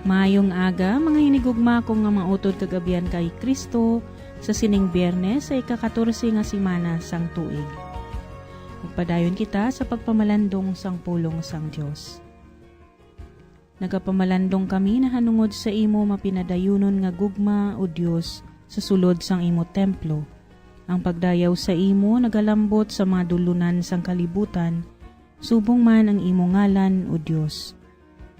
Maayong aga, mga hinigugma kong nga mautod kagabihan kay Kristo sa sining Biyernes ay ika-14 nga simana sang tuig. Magpadayon kita sa pagpamalandong sang pulong sang Diyos. Nagapamalandong kami na hanungod sa imo mapinadayunon nga gugma o Diyos sa sulod sang imo templo. Ang pagdayaw sa imo nagalambot sa mga dulunan sang kalibutan, subong man ang imo ngalan o Diyos.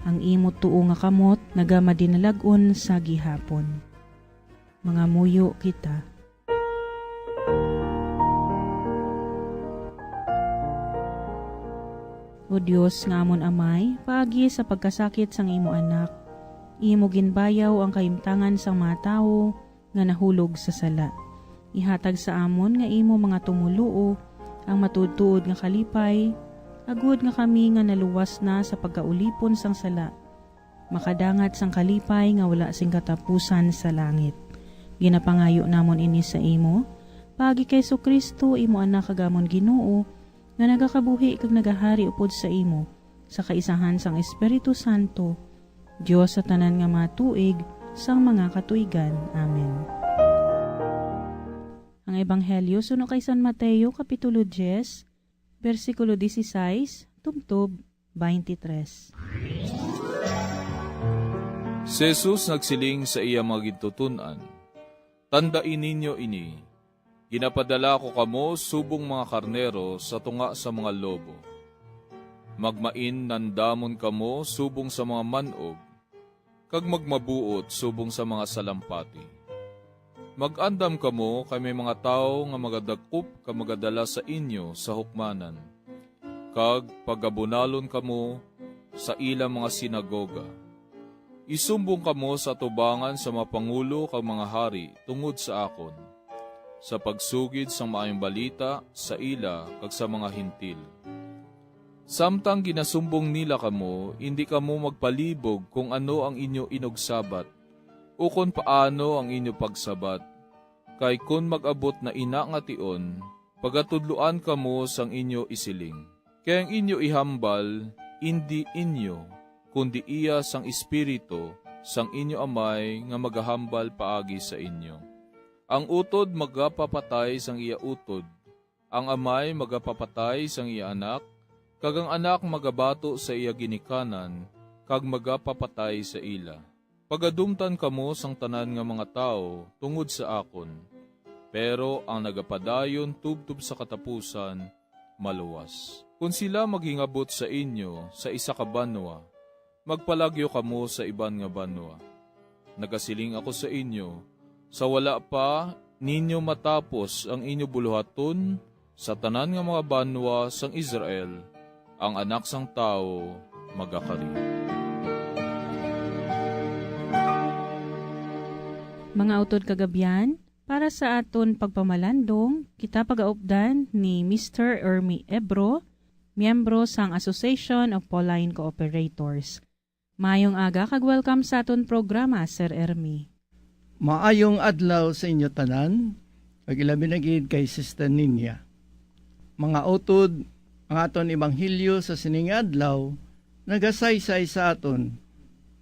Ang imo tuo nga kamot nagamadinalagon sa gihapon. Mga muyo kita. O Diyos nga amon amay, paagi sa pagkasakit sang imo anak, imo ginbayaw ang kaimtangan sang mga tawo nga nahulog sa sala. Ihatag sa amon nga imo mga tumuluo ang matudtuod nga kalipay, agud nga kami nga naluwas na sa pagkaulipon sang sala, makadangat sang kalipay nga wala sing katapusan sa langit. Ginapangayo namon ini sa imo, pagi kay Kristo imo anak kagamon Ginoo, nga nagakabuhi kag nagahari upod sa imo, sa kaisahan sang Espiritu Santo, Dios sa tanan nga mga tuig, sang mga katuigan. Amen. Ang Ebanghelyo suno kay San Mateo, Kapitulo 10, versikulo 16, tubtob 23. Si Jesus nagsiling sa iya mga gintutunan, "Tandain ninyo ini, ginapadala ko kamo subong mga karnero sa tunga sa mga lobo. Magmain nandamon kamo subong sa mga manog, kag magmabuot subong sa mga salampati. Mag-andam kamo kay may mga tao nga magadakop ka magadala sa inyo sa hukmanan, kag pagabunalon kamo sa ilang mga sinagoga. Isumbong kamo sa tubangan sa mga pangulo kag mga hari tungod sa akon, sa pagsugid sa maayong balita sa ila kag sa mga hintil. Samtang ginasumbong nila kamo, hindi kamo magpalibog kung ano ang inyo inugsabat, o kung paano ang inyo pagsabat, kay kun mag-abot na ina nga tion, pagatudluan kamo sang inyo isiling. Kaya ang inyo ihambal, hindi inyo, kundi iya sang Espiritu, sang inyo amay nga magahambal paagi sa inyo. Ang utod magapapatay sang iya utod, ang amay magapapatay sang iya anak, kag ang anak magabato sa iya ginikanan, kag magapapatay sa ila. Pagadumtan kamo sang tanan nga mga tao tungod sa akon, pero ang nagapadayon tubtub sa katapusan, maluwas. Kung sila maghingabot sa inyo sa isa ka banwa, magpalagyo kamo sa iban nga banwa. Nagasiling ako sa inyo, sa wala pa ninyo matapos ang inyo buluhaton sa tanan nga mga banwa sang Israel, ang anak sang tao magakari." Mga utod kagabihan, para sa aton pagpamalandong, kita pagaupdan ni Mr. Ermi Ebro, miyembro sang Association of Pauline Cooperators. Maayong aga kag welcome sa aton programa, Sir Ermi. Maayong adlaw sa inyo tanan, kag ilabi na gid kay Sister Ninya. Mga utod, ang aton Ebanghelyo sa sining adlaw, nagasaysay sa aton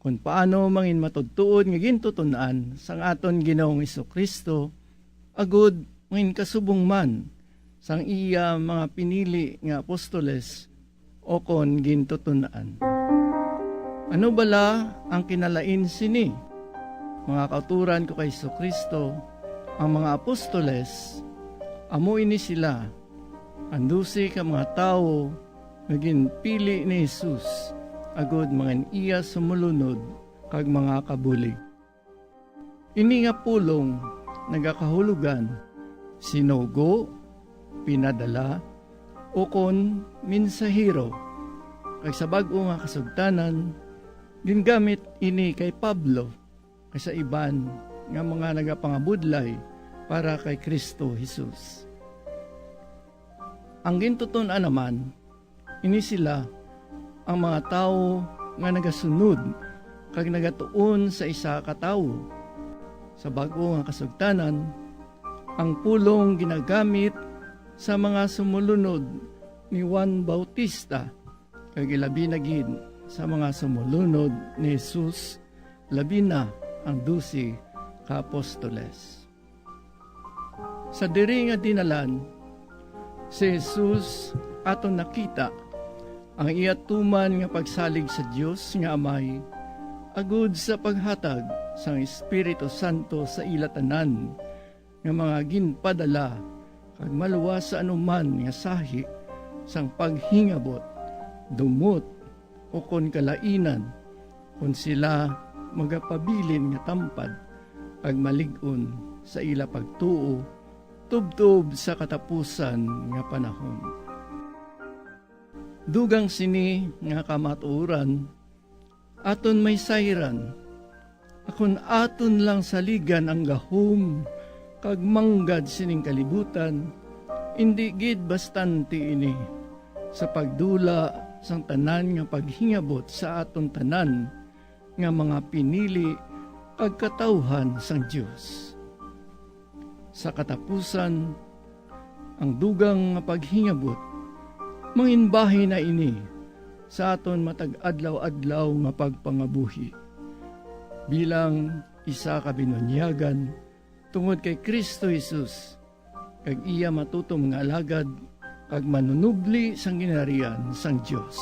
kung paano mangin matudtuod nga gintutunan sang aton Ginoong Jesucristo, agud mangin kasubong man sang iya mga pinili nga apostoles o kon gintutunan. Ano bala ang kinalain sini? Mga kauturan ko kay Jesucristo, ang mga apostoles, amo ini sila, andusi ka mga tao nga ginpili ni Jesus, agud mga iya sumulunod kag mga kabulig. Ini nga pulong nagakahulugan, sinugo, pinadala, o kon minsahero. Kag sa bag-o nga kasugtanan, gingamit ini kay Pablo kay sa iban nga mga nagapangabudlay para kay Kristo Jesus. Ang gintutunan naman, ini sila ang mga tao nga nagasunod kag nagatuon sa isa ka tawo. Sa bag-o nga kasugtanan, ang pulong ginagamit sa mga sumulunod ni Juan Bautista kag ilabi na gid sa mga sumulunod ni Jesus labi na ang 12 ka apostoles. Sa diri nga dinalan, si Jesus aton nakita ang iyatuman nga pagsalig sa Dios nga Amay agud sa paghatag sang Espiritu Santo sa ilatanan nga mga ginpadala kag maluwas sa anuman nga sahi sang paghingabot, dumot o kon kalainan kung sila magapabilin nga tampad ag malig-on sa ila pagtuo tubtob sa katapusan nga panahon. Dugang sini nga kamatuoran aton may sayran akon aton lang saligan ang gahom kag manggad sining kalibutan indi gid bastante ini sa pagdula sang tanan nga paghingabot sa aton tanan nga mga pinili kag katawhan sang Dios. Sa katapusan, ang dugang nga paghingabot manginbahi na ini sa aton matag adlaw-adlaw nga pagpangabuhi. Bilang isa ka binunyagan tungod kay Kristo Jesus, kag iya matutom nga alagad kag manunubli sang ginarian sang Dios.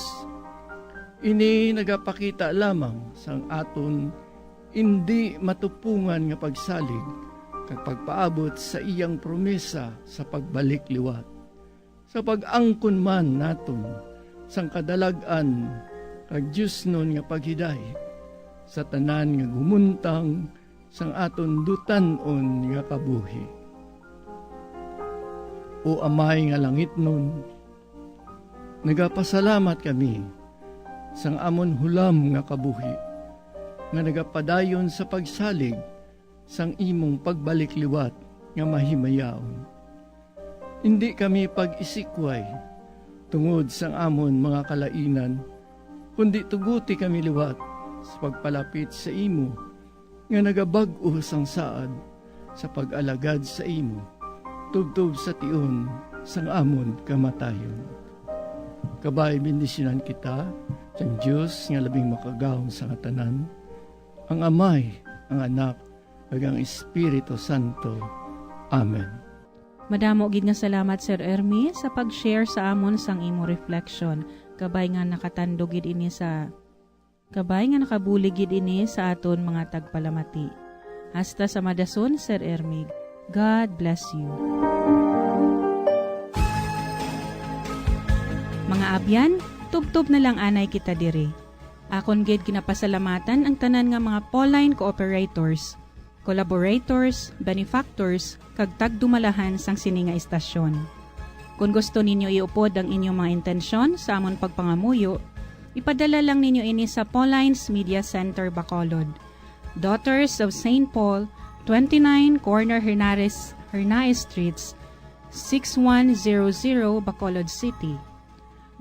Ini nagapakita lamang sang aton hindi matupungan nga pagsalig kag pagpaabot sa iyang promesa sa pagbalik liwat. Sa pag-angkon man naton sang kadalagan kag Dios nun nga paghidayet sa tanan nga gumuntang sang aton dutan-on nga kabuhi. O Amay nga langit nun, nagapasalamat kami sang amon hulam nga kabuhi, nga nagapadayon sa pagsalig sang imong pagbalik liwat nga mahimayaon. Hindi kami pag-isikway tungod sang amon mga kalainan, kundi tuguti kami liwat sa pagpalapit sa imo, nga nagabag-o sang saad sa pag-alagad sa imo, tubtob sa tion sang amon kamatayon. Kabay bendisyonan kita sang Dios nga labing makagahom sa katanan, ang Amay, ang Anak, ug ang Espiritu Santo. Amen. Madamo gid nga salamat Sir Ermi sa pag-share sa amon sang imo reflection. Kabay nga nakatandog gid ini sa nakabulig gid ini sa aton mga tagpalamati. Hasta sa madason Sir Ermi. God bless you. Mga abyan, tubtob na lang anay kita diri. Akon gid kinapasalamatan ang tanan nga mga Pauline cooperators, collaborators, benefactors, kag tagdumalahan sang sini nga istasyon. Kung gusto ninyo iupod ang inyong mga intensyon sa amon pagpangamuyo, ipadala lang ninyo ini sa Pauline's Media Center, Bacolod. Daughters of St. Paul, 29 Corner Hernaez Streets, 6100 Bacolod City.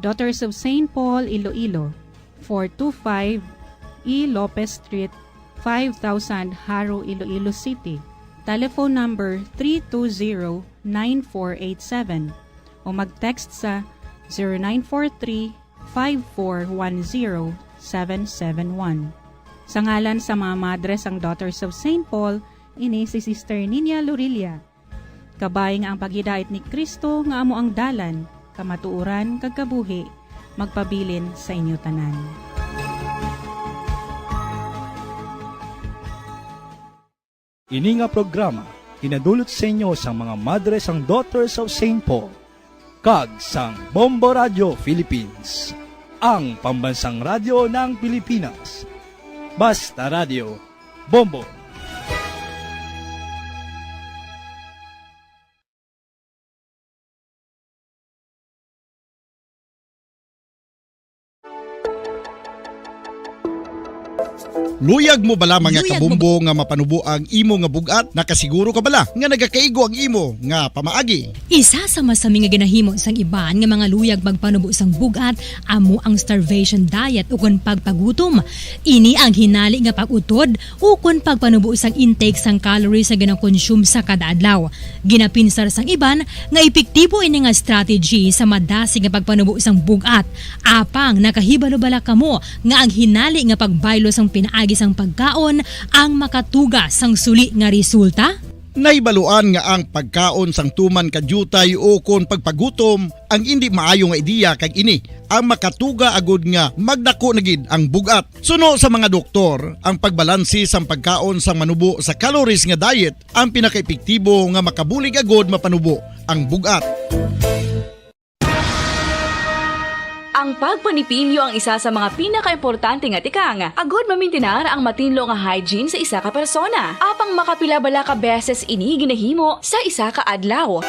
Daughters of St. Paul, Iloilo, 425 E. Lopez Street, 5000 Haro, Iloilo City. Telephone number 320-9487 o mag-text sa 0943-5410-771. Sa ngalan sa mga madres ang Daughters of St. Paul, ini si Sister Nina Lorilla. Kabay nga ang paghidait ni Kristo nga amo ang dalan, kamatuuran kag kabuhi, magpabilin sa inyo tanan. Ini nga programa kinadulot sa inyo sa mga madres ang Daughters of St. Paul kag sang Bombo Radio Philippines, ang pambansang radyo ng Pilipinas. Basta Radio Bombo. Luyag mo bala mga kabumbo nga mapanubo ang imo nga bugat? Nakasiguro ka bala nga nagakaigo ang imo nga pamaagi? Isa sa masami nga ginahimo sang iban nga mga luyag magpanubo sang bugat amo ang starvation diet ukon pagpagutom. Ini ang hinali nga pag-utod ukon pagpanubo sang intake sang calories sa gina-consume sa kada adlaw. Ginapinsar sang iban nga epektibo ini nga strategy sa madasig nga pagpanubo sang bugat. Apang nakahibalo bala kamo nga ang hinali nga pagbaylo sang ang pinaagi sang pagkaon ang makatuga sang suli nga resulta? Naibaluan nga ang pagkaon sang tuman kadyutay o kon pagpagutom ang hindi maayo nga ideya kag ini ang makatuga agud nga magdako na gid ang bugat. Suno sa mga doktor, ang pagbalansi sang pagkaon sang manubo sa calories nga diet ang pinakaepektibo nga makabulig agud mapanubo ang bugat. Ang pagpanipilyo ang isa sa mga pinaka-importante nga tikang. Agod mamintinar ang matinlo nga hygiene sa isa ka persona. Apang makapila-bala ka beses ini ginahimo sa isa ka adlaw.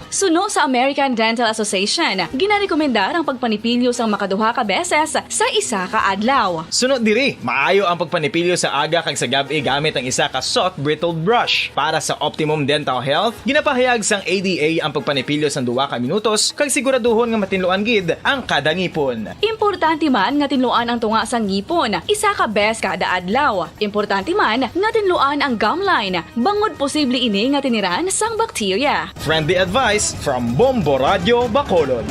Suno sa American Dental Association, ginarekomendar ang pagpanipilyo sang makaduha ka beses sa isa ka adlaw. Sunod diri, maayo ang pagpanipilyo sa aga kag sa gabi gamit ang isa ka soft brittled brush. Para sa optimum dental health, ginapahayag sang ADA ang pagpanipilyo sang 2 ka minutos kag siguraduhon nga matinluan gid ang kada ngipon. Importante man nga tinluan ang tunga sang ngipon, isa ka bes kada adlaw. Importante man nga tinluan ang gum line, bangod posible ini nga tiniran sang bakterya. Friendly advice from Bombo Radio Bacolod.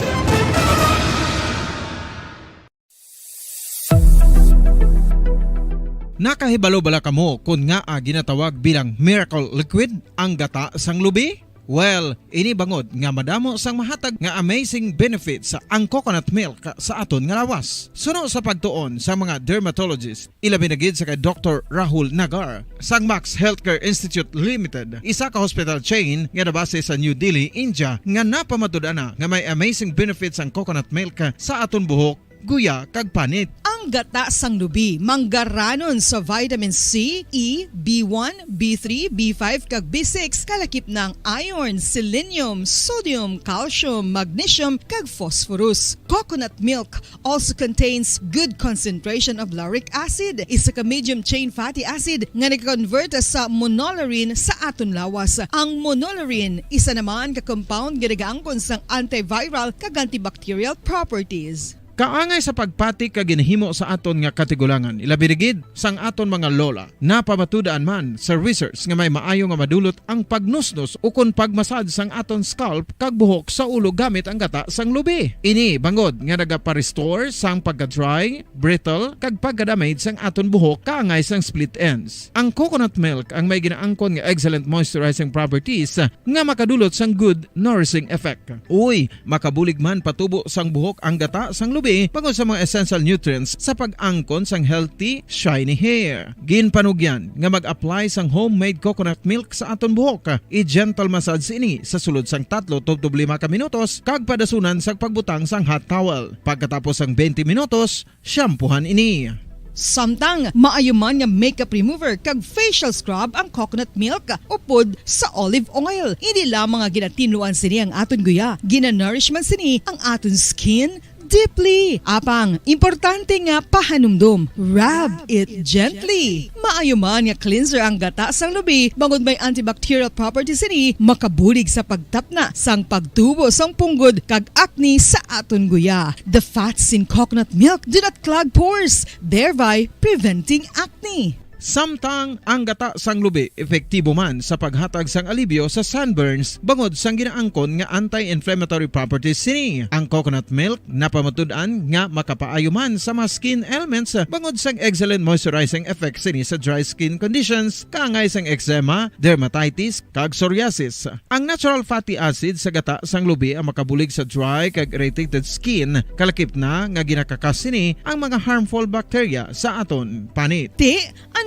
Nakahibalo bala kamo kung nga ginatawag bilang miracle liquid ang gata sang lubi? Well, ini bangod nga madamo sang mahatag nga amazing benefits sa ang coconut milk sa aton nga lawas. Suno sa pagtuon sa mga dermatologist, ilabi na gid sa kay Dr. Rahul Nagar sang Max Healthcare Institute Limited, isa ka hospital chain nga nabase sa New Delhi, India, nga napamatud-ana nga may amazing benefits ang coconut milk sa aton buhok, guya kag panit. Ang gata sang lubi manggaranon sa vitamin C, E, B1, B3, B5 kag B6 kalakip ng iron, selenium, sodium, calcium, magnesium kag phosphorus. Coconut milk also contains good concentration of lauric acid, isa ka medium chain fatty acid nga nag-convert sa monolarin sa aton lawas. Ang monolarin isa naman ka compound nga nagaangkon sang antiviral kag antibacterial properties. Kaangay sa pagpati ka ginahimo sa aton nga katigulangan, ilabirigid sang aton mga lola, napamatudaan man sa research nga may maayo nga madulot ang pagnusnos o kon pagmasad sang aton scalp kag buhok sa ulo gamit ang gata sang lubi. Ini bangod nga nagapa-restore sang pagka-dry, brittle kag pagka-damage sang aton buhok kaangay sang split ends. Ang coconut milk ang may ginaangkon nga excellent moisturizing properties nga makadulot sang good nourishing effect. Uy, makabulig man patubo sang buhok ang gata sang lubi pangod sa mga essential nutrients sa pag-angkon sang healthy, shiny hair. Ginpanugyan nga mag-apply sang homemade coconut milk sa aton buhok. I-gentle massage ini sa sulod sang 3 to 5 ka minutos kag padasunan sa pagbutang sang hot towel. Pagkatapos sang 20 minutos, shampoohan ini. Samtang maayuman nga makeup remover kag facial scrub ang coconut milk upod sa olive oil. Hindi lamang nga ginatinluan sini ang aton guya, ginanourishman sini ang aton skin deeply. Apang, importante nga pahanumdum. Rub it gently. Maayuman nga cleanser ang gata sang lubi, bangod may antibacterial properties ini, makabulig sa pagtapna sang pagtubo sang punggod kag acne sa aton guya. The fats in coconut milk do not clog pores, thereby preventing acne. Samtang ang gata sang lubi epektibo man sa paghatag sang alibyo sa sunburns bangod sang ginaangkon nga anti-inflammatory properties sini. Ang coconut milk napamatud-an nga makapaayo man sa mga skin ailments bangod sang excellent moisturizing effect sini sa dry skin conditions kaangay sang eczema, dermatitis kag psoriasis. Ang natural fatty acid sa gata sang lubi ang makabulig sa dry kag irritated skin, kalakip na nga ginakakas sini ang mga harmful bacteria sa aton panit.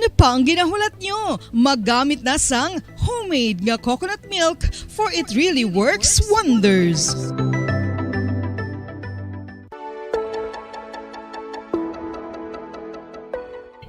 Ano pa ang ginahulat nyo? Maggamit na sang homemade nga coconut milk for it really works wonders.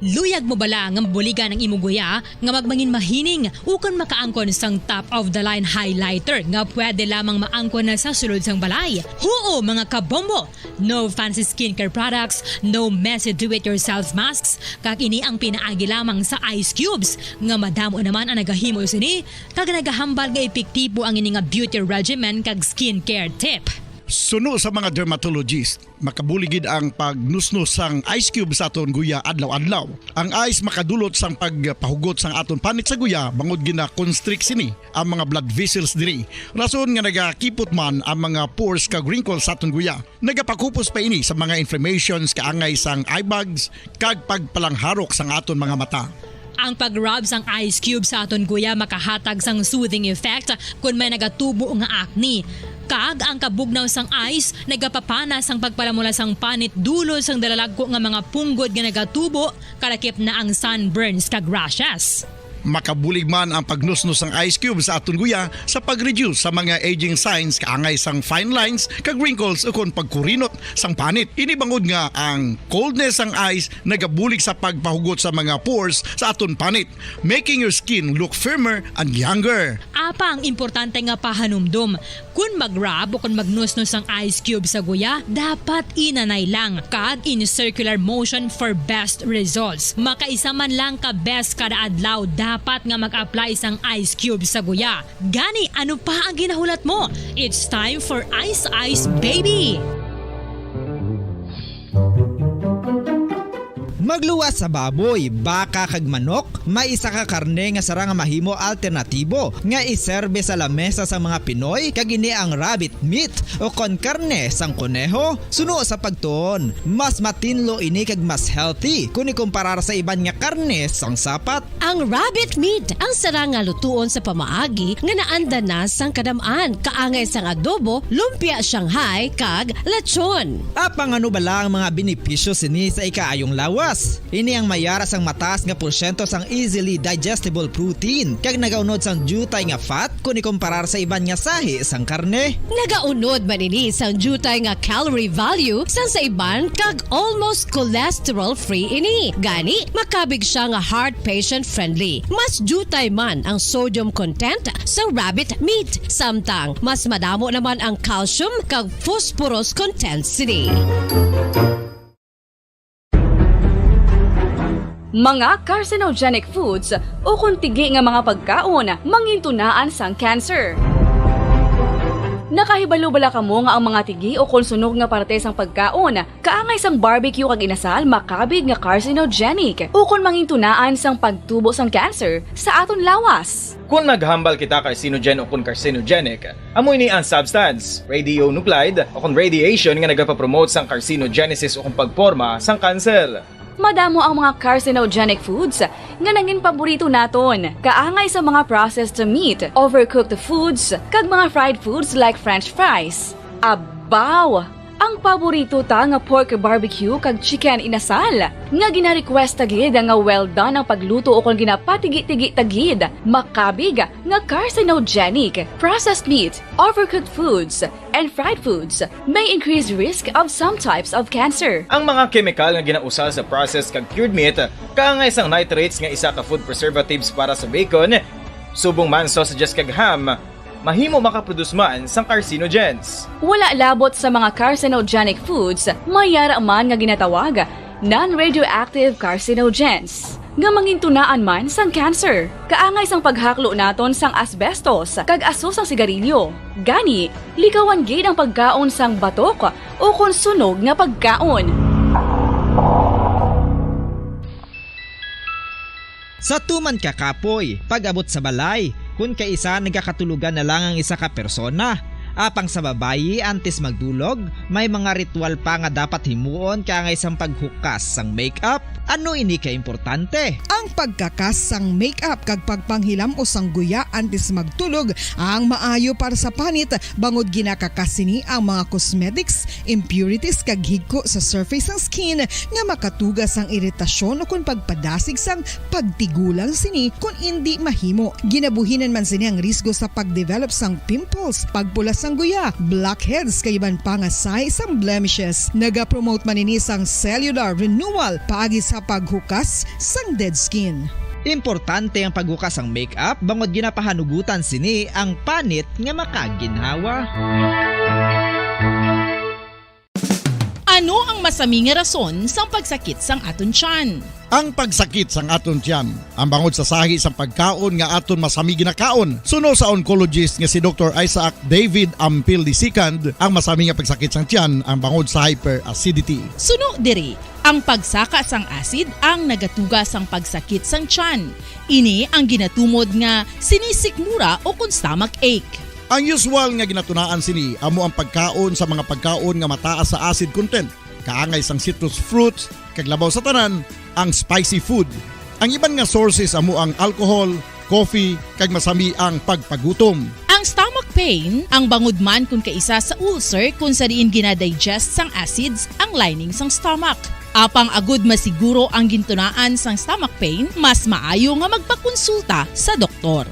Luyag mo bala nga buligan ng imuguya nga magmangin mahining ukon makaangkon sang top of the line highlighter nga pwede lamang maangkon na sa sulod sang balay. Huo mga kabombo! No fancy skincare products, no messy do-it-yourself masks, kag ini ang pinaagi lamang sa ice cubes nga madamo naman ang nagahimo sini kag nagahambal nga epektibo ang ini nga beauty regimen kag skincare tip. Suno sa mga dermatologist, makabuligid ang pagnusnos sang ice cube sa aton guya adlaw-adlaw. Ang ice makadulot sang pagpahugot sang aton panit sa guya bangod gina-constrict sini ang mga blood vessels diri. Rason nga nagakipot man ang mga pores kag wrinkles sa aton guya. Nagapakupos pa ini sa mga inflammations kaangay sang eye bags kag pagpalangharok sang aton mga mata. Ang pag-rub sang ice cube sa aton guya makahatag sang soothing effect kung may nagatubo nga acne. Kag ang kabugnaw sang ice nagapapana sang pagpalamula sang panit dulo sang dalalagko nga mga punggod nga nagatubo kalakip na ang sunburns kag rashes. Makabulig man ang pagnusnos ng ice cube sa aton guya sa pag-reduce sa mga aging signs kaangay sang fine lines kag wrinkles ukon pagkurinot sang panit. Inibangod nga ang coldness sang ice nagabulig sa pagpahugot sa mga pores sa aton panit, making your skin look firmer and younger. Apa ang importante nga pahanumdum, kung mag-rub o kung magnusnos ang ice cube sa guya, dapat inanay lang kag in circular motion for best results. Makaisa man lang ka best kada adlaw, dapat nga mag-apply sang ice cube sa guya. Gani, ano pa ang ginahulat mo? It's time for Ice Ice Baby! Magluwas sa baboy, baka kag manok, may isa ka karne nga sarang mahimo alternatibo nga iserbe sa lamesa sa mga Pinoy kag ini ang rabbit meat o kon karne sang kuneho. Suno sa pagtuon, mas matinlo ini kag mas healthy kung ikumparar sa iban nga karne sang sapat. Ang rabbit meat ang sarang nga lutuon sa pamaagi nga naanda na sang kadamaan, kaangay sang adobo, lumpia Shanghai kag lechon. Apang ano bala ang mga benepisyo sini sa ikaayong lawas? Ini ang mayara sang mataas nga porsyento sang easily digestible protein kag nagaunod sang jutay nga fat kung ikumparar sa iban nga sahi sang karne. Nagaunod man ini sang jutay nga calorie value sang sa iban kag almost cholesterol free ini. Gani makabig siya nga heart patient friendly. Mas jutay man ang sodium content sa rabbit meat, samtang mas madamo naman ang calcium kag phosphorus content sini. Mga carcinogenic foods o kung tigi nga mga pagkaon mangintunaan sang cancer. Nakahibalo bala kamo nga ang mga tigi o kung sunog nga parte sang pagkaon kaangay sang barbecue kag inasal makabig nga carcinogenic o kung mangintunaan sang pagtubo sang cancer sa aton lawas. Kung maghambal kita carcinogen o kung carcinogenic, amoy ni ang substance, radionuclide o kung radiation nga nagapapromote sang carcinogenesis o kung pagporma sang cancer. Madamo ang mga carcinogenic foods nga nangin paborito naton. Kaangay sa mga processed meat, overcooked foods, kag mga fried foods like french fries. Abaw! Ang paborito ta nga pork barbecue kag chicken inasal. Nga gina-request tagid nga well done ang pagluto o kung ginapatigi-tigi tagid. Makabig nga carcinogenic, processed meat, overcooked foods, and fried foods may increase risk of some types of cancer. Ang mga chemical nga ginausal sa processed kag cured meat, kaangay sang nitrates nga isa ka food preservatives para sa bacon, subong man sausages kag ham, mahimo makaproduce man sang carcinogens. Wala labot sa mga carcinogenic foods, mayara man nga ginatawag non-radioactive carcinogens nga mangintunaan man sang cancer. Kaangay sang paghaklo naton sang asbestos kag aso sang sigarilyo. Gani, likawan gid ang pagkaon sang batok o kung sunog nga pagkaon. Sa tuman ka kapoy, pag-abot sa balay, kung kaisa nagakatulugan na lang ang isa ka persona. Apang sa babayi antes magdulog, may mga ritual pa nga dapat himuon kaangay sang paghukas sang makeup. Ano ini ka importante? Ang pagkakas sang makeup kag pagpanghilam o sang guya antes magtulog ang maayo para sa panit bangod ginakakas sini ang mga cosmetics, impurities kag higko sa surface sang skin nga makatugas sang iritasyon o kung pagpadasig sang pagtigulang sini kung hindi mahimo. Ginabuhinan man sini ang risgo sa pagdevelop sang pimples, pagpula sang guya, blackheads kay iban pa nga size sang blemishes. Nagapromote man ini sang cellular renewal paagi sa paghukas sang dead skin. Importante ang paghukas sang makeup bangod ginapahanugutan sini ang panit nga makaginhawa. Ano ang masaming nga rason sang pagsakit sang aton tiyan? ang pagsakit sang aton tiyan. Ang bangod sa sahi sang pagkaon nga aton masami ginakaon. Suno sa oncologist nga si Dr. Isaac David Ampil II, ang masami nga pagsakit sang tiyan ang bangod sa hyperacidity. Suno diri, ang pagsaka sang acid ang nagatuga sang pagsakit sang tiyan. Ini ang ginatumod nga sinisikmura o kung stomach ache. Ang usual nga ginatunaan sini amo ang pagkaon sa mga pagkaon nga mataas sa acid content. Kaangay sang citrus fruits, kag labaw sa tanan ang spicy food. Ang iban nga sources amo ang alcohol, coffee, kag masami ang pagpagutom. Ang stomach pain, ang bangod man kung kaisa sa ulcer kung sa diin ginadigest sang acids ang lining sang stomach. Apang agud masiguro ang gintunaan sang stomach pain, mas maayo nga magpakonsulta sa doktor.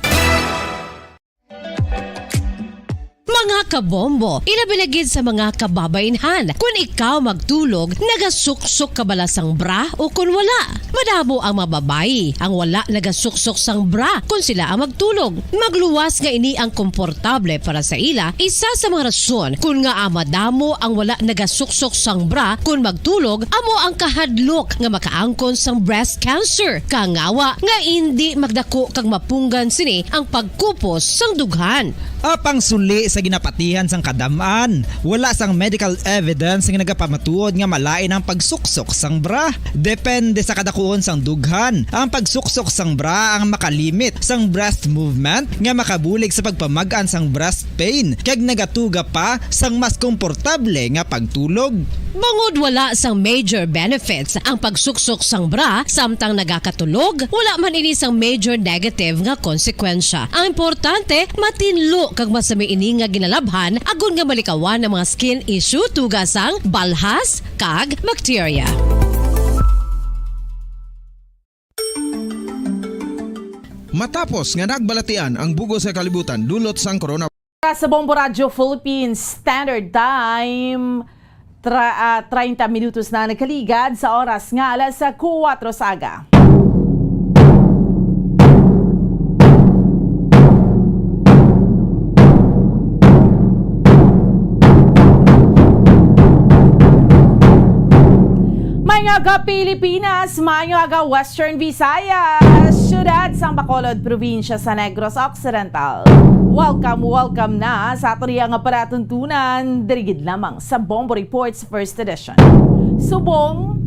Mga kabombo, ilabilagid sa mga kababainhan. Kung ikaw magtulog, nagasuksok ka bala sang bra o kung wala. Madamo ang mababayi ang wala nagasuksok sang bra kung sila ang magtulog. Magluwas nga ini ang komportable para sa ila. Isa sa mga rason kung nga madamo ang wala nagasuksok sang bra kung magtulog, amo ang kahadlok nga makaangkon sang breast cancer. Kangawa nga hindi magdako kag mapunggan sini ang pagkupos sang dughan. Apang suli sa ginapatihan sang kadamaan, wala sang medical evidence nga nagapamatuod nga malain ang pagsuksok sang bra. Depende sa kadakuon sang dughan. Ang pagsuksok sang bra ang makalimit sang breast movement nga makabulig sa pagpamagaan sang breast pain kag nagatuga pa sang mas komportable nga pagtulog. Bangod wala sang major benefits ang pagsuksok sang bra samtang nagakatulog, wala man ini sang major negative nga konsekwensya. Ang importante, matinlo kag masami ini nga ginalabhan agon nga malikawan ang mga skin issue tugasang balhas kag bacteria. Matapos nga nagbalatian ang bugo sa kalibutan dulot sang corona. Sa Bombo Radio Philippines Standard Time, 30 minutos na nagkaligad sa oras nga alas 4 saga. Mayaga Pilipinas, mayaga Western Visayas, syudad sang Bacolod, probinsya sa Negros Occidental. Welcome na sa atoriyang aparatuntunan, dirigid lamang sa Bombo Reports First Edition. Subong,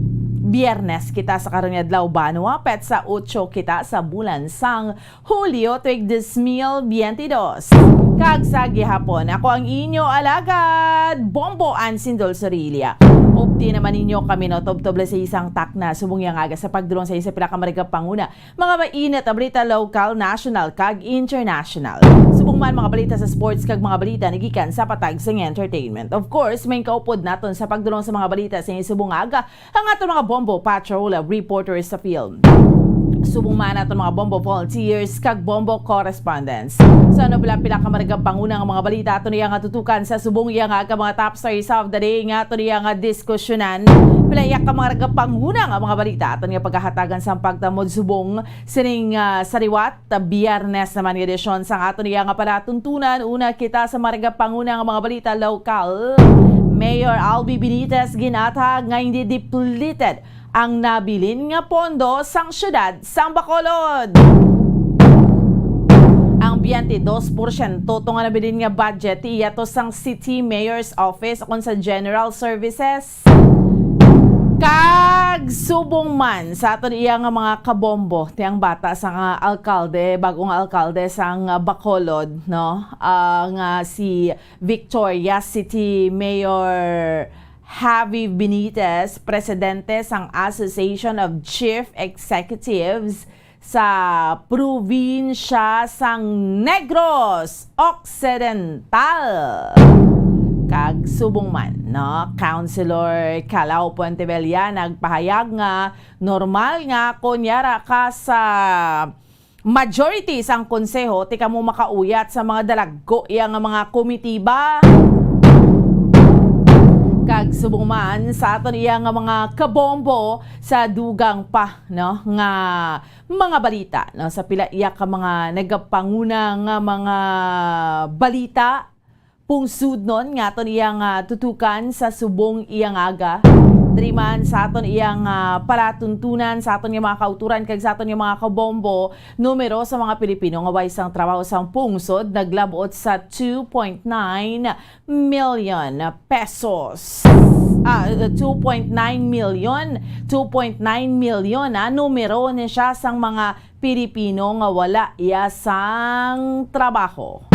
Biyernes kita sa karonyadlaw banwa, pet sa 8 kita sa bulan sang Hulyo tuig 2022. Kag sa gihapon, ako ang inyo alagad, Bombo Ansindol Sorilia. Upti naman ninyo kami no tob-toble sa isang takna subong yang aga sa pagdulong sa isa pila ka marigab panguna. Mga mainit na balita local, national kag international. Subong man mga balita sa sports kag mga balita nagikan sa patag sa entertainment. Of course, may kaupod naton sa pagdulong sa mga balita sa subong aga ang aton mga Bombo Patrol reporters sa field. Subong man naton mga Bombo volunteers kag Bombo correspondents. Sa nobila pila ka marigab panguna nga mga balita aton niya nga tutukan sa subong iya nga mga top stories of the day nga aton niya nga diskusyonan. Pilaya ka mga marigab panguna nga mga balita aton nga paghahatagan sa pagtamod subong sining sariwat Biyernes naman nga edisyon sa aton niya nga palatuntunan. Una kita sa marigab panguna nga mga balita local. Mayor Albi Benitez ginatag nga hindi depleted ang nabilin nga pondo sang syudad sang Bacolod. Ang 22% to nga nabilin nga budget iyato sang City Mayor's Office kung sa General Services. Kag subong man sa aton iya nga mga kabombo tiyang bata sang alkalde, bagong alkalde sang Bacolod, no? Nga si Victoria City Mayor Javi Benitez, presidente sang Association of Chief Executives sa probinsya sang Negros Occidental. Kag subong man, no? Councilor Calao Puentevilla nagpahayag nga normal nga kunyara ka sa majority sang konseho tika mo makauyat sa mga dalaggo yang mga komitiba. Kag subong man sa aton iya nga mga kabombo sa dugang pa, no, nga mga balita, no, sa pila iya ka mga nagapanguna nga mga balita pungsud nun nga aton iya nga tutukan sa subong iya nga aga Driman sa aton iyang palatuntunan sa aton yung mga kauturan kag sa aton yung mga kabombo, numero sa mga Pilipino nga way sang trabaho sang pungsod naglabot sa 2.9 million pesos. 2.9 million numero ni siya sang mga Pilipino nga wala iya sang trabaho.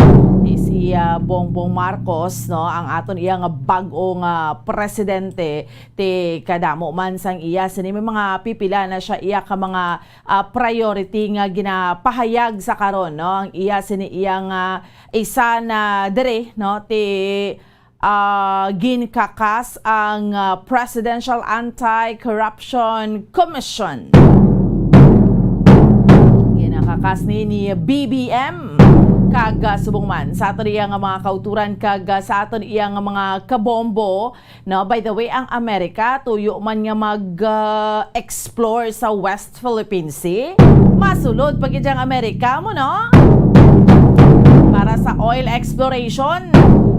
Si Bongbong Marcos, no, ang aton iya nga bag-ong presidente ti kadamo man sang iya sini may mga pipila na siya iya ka mga priority nga ginapahayag sa karon, no, ang iya sini iya nga isa na dire, no, ti ginkakas ang Presidential Anti-Corruption Commission. Ginakakas ni BBM kag subong man sa aton iya nga mga kauturan kag sa aton iya nga mga kabombo, no. By the way, ang Amerika tuyo man nga mag-explore sa West Philippine Sea. Masulod pag ang Amerika mo, no, para sa oil exploration.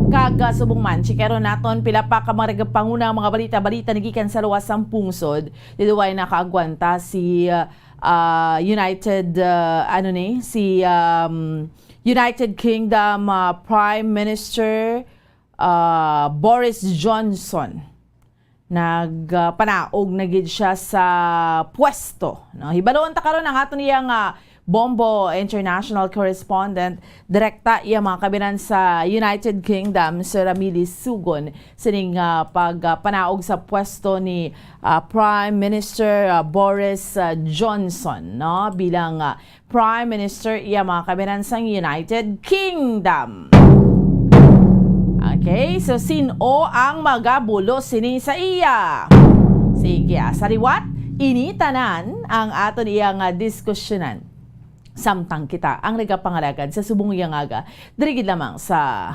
Kag subong man, chikero naton pila pa ka mga panguna mga balita nagikan sa luwas sang pungsod. Diduway nakaagwanta si United Kingdom Prime Minister Boris Johnson. Nagpanaog na gid siya sa pwesto, no. Hibalon ta karon ang aton iyang Bombo International Correspondent, direkta iya mga kabinan sa United Kingdom, Sir Ramilis Sugon, sining pagpanaog sa pwesto ni Prime Minister Boris Johnson, no, bilang Prime Minister iya mga kabinan sa United Kingdom. Okay, so sino ang magabulo sini sa iya? Sige, sariwat, initanan ang aton iyang diskusyonan. Samtang kita ang nagapangalagan sa subong iyang aga. Dirigid lamang sa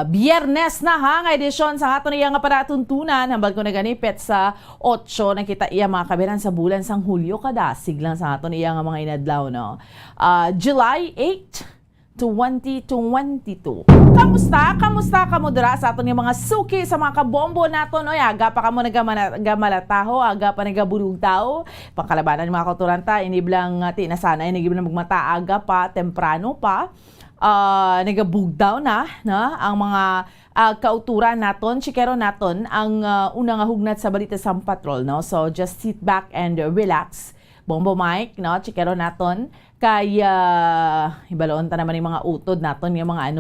Biyernes na nga edisyon sa aton iyang paratuntunan. Hambal ko naganipet sa 8 na kita iya mga kabiran sa bulan sang Hulyo kada siglang sa aton iyang mga inadlaw, no. July 8, 2022. Kamusta kamo dira sa aton yung mga suki sa mga kabombo naton? Oy, aga pa kamo nagamalataho, aga pa nagabulug tao. Pangkalabanan ng mga kauturanta, iniblang tinasanay, nagiblang magmata aga pa, temprano pa. Nagabugdaw na ang mga kauturan naton, chikero naton ang unang hugnat sa balita sa patrol, no. So just sit back and relax. Bombo Mike, no, chikero naton kay ibaloon ta naman yung mga utod naton yung mga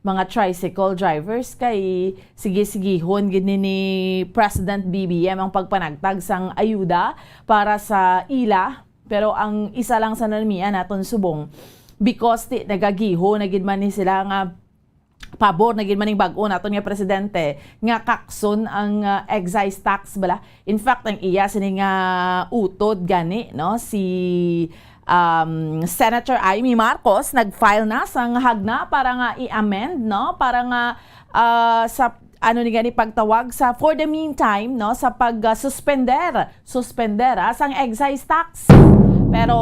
mga tricycle drivers kay sige-sigihon gid ni President BBM ang pagpanagtag sang ayuda para sa ila, pero ang isa lang sa nalmian naton subong because nagagiho na gid man ni sila nga pabor na gid maning bag-o naton nga presidente nga kakson ang excise tax bala. In fact, ang iya sini nga utod gani, no, si Senator Amy Marcos nag-file na sang hagna para nga i-amend, no, para nga sa ni gani pagtawag sa for the meantime, no, sa pag-suspender sang excise tax. Pero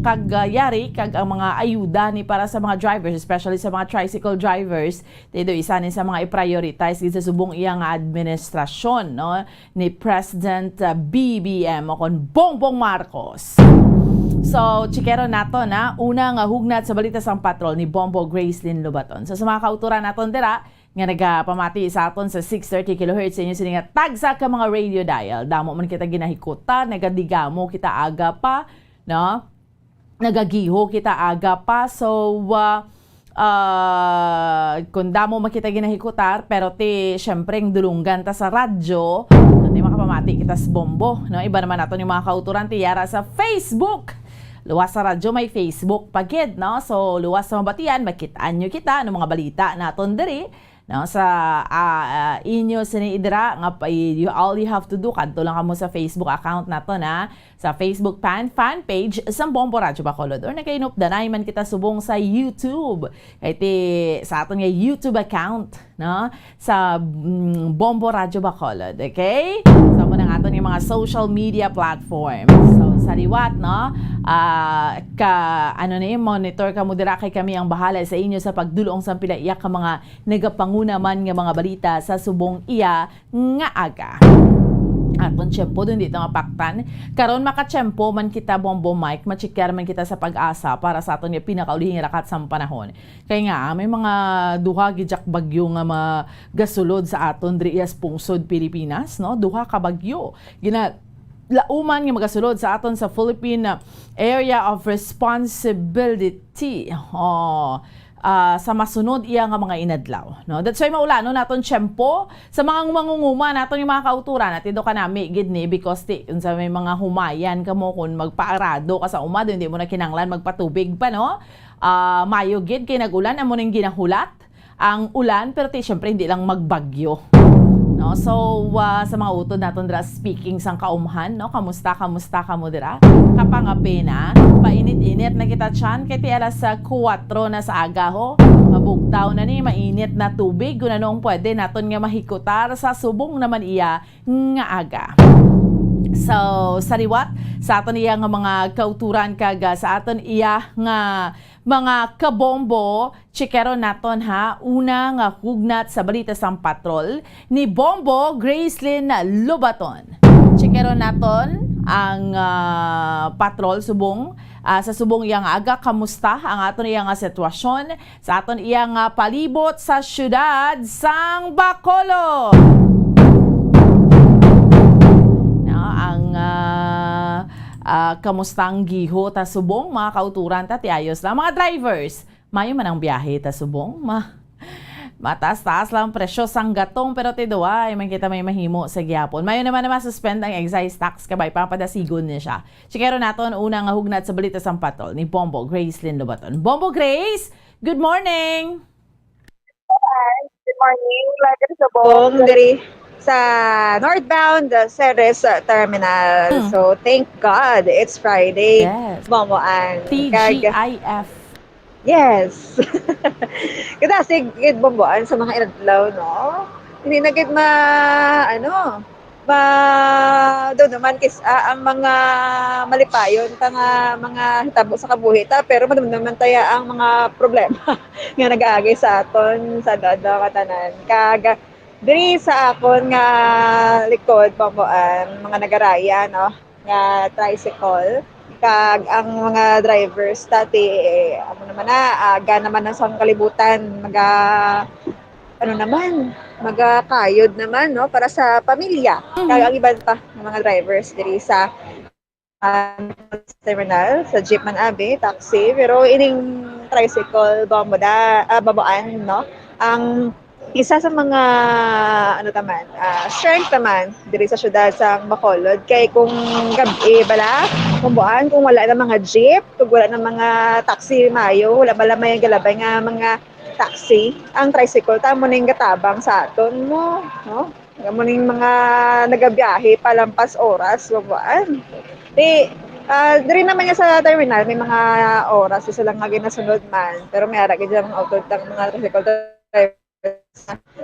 kag yari kag ang mga ayuda ni para sa mga drivers, especially sa mga tricycle drivers, dito isa ni sa mga i-prioritize sa subong iyang administrasyon, no, ni President BBM o kon Bongbong Marcos. So, chikero nato na unang hugnat sa balita sang patrol ni Bombo Gracelyn Lobaton. So, sa mga kauturan naton dira nga nagapamati sa aton sa 630 kHz inyo sini nga tagsa ka mga radio dial. Damo man kita ginahikutan, nagadigamo kita aga pa, no? Nagagiho kita aga pa. So, kung damo makita ginahikutar, pero syempre dulunggan ta sa radyo, di makapamati kita sa Bombo, no? Iba naman naton yung mga kauturan yara sa Facebook. Luwas sa radyo may Facebook pagid, no? So luwas sa mabatian, makitaan nyo kita ng mga balita naton diri, no, sa inyo siniidra nga all you have to do kadto lang kamo sa Facebook account nato na sa Facebook fan page sa Bombo Radyo Bacolod or nakainupdanay man kita subong sa YouTube kay sa aton nga YouTube account, no, sa Bombo Radyo Bacolod, okay? So mo nang aton yung mga social media platforms. So sa liwat, no, monitor ka mo dira kay kami ang bahala sa inyo sa pagdulong sa pila iya ka mga nagapanguna man nga mga balita sa subong iya nga aga. aton tiyempo dun dito nga paktan. Karon makatiyempo man kita Bombo Mike, machikar man kita sa pag-asa para sa aton nga pinakaulihing rakat sa panahon. Kaya nga may mga duha gijak bagyo nga magasulod sa aton diri sa pungsod Pilipinas, no? Duha ka bagyo. Lauman nga magasulod sa aton sa Philippine Area of Responsibility. Sa masunod iya nga mga inadlaw, no? That's why maulano naton tiyempo sa mga mangunguma naton yung mga kauturan at ido ka nami gid ni because unsa may mga humayan kamo kun magpaarado ka sa umado hindi mo na kinanglan magpatubig pa, no? Mayo gid kay nagulan amo ning ginahulat ang ulan pero syempre hindi lang magbagyo. No, so sa mga utod naton dira speaking sang kaumhan, no, kamusta kamo dira? Kapangapi na, painit-init na kita tiyan kay ti alas 4 na sa aga ho. Mabugtaw na ni mainit na tubig kunanong pwede naton nga mahikutar sa subong naman iya nga aga. So, sariwat sa aton iya nga mga kauturan kaga sa aton iya nga mga kabombo, chikero naton ha, una nga hugnat sa balita sang patrol ni Bombo Gracelyn Lobaton. Chikero naton ang patrol subong sa subong iyang aga, kamusta ang aton iyang sitwasyon sa aton iyang palibot sa syudad sang Bacolod. Kamusta ang giho ta subong mga kauturan ta ti ayos lang mga drivers mayo man ang biyahe ta subong mataas-taas lang presyo sang gatong pero ti duwa man kita may mahimo sa gyapon mayo naman suspend ang excise tax kabay papadasigon niya siya sikero naton una nga hugnat sa balita sang patrol ni Bombo Gracelyn Lobaton. Bombo Grace, good morning. Good morning, lager sa buong diri sa northbound Ceres Terminal. So, thank God, it's Friday. Yes. Bomboan. TGIF. Yes. Kada sigid bomboan sa mga inadlaw, no? Hindi na gid doon naman ang mga malipayon nga mga hitabo sa kabuhi ta pero madumduman taya ang mga problema nga nag-aagay sa aton sa dada katanan kaga diri sa akon nga likod bomboan mga nagaraya no nga tricycle kag ang mga drivers dati aga naman ang sang kalibutan magakayod naman no para sa pamilya kag ang iban pa ng mga drivers diri sa terminal sa jeep man abi taxi pero ining tricycle bomboan no ang isa sa mga strength naman diri sa syudad sa Bacolod kay kung gabi bala kumbuan kung wala na mga jeep kung wala na mga taxi mayo wala bala may galabay nga mga taxi ang tricycle ta mo ning gatabang sa aton mo no mo ning mga nagabiyahe palampas oras kumbuan diri naman niya sa terminal may mga oras isa lang nga ginasunod man pero may ara gid ang auto tang mga tricycle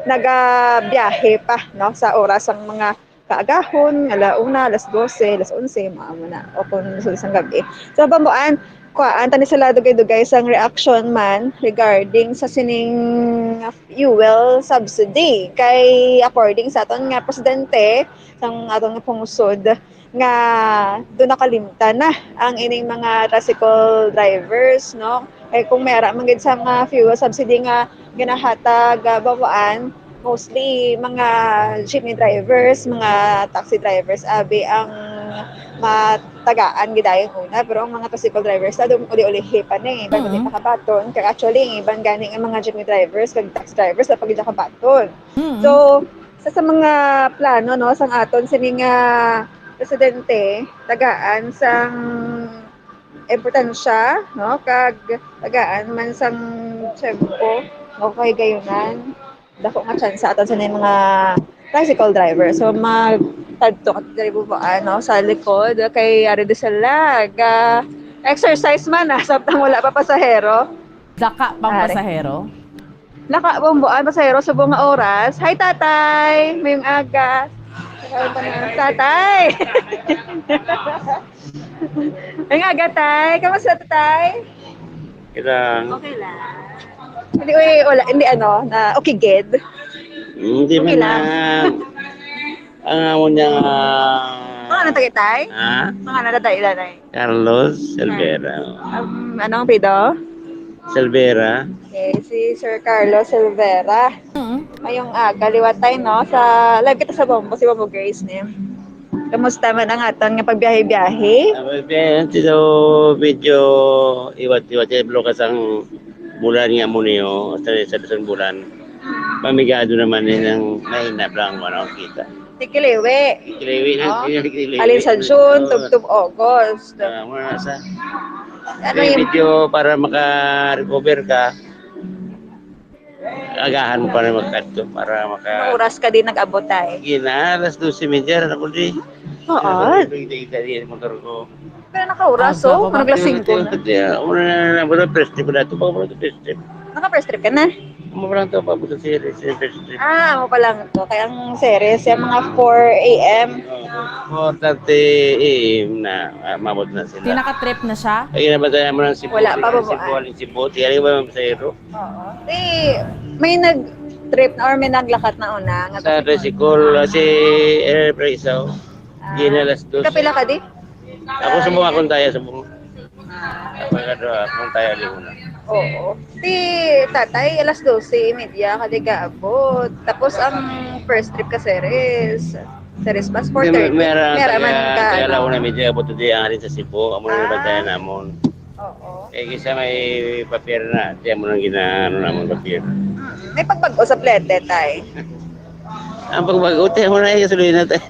nagabiyahe pa no sa oras ang mga kaagahon, alauna, alas 12, alas 11, maamo na o kung sa isang gabi. So bambuan, tani sila dugay-dugay sang reaction man regarding sa sining fuel subsidy kay according sa aton nga presidente sang aton nga pungsod nga do nakalimtan na ang ining mga tricycle drivers no kay kung mayara man gid sa mga fuel subsidy nga ginahatag bawaan mostly mga jeepney drivers, mga taxi drivers abi ang matagaan gidayon una pero ang mga tricycle drivers uli-ulihi pa ni bago di makabaton kay actually iban gani ang mga jeepney drivers kag taxi drivers pag di makabaton. So sa mga plano no sang aton sining presidente tagaan sang importansya no kag tagaan man sang tiyempo okay gayunan dako nga chance aton sa mga tricycle driver so magtadto at diri sa likod kay ari di sila exercise man samtang wala pa pasahero laka pang pasahero laka bomboan pasahero sa buong oras. Hi tatay mayong aga tatay mayong aga tay kamusta tatay kita okay lang hindi na Hindi okay man lang. Ang amo niya Mga natagitay? Mga natagitay. Carlos Silvera. Anong pido? Silvera. Okay, si Sir Carlos Silvera. Ngayong liwatay, no? Sa live kita sa Bombo, si Bombo Grace niya. Kamusta man ang aton nga pagbiyahe-biyahe? Ito medyo iwat-iwat blokas ang bulan nga mo niyo sa isang bulan. Pamigado naman ng mahina lang wala kita. Tikiliwi. Tikiliwi na. Alin sa June, tugtog August. Muna sa Ano yung medyo para maka-recover ka. Agahan mo pa na magkadto para maka... oras ka din nag-abot tayo? Alas 12:30 na ko di. Oo. Hindi motor ko. Pero naka-oras, so? Naglasing ko na. Una na lang, first trip na ito. Pag first trip. Naka-first trip ka na? Mo pa lang ito, papunta series, first trip. Mo pa lang ito. Kaya ang series, yung mga 4 a.m. 4:30 a.m. na mabot na sila. Di naka-trip na siya? Ay, nabatayan mo ng Cebu. Wala pa ba ba? Cebu. Tiyari ba yung Pasayro? Oo. May nag-trip na or may naglakat na una. Sa Resikol, si Airplay Isaw. Ginalas 2. Kapila ka di? Ako sumbong akong tayo, sumbong. Akong tayo liho na. Oo. Si tatay, alas 12:30 ka abot. Tapos ang first trip ka series bus 4:30. Mera man ka. Kaya lawa na medyo abot di ang alin sa Cebu. Amo na nabantayan namon. Oo. Kisa may papier na. Di mo nang ginaano namon papier. May pagbago sa plete, tay. Ang pagbago, tayo mo na yung suluhin na tayo.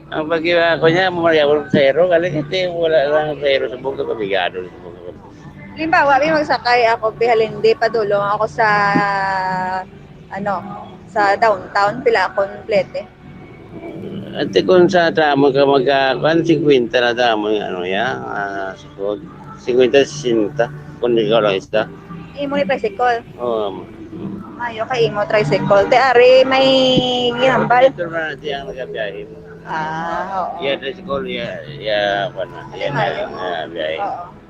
Ang pag-iwa ko niya, mamarya ko sa aero. Kala kasi wala lang sa aero sa bukto. Pabigado. Limbawa, may magsakay ako, bihalindi, padulong ako sa, sa downtown, pila akong plete. At kung sa tramo ka 50 na tramo yung sikod. 50-60, kung ikaw lang isa. Imo ni tricycle. Oo. Mayo kay imo tricycle. Te ari may ginambal. Ito na natin ang nagabiyahe mo. Oo. Yeah, tricycle, biyahe.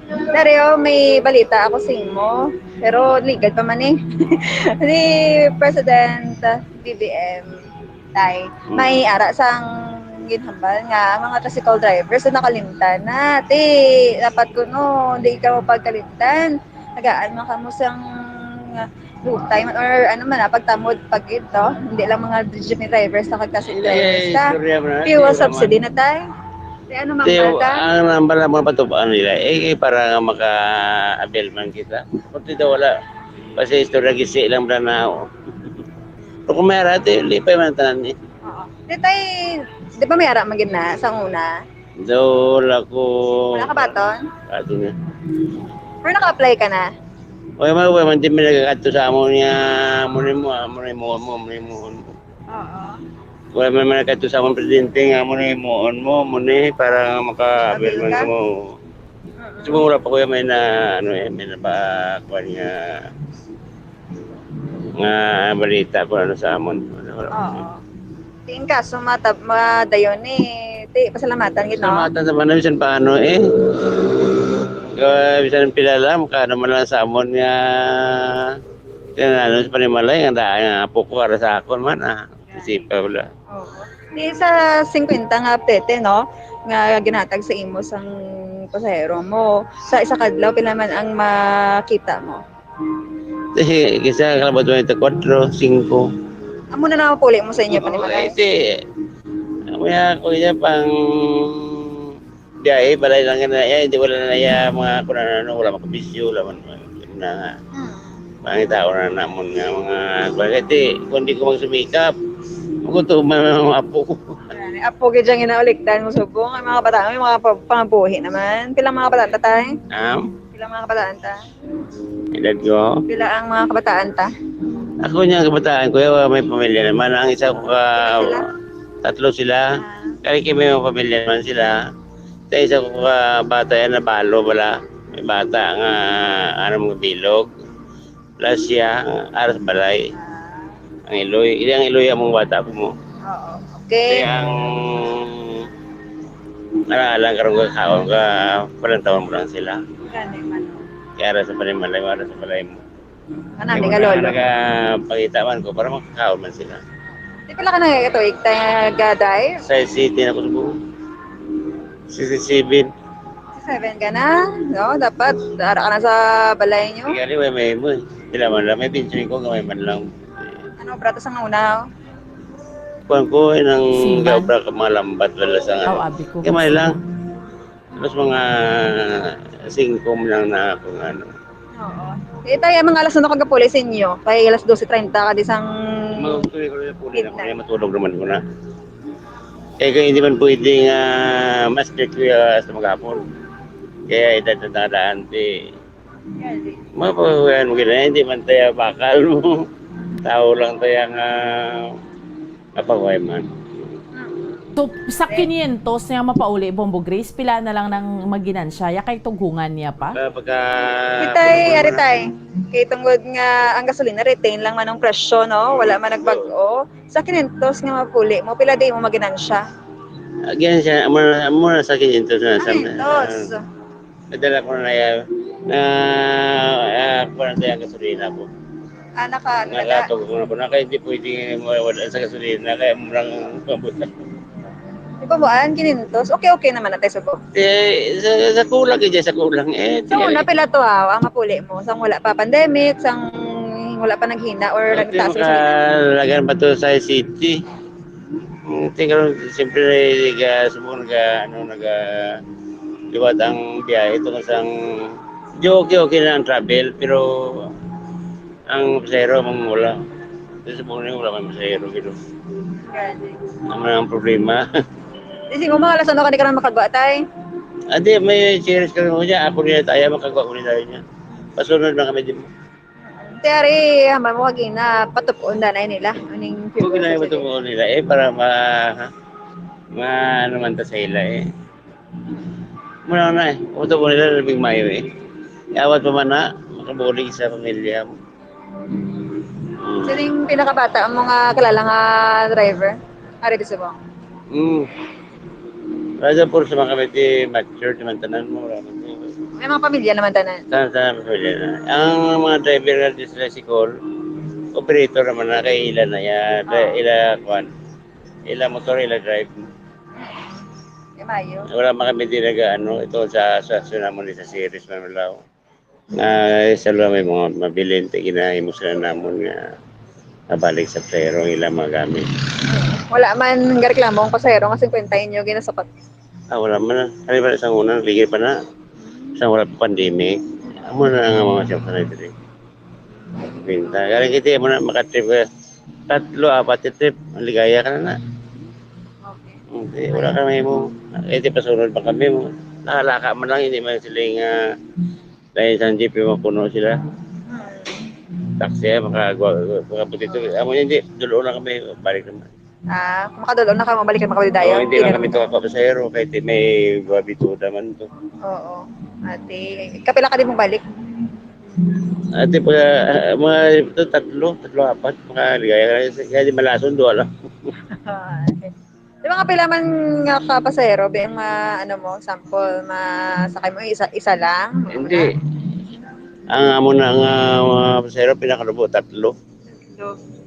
Dario, may balita ako sa imo, pero legal pa man eh. Ni President BBM tay, may ara sang ginhambal nga mga tricycle drivers na nakalimtan na. Dapat kuno, hindi ka mapagkalimtan. Nagaan man kamo sang loop time or pagtamod pag ito. Hindi lang mga jeepney drivers na drivers ta. Fuel subsidy na tayo. Ano mang bata? Ang nambal ng mga patubaan nila, para maka-avail man kita. Kunti daw wala. Kasi istorya gisi lang ba na ako. Pero kung may arate, lipay man tanan eh. Di ba may ara magin na sa una? Wala ko... Wala ka baton? Bato na. Pero naka-apply ka na? Okay, man din may nagkakato sa amon niya, muna mo. Oo. Wala man nagkakato sa amon presidente nga muna para maka-avail man mo. Sumula pa ko may may nabakuan nga balita ko sa amon. Oo. Tingin ka, madayon pasalamatan gito. Pasalamatan sa mga bisan paano bisan pilala, maka naman lang sa amon nga sa panimalay, ang daan nga po ko para sa akon man isipa wala. Sa 50 nga pete, no? Nga ginatag sa imo sang pasahero mo. Sa isa kadlaw, pila man ang makita mo? Kisa kalabot mo ito 4, 5. Amo na puli mo sa inyo panimalay? Amaya ko niya pang biyahe, balay lang na hindi wala na mga kunano, wala makabisyo, wala man na pangitao na namon nga mga bagay. Kung di ko magsumikap, magutuman mga apo ko. Apo ka dyan ginauliktan mo subong. Ang mga kabataan, may mga pangabuhi naman. Pilang mga kabataan ta tayo? Pilang mga kabataan ta? Edad ko? Pila ang mga kabataan ta? Ako niya kabataan ko, may pamilya naman. Ang isa ko tatlo sila. Kaya may mga pamilya naman sila. Sa isa ko bata yan na balo wala. May bata nga mga bilog. Plus siya, aras balay. Ang iloy. Ang iloy among bata ko mo. Oo. Okay. Kaya ang naralang karong kakaon ka, palang taon mo lang sila. Gani man. Kaya aras sa panimalay mo, aras sa balay mo. Anami ka lolo? Nagpakita man ko para makakaon man sila. Di pala ka nagkatuig tayo gaday? Sa city na ko sa buo. 67. 7 ka na, no? Dapat, dara ka na sa balay nyo. Kaya may mo eh. Sila man lang, may pinsin ko, gamay man lang. Ano, pratos ang una, Kuhan ko, nang Siman. gabra ka mga lambat, wala sa Oh, abi ko. Gamay lang. Tapos mga 5 lang na kung ano. Oo. Tayo, mga alas na kagapulis inyo. Kaya alas 12:30 ka disang... Magtuloy ko rin po na kung matulog naman ko na. Kaya kung hindi man pwedeng mas strict ko sa maghapon. Kaya itatandaan mapahuyan mo gina, hindi man tayo bakal mo. Tao lang tayo nga mapahuay man. So, sa 500 niya mapauli, Bombo Grace, pila na lang ng maginansya. Yakay tugungan niya pa? Pagka... Aritay. Kaya tungkol nga ang gasolina, retain lang man ang presyo, no? Wala man nagbago. Sa 500 nga mapuli mo, pila day mo maginansya? Again siya, muna sa akin ito na sa... 500. Nadala ko na kuha na tayo ang gasolina ko. Nakatog ko na po na kaya hindi pwede mawala sa gasolina kaya murang mabutan. Di ba buwan, 500? Okay naman na tayo subo. Sa kulang sa kulang. So una pila to ang mapuli mo? Sang wala pa pandemic, sang wala pa naghina or nagtaas sa gasolina? Lagan pa to sa city. Tingnan siyempre subong liwat ang biyahe ito kasang okay na ang travel pero ang pasahero mangula. Kasi subong wala man pasahero gitu. Naman ang problema. Di mo mga alas ka di ka na makagawa tayo? Adi, may series ka rin mo niya. Ako rin tayo, makagawa ko rin tayo niya. Pasunod na kami din mo. Tiyari, haman mo kagina, patupon na nila. Kung ginaya patupon nila para ano man ta sa ila Muna na patupon nila labing mayo Iawat pa man na, makabulig sa pamilya mo. Sino yung pinakabata ang mga kilala nga driver? Ari gusto mo? Raja po sa mga kamiti, mature, tanan mo. May mga pamilya naman tanan. Sa pamilya na. Ang mga driver na sila si Cole, operator naman na kay ila na yan. Ila motor, ila drive. Mayo. Wala mga kamiti ito sa naman sa series Manulaw. Sa lula may mga mabilin, ginahimo sila namon nga nabalik sa pero ilang mga gamit. Wala man reklamo ang pasahero nga 50 inyo ginasakot. Wala man. Ano ba isang unang ligay pa na? Isang wala pa pandemic. Amo na nga mga siyang sanay dito. Pinta. Galing kita mo na makatrip ka. 3, 4 trip. Ligaya ka na. Okay. Wala ka may mo. Ito pasunod pa kami mo. Nakalaka man lang. Hindi man sila nga dahil sa jeep yung puno sila. Taxi makabuti ito. Amo hindi. Dulo na kami. Balik naman. Kung makadulong na ka, mabalik ka makabalidayo. Hindi lang kami ito kapapasahero kahit may babito naman ito. Oo. Ate, kapila ka din mong balik? Ate, mga ito, 3, 4, mga ligaya. Kaya di malason doon lang. Di ba kapila man nga kapasahero, ba yung sample, masakay mo isa lang? Hindi. Ang amo na nga mga pasahero, pinakalubo, 3.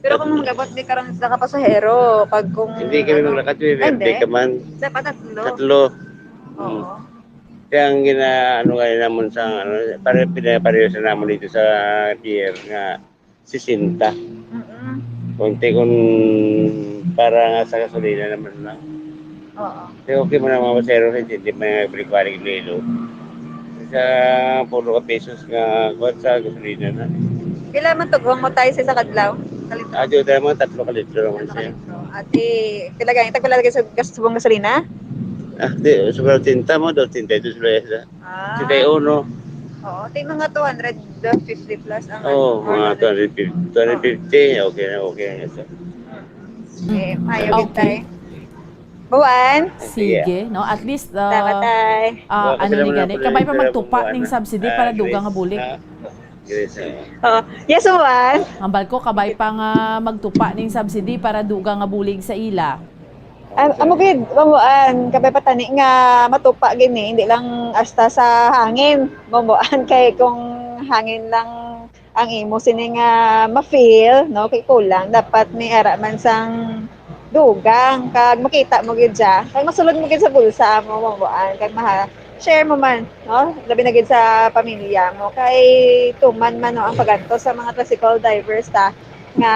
Pero kung magabot di karon sa kapasahero, pag kung hindi kami maglakad, hindi ka man. Dapat 3. Oo. Kaya ang gina naman sa pinapareho sa naman dito sa pier nga 60. Kunti kung para nga sa gasolina naman lang. Oo. Kaya okay mo na mga pasahero, hindi may balik-balik lilo. Sa 4 pesos nga sa gasolina na. Kailan man tugong mo tayo sa kadlaw? Diyo tayo mga 3 kalitro naman siya. Ate, pilagay, tagpalagay sa subong gasolina? Di, sobrang tinta mo, 200 sila. 61. Oo, tayo mga 250 plus ang mga 250, okay na. Ayaw tayo. Buwan? Sige, no? At least, Dapat ni gani, kabay pa magtupa ng subsidy para dugang nga bulig. Yes, Buwan? Ambal ko, kabay pa nga magtupa ng subsidy para dugang nga bulig sa ila. Amugid, Buwan, kabay pa tani nga matupa gini, hindi lang hasta sa hangin. Buwan, kay kung hangin lang ang imo sini nga ma-feel no kay kulang dapat may ara man sang dugang kag makita mo gid siya kag masulod mo gid sa bulsa mo mambuan kag share mo man no labi na gid sa pamilya mo kay tuman man no ang paganto sa mga tricycle drivers ta nga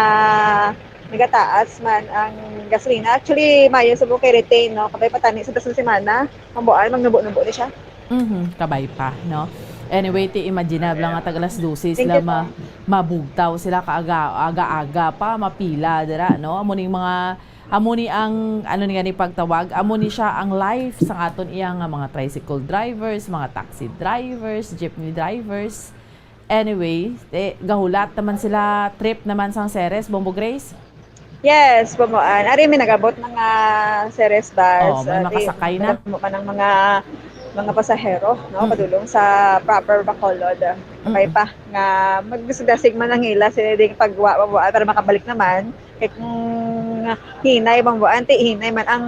nagataas man ang gasolina. Actually mayo sa kay retain no kabay patani sa tasong semana mambuan magnubo-nubo ni siya. Kabay pa, no? Anyway, imagine lang nga tagalas 12 sila mabugtaw sila kaaga-aga pa mapila dira, no? Amuni ang ano ni pagtawag, amuni siya ang life sa aton iyang mga tricycle drivers, mga taxi drivers, jeepney drivers. Anyway, gahulat naman sila, trip naman sang Ceres, Bombo Grace. Yes, pamuan. Ari may nagabot mga Ceres bus. May makasakay na. Mo pa ng mga pasahero, no, padulong sa proper Bacolod. Kabay pa nga magdasig man ang ila sila ding pagwa para makabalik naman. Kay kung hinay bang hinay man ang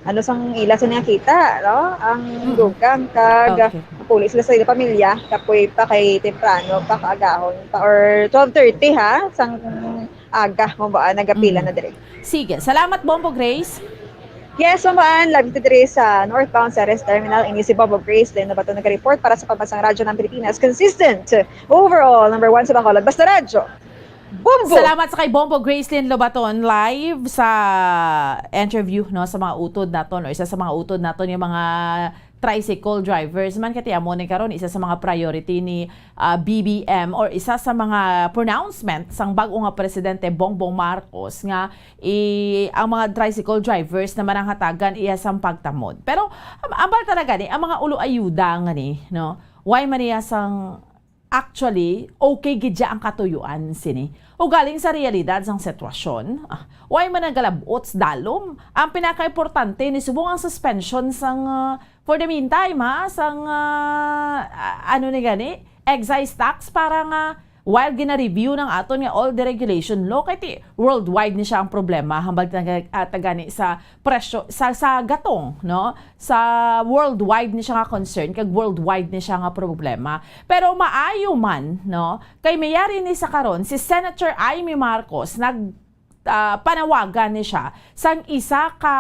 ano sang ila sa niya kita, no? Ang dugang kag pulis sila sa ila pamilya, kapoy pa kay temprano pa kaagahon pa or 12:30 ha, sang aga mo ba nagapila na dire. Sige, salamat Bombo Grace. Yes, mamaan, labi to dire sa northbound Ceres Terminal. Ini si Bobo Grace, din na ba ito nag-report para sa Pambansang Radyo ng Pilipinas. Consistent, overall, number 1 sa Bacolod. Basta Radyo, Bombo! Salamat sa kay Bombo Gracelyn Lobaton live sa interview no sa mga utod naton o isa sa mga utod naton yung mga tricycle drivers man kati amo ni karon isa sa mga priority ni BBM or isa sa mga pronouncement sang bag-o nga presidente Bongbong Marcos nga ang mga tricycle drivers na mananghatagan iya sang pagtamod. Pero ambal talaga ni ang mga ulo ayuda nga ni no why man iya sang actually okay gidya ang katuyuan sini o galing sa realidad sang sitwasyon. Why man nagalabuot dalom? Ang pinaka-importante ni subong ang suspension sang for the meantime sang ano ni gani excise tax para nga while gina-review ng aton nga all the regulation law kay worldwide ni siya ang problema hambal tagani sa presyo sa gatong no sa worldwide ni siya nga concern kag worldwide ni siya nga problema pero maayo man no kay mayari ni sa karon si Senator Amy Marcos panawagan ni siya sang isa ka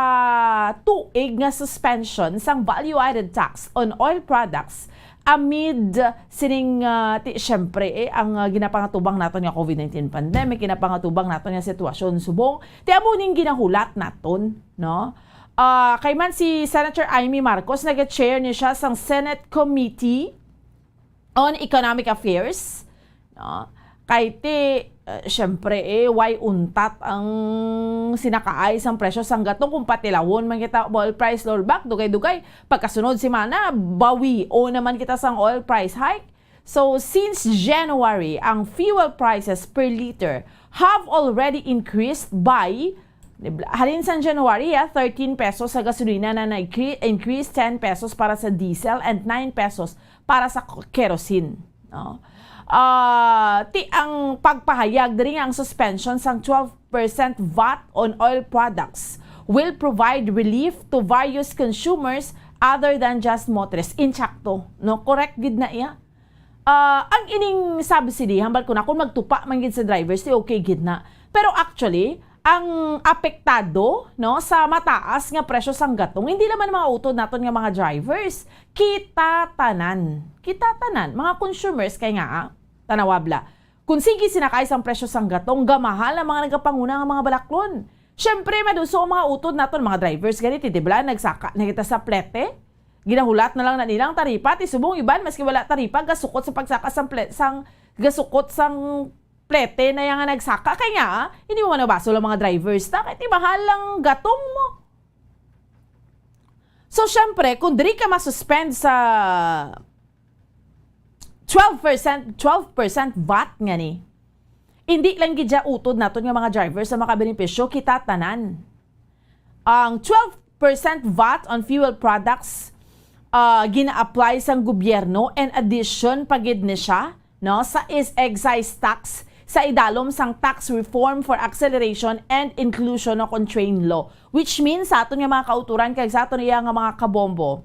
tuig nga suspension sang value-added tax on oil products amid sining syempre ang ginapangatubang naton nga COVID-19 pandemic, ginapangatubang naton nga sitwasyon subong. Ti amo ning ginahulat naton, no? Kay man si Senator Amy Marcos nag-chair ni siya sang Senate Committee on Economic Affairs, no? Kay syempre why untat ang sinakaay sang presyo sang gatong kung patilawon man kita oil price rollback dugay-dugay pagkasunod semana bawi o naman kita sang oil price hike. So since January ang fuel prices per liter have already increased by halin sa January 13 pesos sa gasolina na increase 10 pesos para sa diesel and 9 pesos para sa kerosene, no? Ang pagpahayag diri nga ang suspension sang 12% VAT on oil products will provide relief to various consumers other than just motorists. Insakto, no? Correct gid na iya. Ang ining subsidy hambal ko na kung magtupa man gid sa drivers di okay gid na. Pero actually, ang apektado no sa mataas nga presyo sang gatong hindi naman mga utod naton nga mga drivers, kita tanan mga consumers kay nga tanawabla. Kung sige sinakay sang presyo sang gatong, gamahal ang mga nagapanguna nga mga balaklon. Syempre, maduso ang mga utod naton, mga drivers ganito, diba? Nagsaka, nakita sa plete, ginahulat na lang na nilang taripa, tisubong iban, maski wala taripa, gasukot sa pagsaka gasukot sang plete na yung nagsaka. Kaya hindi mo manabaso lang mga drivers na, kahit mahal lang gatong mo. So, syempre, kung diri ka masuspend sa 12% VAT nga ni. Hindi lang gidya utod naton nga mga drivers sa makabenepisyo kita tanan. Ang 12% VAT on fuel products gina-apply sang gobyerno and addition pagid ni siya no sa excise tax sa idalom sang tax reform for acceleration and inclusion of constraint law, which means sa aton nga mga kauturan kay sa aton iya nga mga kabombo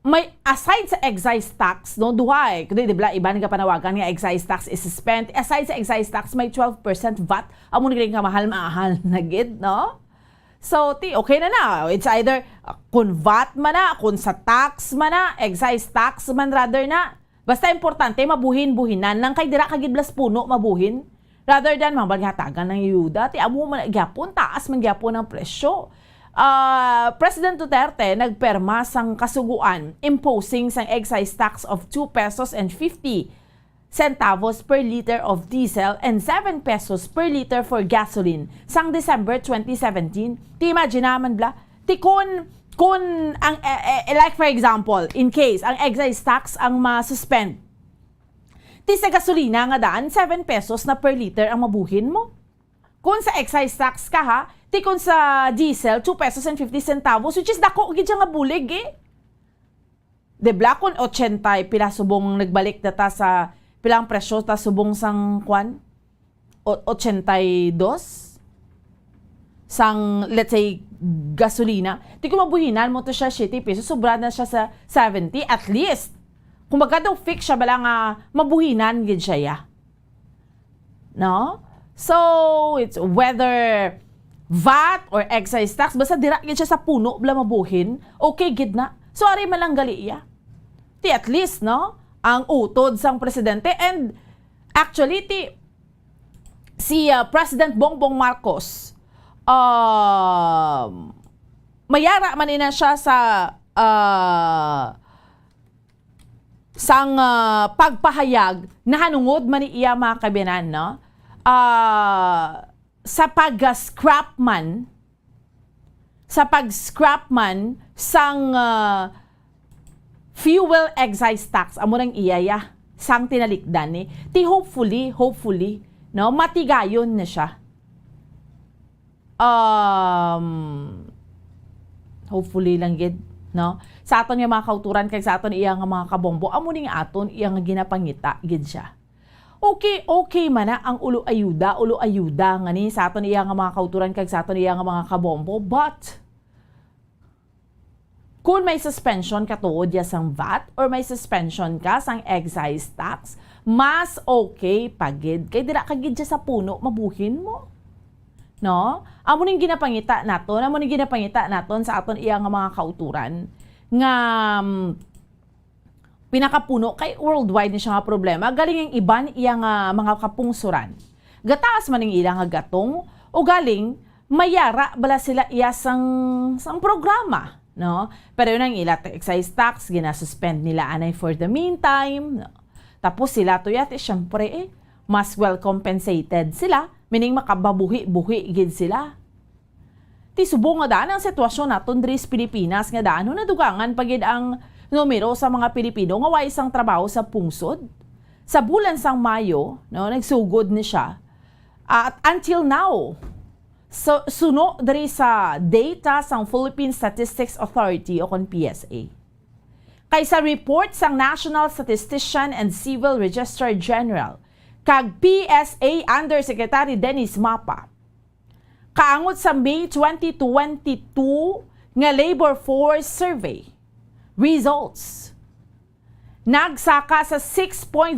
may aside sa excise tax, no, duhay, kundi di ba iba nga panawagan nga excise tax is spent. Aside sa excise tax, may 12% VAT. Amo ni ka mahal na gid, no? So, okay na. It's either kung VAT man na, kung sa tax man na, excise tax man rather na. Basta importante, mabuhin-buhinan. Nang kay dira kagidlas puno, mabuhin. Rather than mabagatagan ng yuda, amo man gyapon, taas man gyapon ang presyo. President Duterte nagperma sang kasuguan imposing sang excise tax of 2 pesos and 50 centavos per liter of diesel and 7 pesos per liter for gasoline sang December 2017. Ti imagine naman bla, ti kun ang like for example, in case ang excise tax ang ma-suspend, ti sa gasolina nga daan 7 pesos na per liter ang mabuhin mo. Kung sa excise tax ka ha, ti kung sa diesel 2 pesos and 50 centavos, which is dako gid nga bulig eh. Debla kun 80 pila subong nagbalik data sa pilang presyo ta subong sang kwan 82 sang let's say gasolina, ti kung mabuhinan mo to siya 7 pesos, sobra na siya sa 70 at least. Kung magka daw fix siya bala nga mabuhinan gid siya ya. No? So, it's whether VAT or excise tax, basta dira gid siya sa puno bala mabuhin, okay gid na. So, ari man lang gali iya. Ti at least, no? Ang utod sang presidente and actually, si President Bongbong Marcos, mayara man ina siya sa sang pagpahayag na hanungod man iya mga kabiyanan, no? Sa pag-scrap man sang fuel excise tax amo nang iyaya sang tinalikdan ni ti hopefully no matigayon na siya hopefully lang gid, no, sa aton nga mga kauturan kay sa aton iya nga mga kabombo amo ning aton iya nga ginapangita gid siya. Okay man na ang ulo ayuda nga ni sa aton iya nga mga kauturan kag sa aton iya nga mga kabombo, but kung may suspension ka tuod ya sang VAT or may suspension ka sang excise tax, mas okay pagid kay dira ka gid sa puno mabuhin mo, no? Amo ning ginapangita naton sa aton iya nga mga kauturan nga pinakapuno kay worldwide ni siya nga problema. Galing ang iban iya nga mga kapungsuran. Gataas man ang ilang nga gatong o galing mayara bala sila iya sang programa, no? Pero yun ang ila excise tax ginasuspend nila anay for the meantime, no? Tapos sila to yate syempre mas well compensated sila, meaning makababuhi-buhi gid sila. Ti subong nga daan ang sitwasyon naton diri sa Pilipinas nga daan no nadugangan pagid ang numero sa mga Pilipino nga way isang trabaho sa pungsod. Sa bulan sang Mayo, no, nagsugod ni siya. At until now, so, suno diri sa data sang Philippine Statistics Authority o kon PSA. Kay sa report sang National Statistician and Civil Registrar General kag PSA Undersecretary Dennis Mapa, kaangot sa May 2022 nga Labor Force Survey results, nagsaka sa 6.0%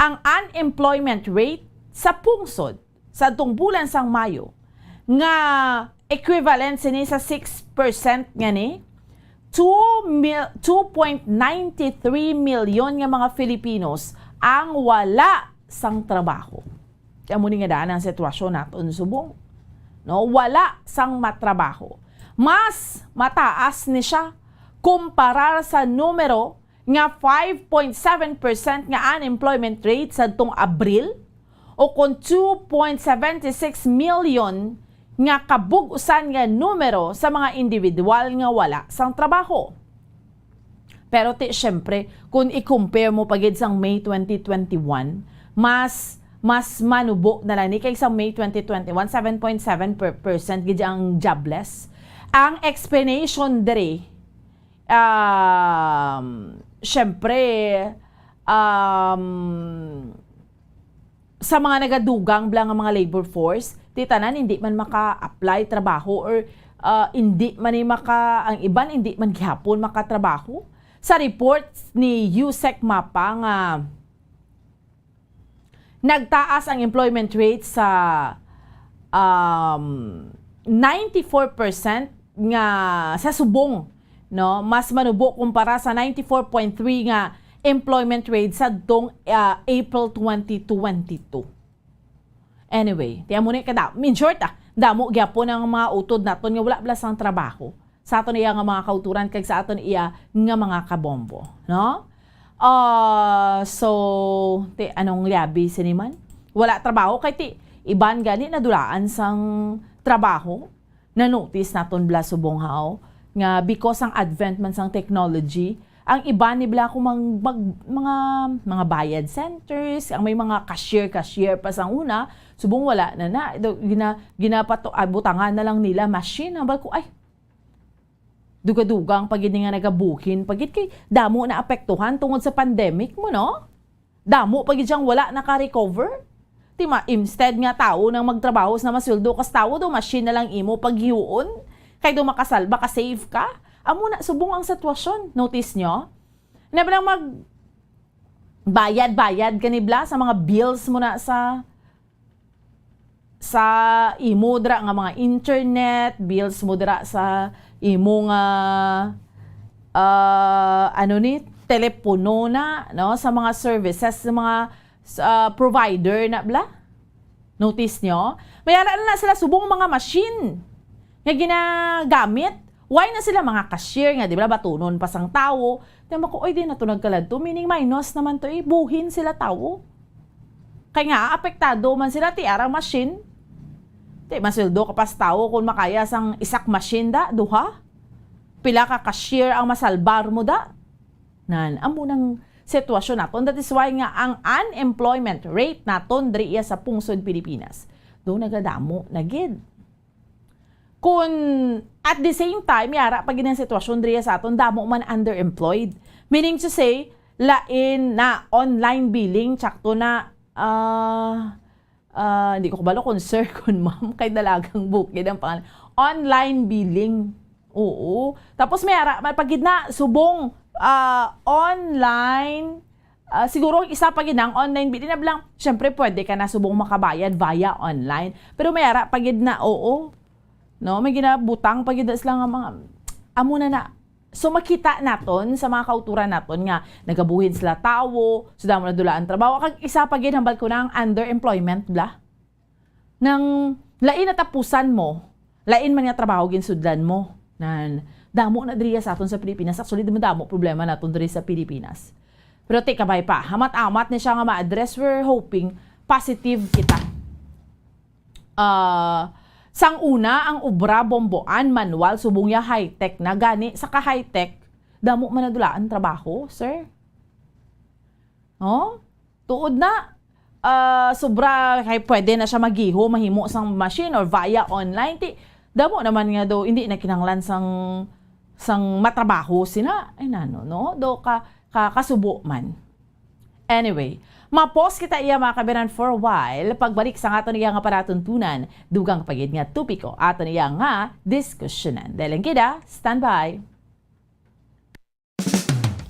ang unemployment rate sa pungsod sa atong bulan sang Mayo, nga equivalent sini sa 6% nga ni 2.93 million nga mga Filipinos ang wala sang trabaho. Kaya mo nga daan ang sitwasyon natin subong, no? Wala sang matrabaho. Mas mataas ni siya kumpara sa numero nga 5.7% nga unemployment rate sa tong Abril o kung 2.76 million nga kabug-usan nga numero sa mga individual nga wala sang trabaho. Pero syempre, kung i-compare mo pagid sang May 2021, mas manubo na lang ni kay sa May 2021, 7.7% gid ang jobless. Ang explanation dere, syempre, sa mga nagadugang bilang nga mga labor force, titanan hindi man maka-apply trabaho or hindi man ang iban hindi man gihapon makatrabaho. Sa report ni USEC Mapa nga nagtaas ang employment rate sa 94% nga sa subong, no? Mas manubo kumpara sa 94.3 nga employment rate sa dong April 2022. Anyway, tiyan mo na kada. In short, damo gyapon ang mga utod naton nga wala blas ang trabaho. Sa aton iya nga mga kauturan kag sa aton iya nga mga kabombo, no? So, anong liabi siniman? Wala trabaho kay ti iban gani nadulaan sang trabaho na notice naton bla subong haw nga because ang advent man sang technology, ang iban ni bla ko mga bayad centers, ang may mga cashier pa sang una, subong wala na ginapato butangan na lang nila machine hambal ko ay duga-dugang pagid nga nagabukin pagid kay damo na apektuhan tungod sa pandemic mo, no? Damo pagid siyang wala naka-recover. Tima, instead nga tao nang magtrabaho na masweldo kas tao do machine na lang imo paghiuon kay do makasalba ka save ka. Amo na subong ang sitwasyon. Notice nyo? Na ba mag bayad kanibla sa mga bills mo na sa imo dra nga mga internet, bills mo dra sa imo nga telepono na, no, sa mga services sa mga provider na bla. Notice nyo? Mayara na sila subong mga machine nga ginagamit. Why na sila mga cashier nga, di ba, batunon pa sang tao. Tema ko, oy, di na ito nagkalad to. Meaning minus naman to, buhin sila tao. Kaya nga, apektado man sila, ti arang machine. Ti, masweldo ka pas tao kung makaya sang isak machine da, duha. Pila ka cashier ang masalbar mo da. Amo ng sitwasyon naton. That is why nga ang unemployment rate naton diri sa pungsod Pilipinas. Doon nagadamo, nagid. Kung at the same time, yara pag ginang sitwasyon diri sa aton, damo man underemployed. Meaning to say, lain na online billing, tsakto na, hindi ko kabalo kung sir, kung ma'am, kay dalagang bukid ang pangalan. Online billing. Oo. Tapos may ara, pagid na, subong, online, siguro isa pagid na, online billing na lang, syempre pwede ka na subong makabayad via online. Pero may ara, pagid na, oo. No, may ginabutang pagid sila nga mga amo na. So makita naton sa mga kauturan naton nga nagabuhin sila tawo, so damo na dulaan trabaho kag isa pagid hambal ko na ang underemployment bla. Nang lain na tapusan mo, lain man nga trabaho ginsudlan mo. Nan damo na diri sa aton sa Pilipinas. Actually damo problema naton diri sa Pilipinas. Pero take kabay pa, hamat-amat ni siya nga ma-address. We're hoping positive kita. Sang una, ang ubra bomboan, manual, subong ya high-tech na gani. Sa ka-high-tech, damo man nadulaan trabaho, sir. Oh? Tuod na. Sobra, kay pwede na siya maghiho, mahimo sang machine or via online. Damo naman nga do, hindi na kinanglan sang matrabaho sila. Ay nano, no? Do kasubo man. Anyway, mapos kita iya mga kabiran for a while. Pagbalik sa aton iya nga paratuntunan, dugang pagid nga tupiko aton iya nga diskusyonan. Dahil kita, stand by.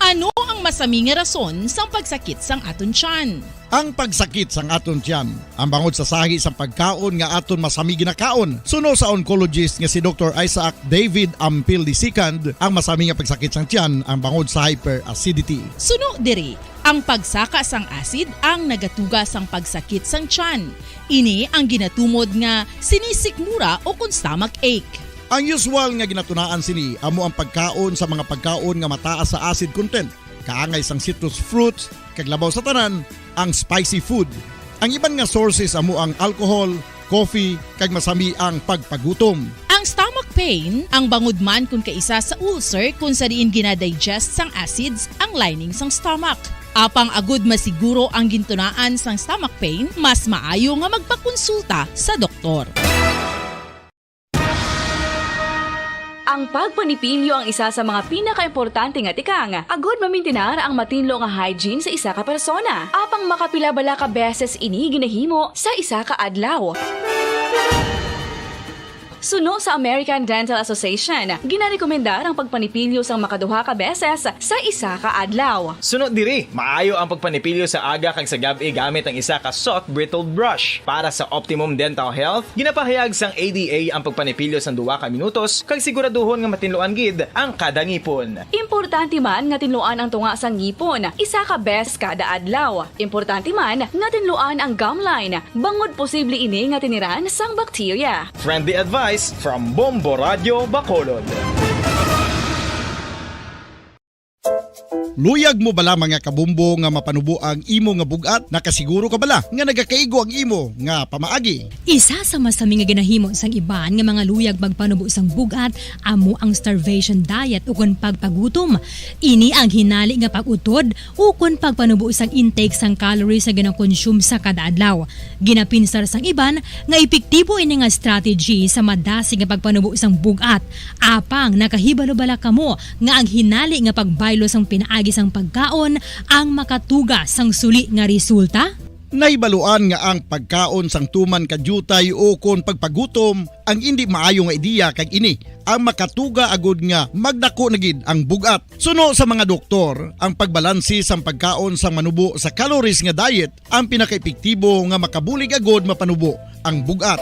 Ano ang masami nga rason sang pagsakit sang aton tiyan? Ang pagsakit sang aton tiyan, ang bangod sa sahi sang pagkaon nga aton masami ginakaon. Suno sa oncologist nga si Dr. Isaac David Ampil II, ang masami nga pagsakit sang tiyan ang bangod sa hyperacidity. Suno diri, ang pagsaka sang acid ang nagatuga sang pagsakit sang tiyan. Ini ang ginatumod nga sinisikmura o kung stomach ache. Ang usual nga ginatunaan sini amo ang pagkaon sa mga pagkaon nga mataas sa acid content. Kaangay sang citrus fruits, kag labaw sa tanan, ang spicy food. Ang iban nga sources amo ang alcohol, coffee, kag masami ang pagpagutom. Ang stomach pain, ang bangod man kung kaisa sa ulcer kung sa diin ginadigest sang acids ang lining sang stomach. Apang agud masiguro ang gintunaan sang stomach pain, mas maayo nga magpakonsulta sa doktor. Ang pagpanipilyo ang isa sa mga pinaka-importante nga tikang. Agud mamintinar ang matinlo nga hygiene sa isa ka persona. Apang makapila-bala ka beses ini ginahimo sa isa ka adlaw. Suno sa American Dental Association, ginarekomendar ang pagpanipilyo sang makaduha ka beses sa isa ka adlaw. Sunod diri, maayo ang pagpanipilyo sa aga kag sa gabi gamit ang isa ka soft brittled brush. Para sa optimum dental health, ginapahayag sang ADA ang pagpanipilyo sang 2 ka minutos kag siguraduhon nga matinluan gid ang kada ngipon. Importante man nga tinluan ang tunga sang ngipon, isa ka beses kada adlaw. Importante man nga tinluan ang gum line, bangod posible ini nga tiniran sang bakterya. Friendly advice from Bombo Radio Bacolod. Luyag mo bala mga kabumbo nga mapanubo ang imo nga bugat? Nakasiguro ka bala nga nagakaigo ang imo nga pamaagi? Isa sa masami nga ginahimo sang iban nga mga luyag magpanubo sang bugat amo ang starvation diet ukon pagpagutom. Ini ang hinali nga pag-utod ukon pagpanubo sang intake sang calories sa gina-consume sa kada adlaw. Ginapinsar sang iban nga epektibo ini nga strategy sa madasig nga pagpanubo sang bugat. Apang nakahibalo bala kamo nga ang hinali nga pagbaylo sang pinaagi sang pagkaon ang makatuga sang suli nga resulta? Naibaluan nga ang pagkaon sang tuman kadyutay o kon pagpagutom ang hindi maayo nga ideya kag ini ang makatuga agud nga magdako na gid ang bugat. Suno sa mga doktor, ang pagbalansi sang pagkaon sang manubo sa calories nga diet ang pinakaepektibo nga makabulig agud mapanubo ang bugat.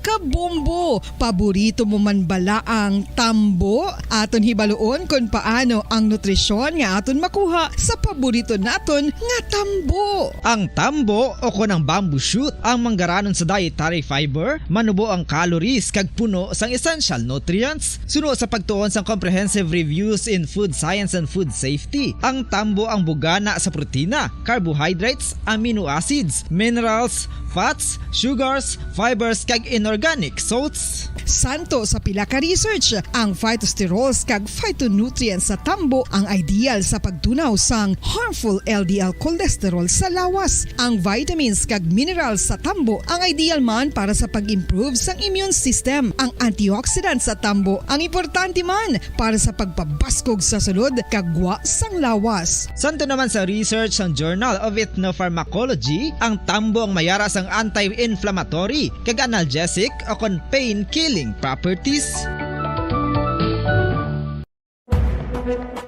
Kabumbo, paborito mo man bala ang tambo? Aton hibaluon kung paano ang nutrisyon nga aton makuha sa paborito naton nga tambo. Ang tambo o kon ang bamboo shoot ang manggaranon sa dietary fiber, manubo ang calories kag puno sang essential nutrients. Suno sa pagtuon sang comprehensive reviews in food science and food safety, ang tambo ang bugana sa protina, carbohydrates, amino acids, minerals, fats, sugars, fibers kag inorganic salts. Santo sa pila ka research, ang phytosterols kag phytonutrients sa tambo ang ideal sa pagtunaw sang harmful LDL cholesterol sa lawas. Ang vitamins kag minerals sa tambo ang ideal man para sa pag-improve sang immune system. Ang antioxidants sa tambo ang importante man para sa pagpabaskog sa sulod kag gwa sang lawas. Santo naman sa research ng Journal of Ethnopharmacology, ang tambo ang mayara sang anti-inflammatory kag analgesic o kon pain-killing properties.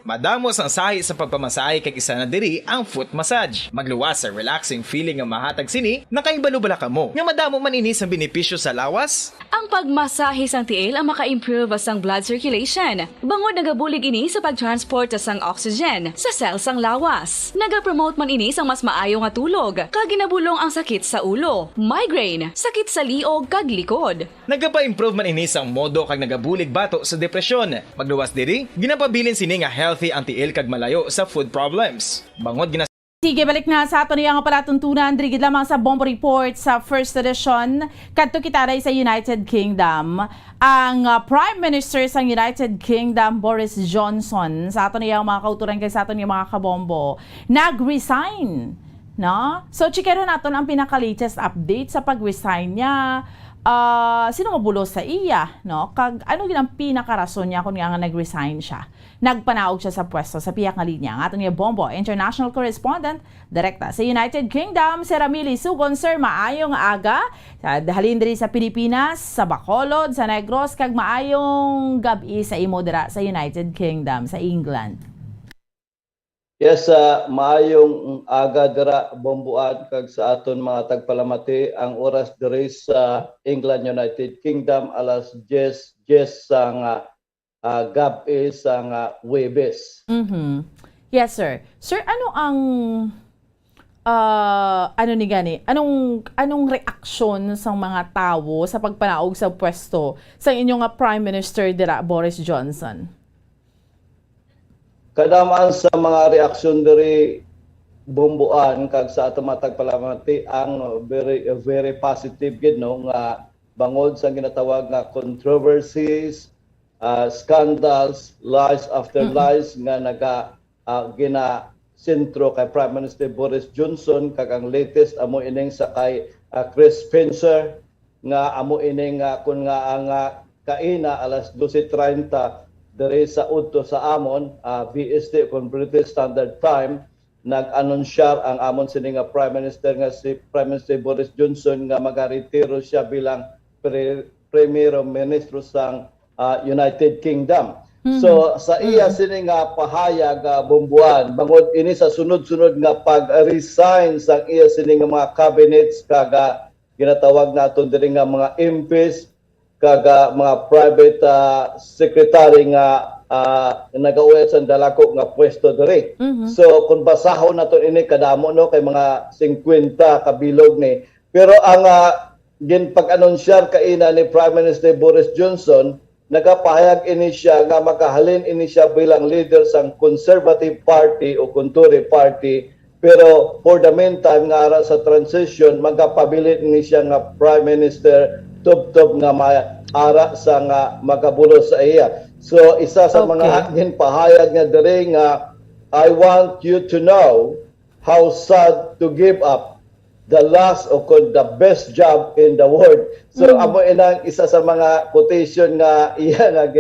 Madamos ang sahi sa pagpamasahe kag isa na diri ang foot massage. Magluwas sa relaxing feeling nga mahatag sini, nakaibalo bala kamo. Nga madamo man ini sa benepisyo sa lawas. Ang pagmasahe sang tiil ang maka-improve sang blood circulation. Bangod nagabulig ini sa pagtransport sang oxygen sa cells sang lawas. Nagapromote man ini sang mas maayo nga tulog, kag ginabulong ang sakit sa ulo, migraine, sakit sa liog kag likod. Nagapa-improve man ini sang modo kag nagabulig bato sa depresyon. Magluwas diri, ginapabilin sini nga healthy ang tiil kag malayo sa food problems. Bangod Sige, balik na sa ato niya nga palatuntunan. Drigid lamang sa Bombo Report sa first edition. Kadto kitaray sa United Kingdom. Ang Prime Minister sa United Kingdom, Boris Johnson, sa ato niya mga kauturan kay sa ato niya mga kabombo, nag-resign. No? So, chikero natin ang pinaka-latest update sa pag-resign niya. Sino mabulos sa iya, no? Kag ano ginang pinakarason niya kung nga nag-resign siya. Nagpanaog siya sa pwesto sa piyak nga linya. Ang ating Bombo International Correspondent direkta sa United Kingdom, si Ramili Sugon. Sir, maayong aga. Halin diri sa Pilipinas, sa Bacolod, sa Negros, kag maayong gabi sa imo dira sa United Kingdom, sa England. Yes, maayong aga dira bombuan kag sa aton mga tagpalamati. Ang oras diri sa England, United Kingdom alas 10 sang gabi sang Huwebes. Yes, sir. Sir, ano ang ano ni gani? Anong reaksyon sa mga tao sa pagpanaog sa pwesto sa inyong Prime Minister dira Boris Johnson? Kadaman sa mga reaksyon diri bombuan kag sa ato matag palamati ang very positive gid no nga bangod sa ginatawag nga controversies, scandals, lies after lies nga gina sentro kay Prime Minister Boris Johnson kag ang latest amo ining sa kay Chris Spencer nga amo ining kun nga ang kaina alas 12:30 dere sa udto sa amon BST kon British Standard Time nag-anunsyar ang amon sini nga Prime Minister nga si Prime Minister Boris Johnson nga magaretiro siya bilang Premier Ministro sang United Kingdom. So sa iya sini nga pahayag bumbuan bangod ini sa sunod-sunod nga pag-resign sang iya sini nga mga cabinets kaga ginatawag naton diri nga mga MPs kaga mga private secretary nga nagauwi sa dalako nga pwesto diri. So kung basahon nato ini kadamo no kay mga 50 kabilog ni. Pero ang ginpag-anunsyar kaina ni Prime Minister Boris Johnson nagapahayag ini siya nga makahalin ini siya bilang leader sang Conservative Party o Tory Party, pero for the meantime nga ara sa transition magapabilit ini siya nga Prime Minister tub-tub nga ara sa nga magabulo sa iya. So isa sa mga ginpahayag nga diri nga I want you to know how sad to give up the last o the best job in the world. So amo inang isa sa mga quotation nga iya nga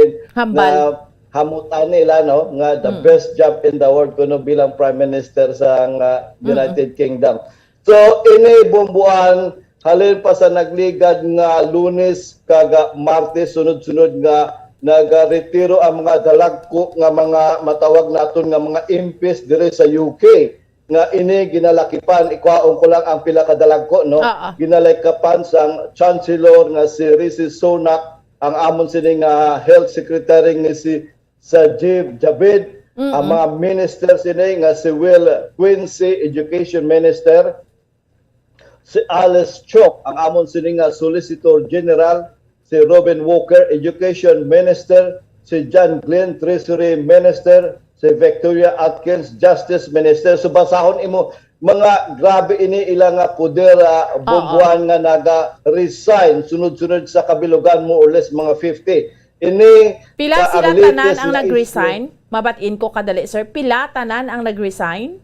na hamutan nila no nga the best job in the world kuno bilang Prime Minister sa United Kingdom. So ini bumbuan halin pa sa nagligad nga Lunes kaga Martes sunod-sunod nga nagaretiro ang mga dalagko nga mga matawag naton nga mga MPs dire sa UK. Nga ini ginalakipan ikwaon ko lang ang pila ka dalagko no ginalakapan sang Chancellor nga si Rishi Sunak, ang amon sini nga Health Secretary nga si Sajid Javid, ang mga minister sini nga si Will Quincy, Education Minister, si Alice Chok, ang amon sini nga Solicitor General, si Robin Walker, Education Minister, si John Glenn, Treasury Minister, si Victoria Atkins, Justice Minister. So basahon imo mga grabe ini ilang poder bumbuan nga naga-resign sunod-sunod sa kabilugan mo or less mga 50. Ini pila sila tanan ang nag-resign? Mabatin ko kadali sir, pila tanan ang nag-resign?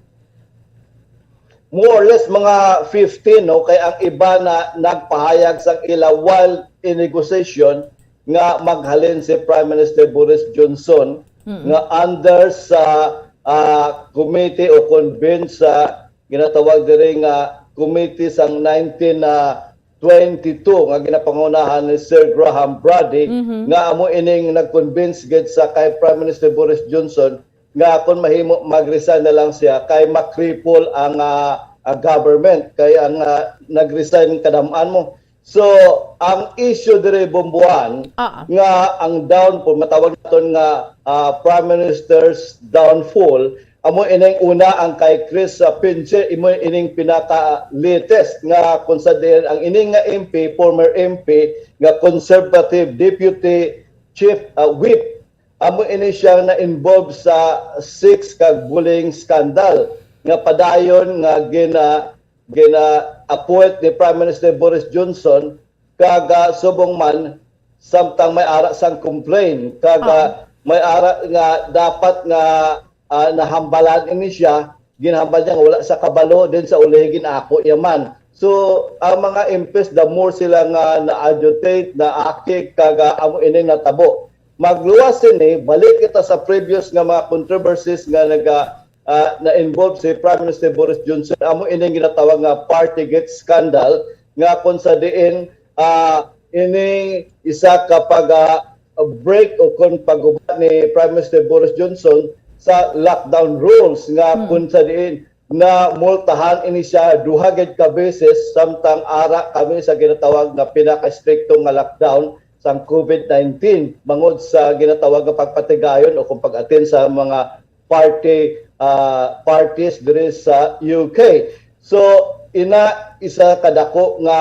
More or less mga 15 no kay ang iba na nagpahayag sang ila while in negotiation nga maghalin si Prime Minister Boris Johnson nga under sa committee o convene sa ginatawag diri nga committee sang 1922 nga ginapangunahan ni Sir Graham Brady nga amo ining nag-convince gid sa kay Prime Minister Boris Johnson nga kung mahimo mag-resign na lang siya kay makripol ang government kay ang nag-resign kadamaan mo. So, ang issue dire bumbuan nga ang downfall, matawag naton nga Prime Minister's downfall, amo ining una ang kay Chris Pinche, imo ining pinaka-latest nga kung sa ang ining nga MP, former MP, nga Conservative Deputy Chief Whip, amo ini siya na involved sa 6 ka bullying scandal nga padayon nga gina-appoint ni Prime Minister Boris Johnson kaga subong man samtang may ara sang complain kaga may ara nga dapat nga nahambalan ini siya ginhambal niya wala sa kabalo din sa uligin ako yaman. So ang mga MPs the more sila nga na-agitate na-active kaga amo ini natabo magluwas ini balik kita sa previous nga mga controversies nga na-involve si Prime Minister Boris Johnson. Amo ining ginatawag nga Partygate scandal nga kung sa diin ining isa kapag break o kung pag-ubat ni Prime Minister Boris Johnson sa lockdown rules nga kung sa diin na multahan ini siya duhagad ka beses samtang ara kami sa ginatawag na pinaka-strictong nga lockdown sa COVID-19 bangod sa ginatawag nga pagpatigayon o kung pag-attend sa mga parties diri sa UK. So isa kadako nga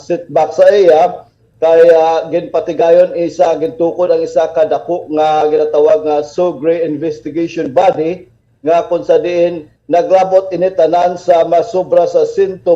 setback sa iya kaya ginpatigayon isa gintukod ang isa kadako nga ginatawag nga Sogre Investigation Body nga kung sa diin naglabot ini tanan sa masobra sa 126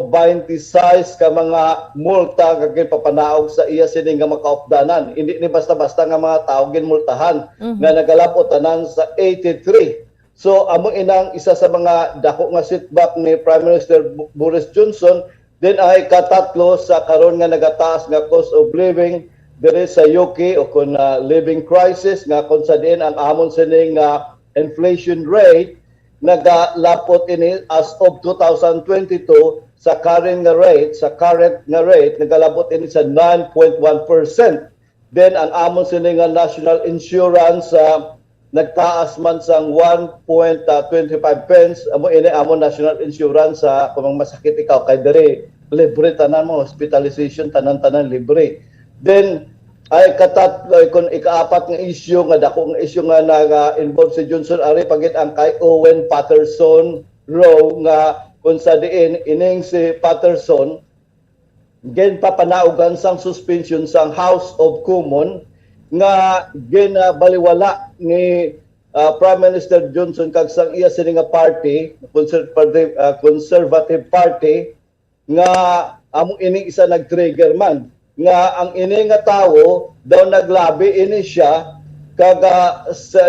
ka mga multa nga ginpapanaog sa iya sini nga makaupdanan. Hindi ni basta-basta nga mga tao ginmultahan nga nagalabot tanan sa 83. So amo inang isa sa mga dako nga setback ni Prime Minister Boris Johnson din ay katatlo sa karon nga nagataas nga cost of living diri sa UK o kun living crisis nga kung sa diin ang amon sining inflation rate nagalapot ini as of 2022 sa current nga rate nagalabot ini sa 9.1%. Then ang amon sini nga national insurance nagtaas man sang 1.25 pence. Amo ini amon national insurance sa kung masakit ikaw kay diri libre tanan mo, hospitalization tanan-tanan libre. Then ay kung ikaapat nga issue nga dako nga issue nga naga-involve si Johnson ari pagit ang kay Owen Patterson Rowe nga kung sa diin ining si Patterson gen papanaugan sang suspension sang House of Commons nga ginabaliwala ni Prime Minister Johnson kag sang iya sini nga party conservative party nga amo ining isa nag-trigger man nga ang ini nga tawo daw naglabi ini siya kag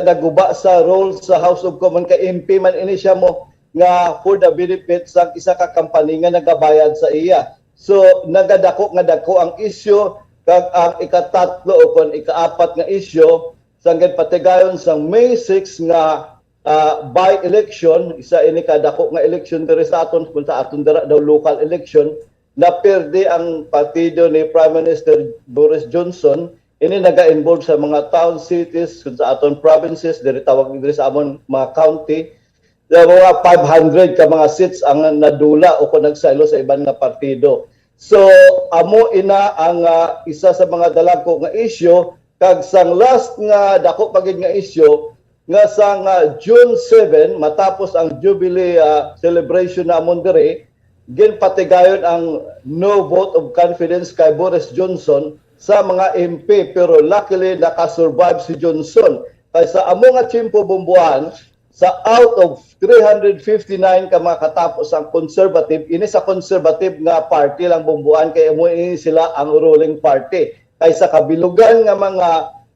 naguba sa role sa House of Commons kay MP man ini siya mo nga for the benefit sa isa ka company nga nagabayad sa iya. So nagadako nga dako ang issue kag ang ikatatlo o kon ikaapat nga issue sanggad patigayon sang May 6 nga by election isa ini kadako nga election diri sa aton kung sa aton dira daw local election na perde ang partido ni Prime Minister Boris Johnson ini naga-involve sa mga town cities kung sa aton provinces diri tawag diri sa amon mga county na mga 500 ka mga seats ang nadula o kung nagsaylo sa ibang nga partido. So amo ina ang isa sa mga dalako nga issue kag sang last nga dako pagid nga issue nga sang June 7 matapos ang Jubilee celebration namon diri ginpatigayon ang no vote of confidence kay Boris Johnson sa mga MP pero luckily nakasurvive si Johnson kay sa amo nga tiyempo bumbuan sa out of 359 ka mga katapos ang conservative ini sa conservative nga party lang bumbuan kay amo ini sila ang ruling party kay sa kabilugan nga mga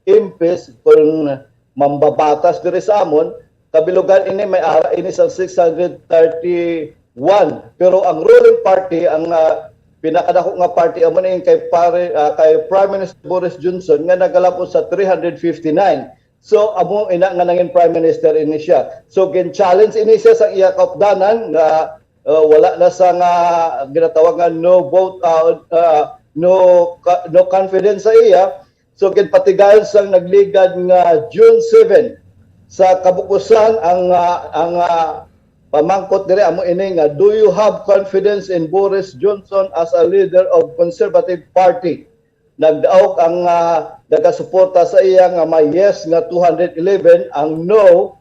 MPs kung mambabatas diri sa amon kabilugan ini may ara ini sa 631 pero ang ruling party ang pinakadako nga party amo ni kay Prime Minister Boris Johnson nga nagalapos sa 359. So amo ina nga nangin Prime Minister ini siya. So gen challenge ini siya sa iya kaupdanan nga wala na sa nga ginatawag nga no vote no confidence sa iya. So gen patigayon sang nagligad nga June 7 sa kabukusan ang pamangkot dire amo ini nga do you have confidence in Boris Johnson as a leader of Conservative Party? Nagdaog ang nagasuporta sa iya nga may yes nga 211 ang no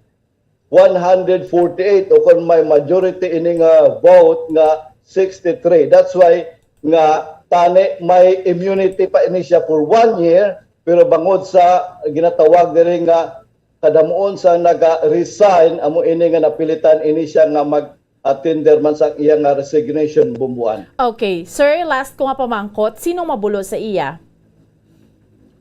148 o kung may majority ini nga vote nga 63. That's why nga tani may immunity pa ini siya for 1 year pero bangod sa ginatawag diri nga kadamuon sa naga-resign amo ini nga napilitan ini siya nga mag-attender man sa iya nga resignation bumbuan. Okay, sir, last ko nga pamangkot, sino mabulo sa iya?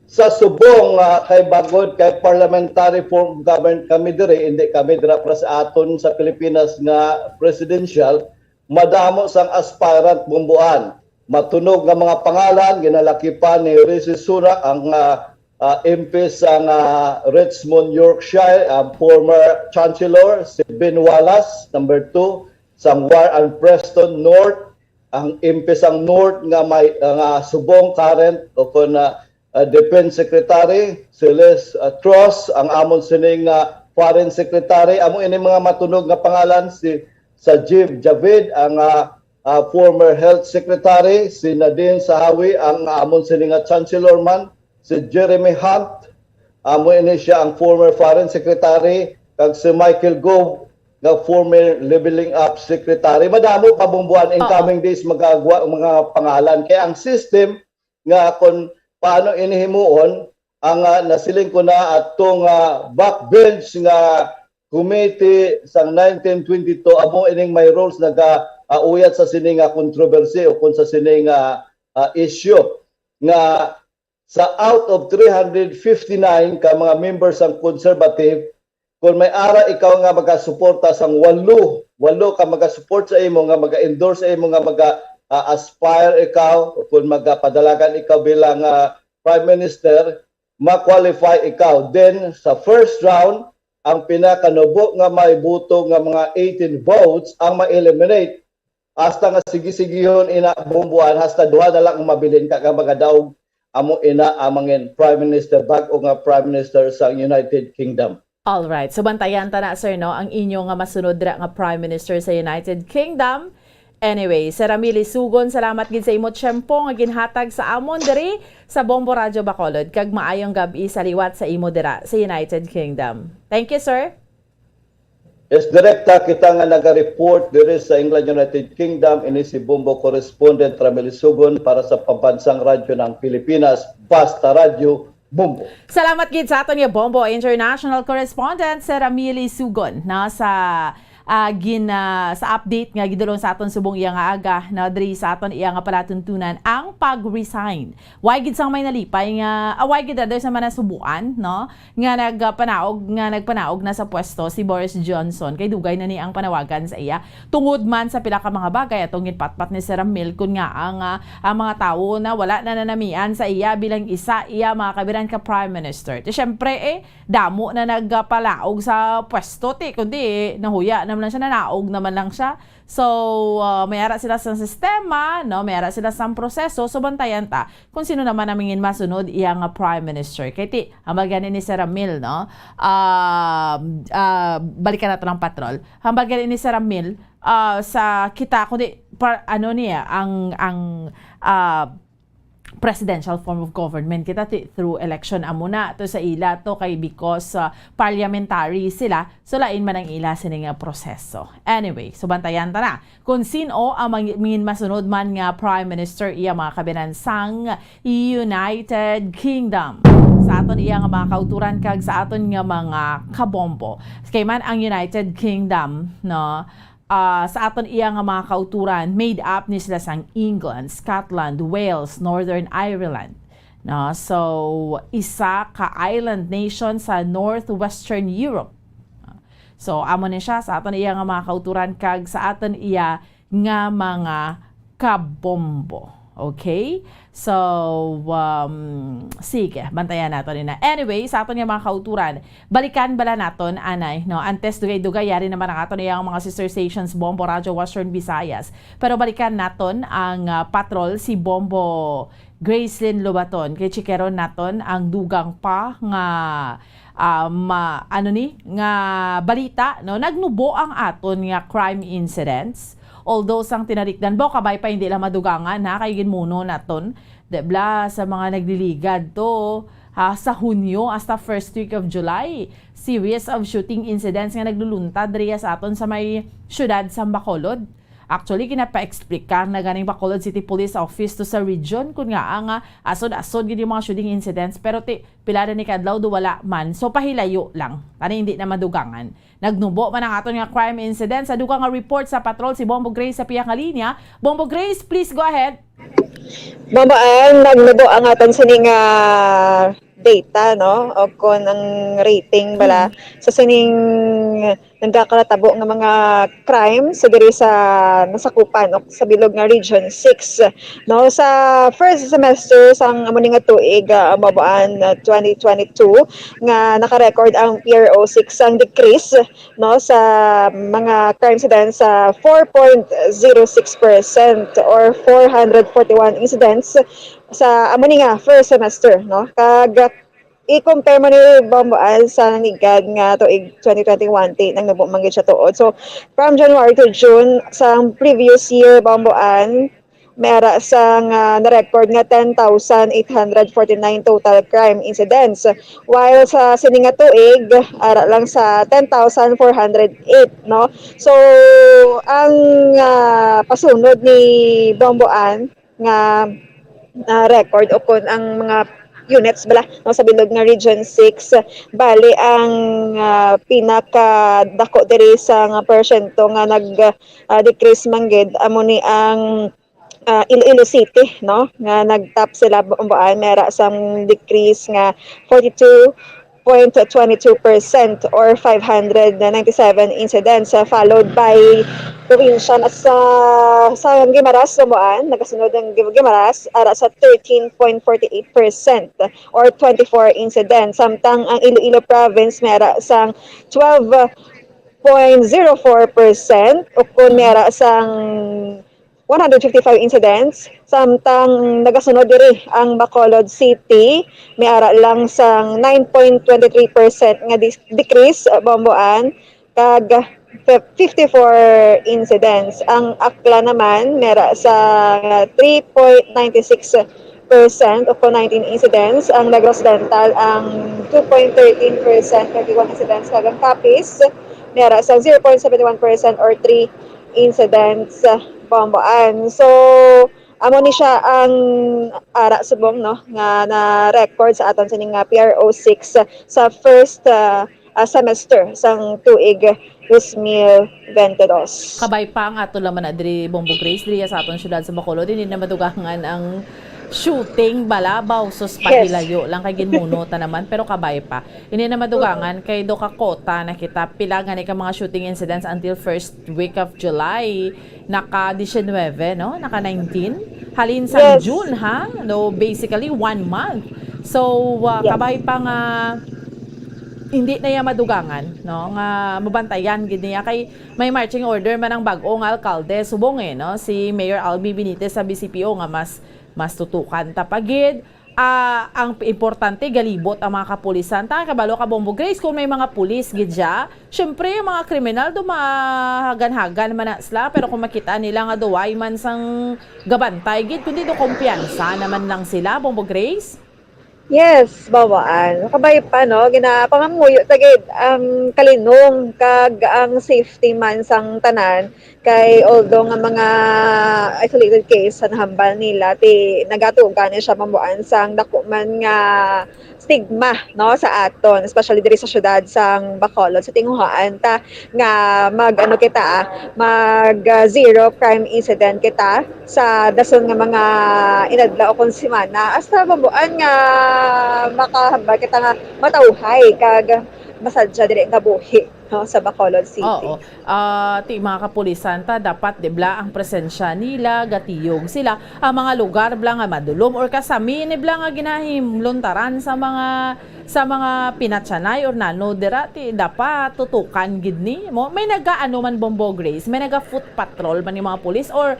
Sa subong kay bagod kay parliamentary form of government kami dire hindi kami dira para sa aton sa Pilipinas nga presidential madamo sang aspirant bumbuan matunog nga mga pangalan ginalaki pa ni Rishi Sunak ang MP sa Richmond, Yorkshire, former Chancellor si Ben Wallace, number 2 sang War and Preston North ang MP sang North nga may subong current o kun Defense Secretary Celeste Truss ang amon sining Foreign Secretary amo ini mga matunog nga pangalan si Sajid Javid ang former Health Secretary si Nadine Zahawi ang amon sining Chancellor man si Jeremy Hunt amo ini siya ang former Foreign Secretary kag si Michael Gove nga former Leveling Up Secretary madamo pa bumbuan in coming days magagawa mga pangalan kaya ang system nga kon paano inihimuon ang nasiling ko na atong backbench nga committee sa 1922 amo ining may roles uyat sa sining controversy o kung sa sining issue nga sa out of 359 ka mga members ang conservative kung may ara ikaw nga magasuporta sang 8 ka magasupport sa imo nga maga-endorse sa imo nga aspire ikaw kung magpadalagan ikaw bilang Prime Minister, ma-qualify ikaw. Then, sa first round, ang pinakanubo nga may buto nga mga 18 votes ang ma-eliminate. Hasta nga sige-sigihon ina bumbuan, hasta duha na lang ang mabilin ka mga daog amo ina amangin Prime Minister bag o nga Prime Minister sa United Kingdom. Alright, so bantayan ta na sir no ang inyo nga masunod ra nga Prime Minister sa United Kingdom. Anyway, Sir Ramili Sugon, salamat gid sa imo tiyempo nga ginhatag sa amon diri sa Bombo Radyo Bacolod kag maayong gabi sa liwat sa imo dira sa United Kingdom. Thank you, sir. Yes, direkta kita nga naga-report diri sa England, United Kingdom, ini si Bombo Correspondent Ramili Sugon para sa Pambansang Radyo ng Pilipinas, Basta Radyo Bombo. Salamat gid sa aton nga Bombo International Correspondent Sir Ramili Sugon na sa sa update nga gidulong sa aton subong iya nga aga na diri sa aton iya nga palatuntunan ang pag-resign. Why gid sang may nalipay nga why gid sa manasubuan no nga nagpanaog na sa pwesto si Boris Johnson kay dugay na ni ang panawagan sa iya tungod man sa pila ka mga bagay atong gitpatpat ni Sir Ramil kun nga ang mga tawo na wala na nanamian sa iya bilang isa iya mga kabiran ka Prime Minister. Syempre damo na nagpalaog sa pwesto kundi nahuya naman lang siya, nanaog naman lang siya. So, mayara sila sa sistema, no? Mayara sila sa proseso. So, bantayan ta kung sino naman namingin masunod iyang Prime Minister. Kaya ti, hambal ganin ni Sir Ramil, no? Balikan natin ng patrol. Hambal ganin ni Sir Ramil, sa kita, kundi, ano niya, ang presidential form of government kita through election amo na to sa ila to kay because parliamentary sila so lain man ang ila sining proseso. Anyway, so bantayan ta na kung sino ang mangin masunod man nga Prime Minister iya mga kabinansang United Kingdom. Sa aton iya nga mga kauturan kag sa aton nga mga kabombo. Kay man ang United Kingdom no sa aton iya nga mga kauturan made up ni sila sang England, Scotland, Wales, Northern Ireland. No, so isa ka island nation sa northwestern Europe. So amo ni siya sa aton iya nga mga kauturan kag sa aton iya nga mga kabombo. Okay? So, sige, bantayan natin na. Anyway, sa aton yung mga kauturan, balikan bala naton, anay, no? Antes dugay-dugay, yari naman ang aton yung mga sister stations, Bombo Radio Western Visayas. Pero balikan naton ang patrol, si Bombo Gracelyn Lobaton. Kay chikeron naton ang dugang pa nga nga balita, no? Nagnubo ang aton nga crime incidents. Although sang tinarikdan bo kabay pa hindi lang madugangan ha kay ginmuno naton debla sa mga nagliligad to sa Hunyo hasta first week of July series of shooting incidents nga nagluluntad diriya sa aton sa may syudad sa Bacolod. Actually, kinapa-explicar na ganing Bacolod City Police Office to sa region kung nga ang asod-asod gini mga shooting incidents pero pila ni kadlaw do wala man. So pahilayo lang. Tani hindi na madugangan. Nagnubo man ang aton nga crime incident sa dugang nga report sa patrol si Bombo Grace sa piyang linya. Bombo Grace, please go ahead. Bombo, nagnubo ang aton sining data no o kon ang rating bala sa sining nagkakalatabo nga mga crime sa diri sa nasakupan o sa bilog nga region 6 no sa first semester sang amo nga tuig mabuan 2022 nga naka-record ang PRO 6 ang decrease no sa mga crime incidents sa 4.06% or 441 incidents sa amo nga first semester no kag i-compare mo ni Bomboan sa nanigad nga tuig 2021 nang nabuo man gid siya tuod. So from January to June sa previous year Bomboan mera sang na-record nga 10,849 total crime incidents while sa sining nga tuig ara lang sa 10,408 no. So ang pasunod ni Bomboan nga record o kon ang mga units bala no, sa bilog nga region 6 bali ang pinaka dako diri sa nga persyento nga nag decrease manggid amo ni ang Iloilo City no nga nagtap sila Bomboan mera sang decrease nga 42 0.22% or 597 incidents, followed by provincial at sa Guimaras, Lamoan, nagasunod ang Guimaras ara sa 13.48% or 24 incidents, samtang ang Iloilo province mera sang 12.04% o kung mera sang 155 incidents, samtang nagasunod diri ang Bacolod City may ara lang sang 9.23% nga decrease, Bomboan, kag 54 incidents. Ang Akla naman mera sa 3.96% o 19 incidents. Ang Negros Occidental ang 2.13%, 31 incidents. Kag ang Capiz mera sa 0.71% or 3 incidents, Bomboan. So amo ni siya ang ara subong no nga na record sa aton sining PRO6 sa first semester sang tuig 2022. Kabay pa ang ato laman na diri Bombo Grace diri sa aton syudad sa Bacolod, hindi na madugangan ang shooting balabaw sus pahilayo lang kay ginmunuta naman, pero kabay pa hindi na madugangan kay do ka kota nakita pila nga ni ka mga shooting incidents until first week of July, naka 19 no, naka 19 halin sa June ha, no, basically 1 month. So kabay pa nga hindi na ya madugangan no nga mabantayan gid niya kay may marching order man ang bag-o nga alkalde subong no, si Mayor Albi Benitez sa BCPO nga mas tutukan tapagid. Ang importante galibot ang mga kapulisan. Taka kabalo ka Bombo Grace kung may mga pulis gid siya, syempre yung mga kriminal dumahagan-hagan man na sila, pero kung makita nila nga duway man sang gabantay gid kundi do kumpiyansa naman lang sila, Bombo Grace. Yes, Bawaan. Kabay pa no, ginapangamuyo tagid ang kalinong kag ang safety man sang tanan, kay although nga mga isolated case sa nahambal nila ti nagatugan siya mamuan sang dako man nga stigma no sa aton, especially diri sa syudad sang Bacolod, sa tinguhaan ta nga mag zero crime incident kita sa dason nga mga inadlaw kon semana hasta mabuan nga makahambal kita nga matawhay kag masadya diri nga buhi no, sa Bacolod City. Oo. Ti mga kapulisan ta dapat dibla ang presensya nila, gatiyog sila ang mga lugar bla nga madulom or kasami ni bla nga ginahimluntaran sa mga pinatsanay or nano derati dapat tutukan gid ni mo. May nagaano man Bombo Grace, may naga foot patrol man yung mga pulis or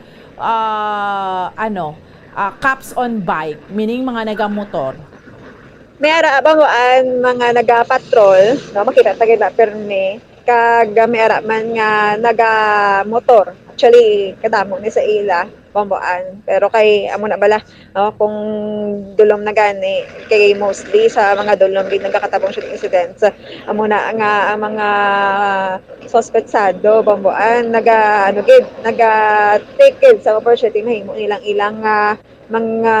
cops on bike, meaning mga naga-motor. May ara banguan mga naga-patrol, no, makita tagid na perme kag may ara man nga naga-motor. Actually, kadamo ni sa ila Bomboan. Pero kay amo na bala, no, kung dulom na gani kay mostly sa mga dulom gid nagkakatabong shooting incidents. Amo na nga ang mga suspetsado Bomboan naga take it sa opportunity mahimo ilang mga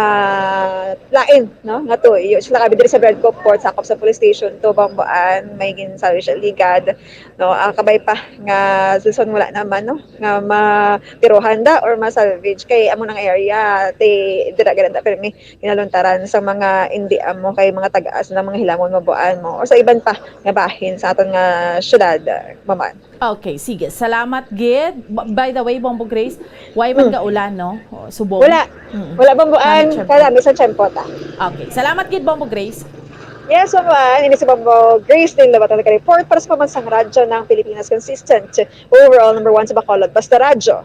lain no nga to sila kabi diri sa Bread Cook Port sakop sa police station to Bomboan may ginsabi siya ligad no, kabay pa nga susun wala naman no nga matiruhan da or masalvage kay amo nang area ti dira ganda permi ginaluntaran sa mga hindi amo kay mga taga-as na mga hilamon mabuan mo or sa iban pa nga bahin sa aton nga syudad maman. Okay, sige. Salamat, Gid. By the way, Bombo Grace, why man ga ulan, no? Subong? Wala. Wala Bomboan. Kadami sa tiyempo ta. Okay. Salamat, Gid, Bombo Grace. Yes, Maman. Ini si Bombo Grace din labatan nag-report para sa pamansang radyo ng Pilipinas Consistent. Overall, number 1 sa Bacolod. Basta radyo.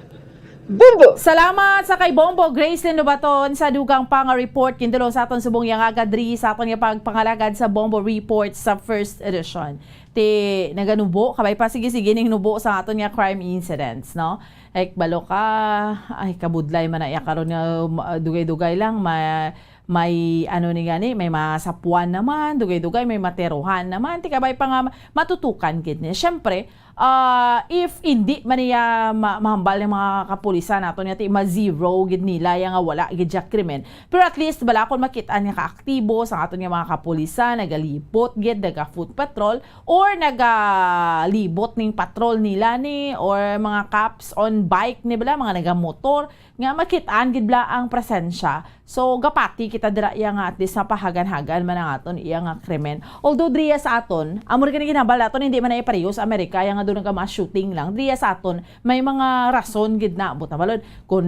Bombo! Salamat sa kay Bombo Grace din lubaton sa dugang pang report kindulo sa aton subong yang agadri sa aton nga pagpangalagad sa Bombo Report sa first edition. Ti naganubo kabay pa sige ning nubo sa aton nga crime incidents no. Like balo ka ay kabudlay man na karon nga dugay-dugay lang may ano ni gani may masapuan naman dugay-dugay may materuhan naman ti kabay pa nga matutukan gid ni. Syempre if hindi man niya mahambal ng mga kapulisan nato niya ti ma-zero gid nila yang wala gid ja krimen, pero at least bala kon makita niya kaaktibo sa aton nga mga kapulisan nagalipot gid naga foot patrol or nagalibot ning patrol nila ni or mga cops on bike ni bala mga nagamotor nga makitaan gid bala ang presensya. So gapati kita dira iya nga at least napahagan-hagan man ang aton iya nga krimen. Although driya sa aton, amo rin ginabal aton hindi man ay pareho sa Amerika yang nga doon ka ma-shooting lang. Driya sa aton may mga rason gid na buta balod kun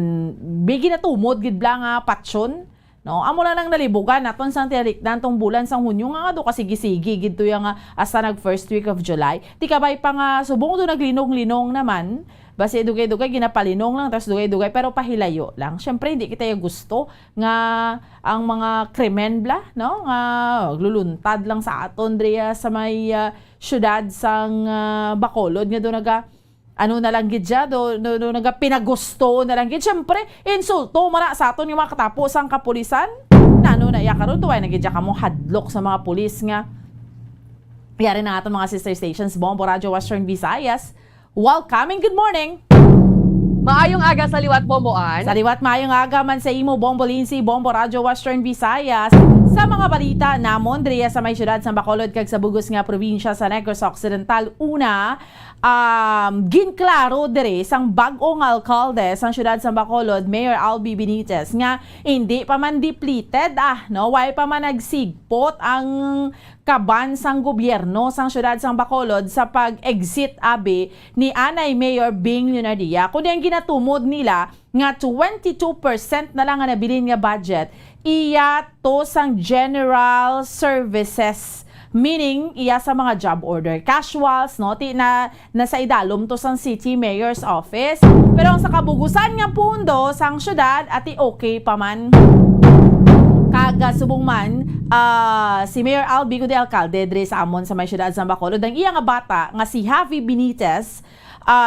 bigi na tumod gid bala nga patsyon. No, amo lang nang nalibugan naton sang tiyalikdan tong bulan sang Hunyo nga do kasigi-sigi gid to yang asa nag first week of July. Ti kabay pa nga subong do naglinong-linong naman. Base dugay-dugay ginapalinong lang tas dugay-dugay pero pahilayo lang. Syempre hindi kita yung gusto nga ang mga krimen bla, no? Nga luluntad lang sa aton driya sa may syudad sang Bacolod nga do naga ano na lang gid siya, do naga pinagusto na lang gid. Syempre, insulto mara sa aton yung mga katapos ang kapulisan. Nano na iya karon tuway na gid kamo hadlok sa mga pulis nga. Yari na aton mga sister stations, Bombo Radio Western Visayas. Welcome and good morning. Maayong aga sa liwat Bomboan. Sa liwat maayong aga man sa imo Bombo Lindsay, Bombo Radio Western Visayas. Sa mga balita namon driya sa may syudad sa Bacolod kag sa bugos nga probinsya sa Negros Occidental, una ginklaro dire sang bag-ong alkalde sa syudad sa Bacolod, Mayor Albi Benitez nga hindi pa man depleted no, why pa man nagsigpot ang kaban sang gobyerno sang syudad sang Bacolod sa pag-exit abi ni Anay Mayor Bing Leonardia. Kundi ang ginatumod nila nga 22% na lang nga nabilin nga budget iya to sang general services, meaning iya sa mga job order casuals no na nasa idalom to sang city mayor's office. Pero ang sa kabugusan nga pundo sang syudad ati okay pa man kaga subong man si Mayor Albi Gude Alcalde dre sa amon sa may syudad sa Bacolod ang iya nga bata nga si Javi Benitez.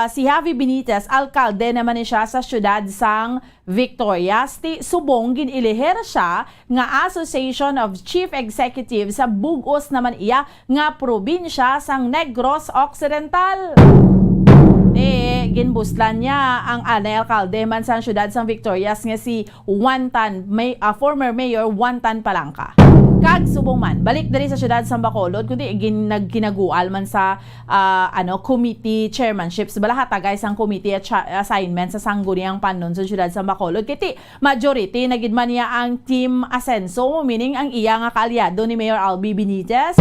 Si Javi Benitez, alkalde naman siya sa syudad sang Victorias. Subong giniliher siya nga Association of Chief Executives sa bugos naman iya nga probinsya sang Negros Occidental. Ginbuslan niya ang anay alkalde man sa syudad sang Victorias nga si former Mayor Wantan Palangka. Kag subong man balik diri sa syudad sa Bacolod kundi nagkinagual man sa committee chairmanships bala hatagay sang committee assignment sa sangguniang panon sa syudad sa Bacolod kiti majority nagid man niya ang team Asenso, meaning ang iya nga kaalyado ni Mayor Albi Benitez.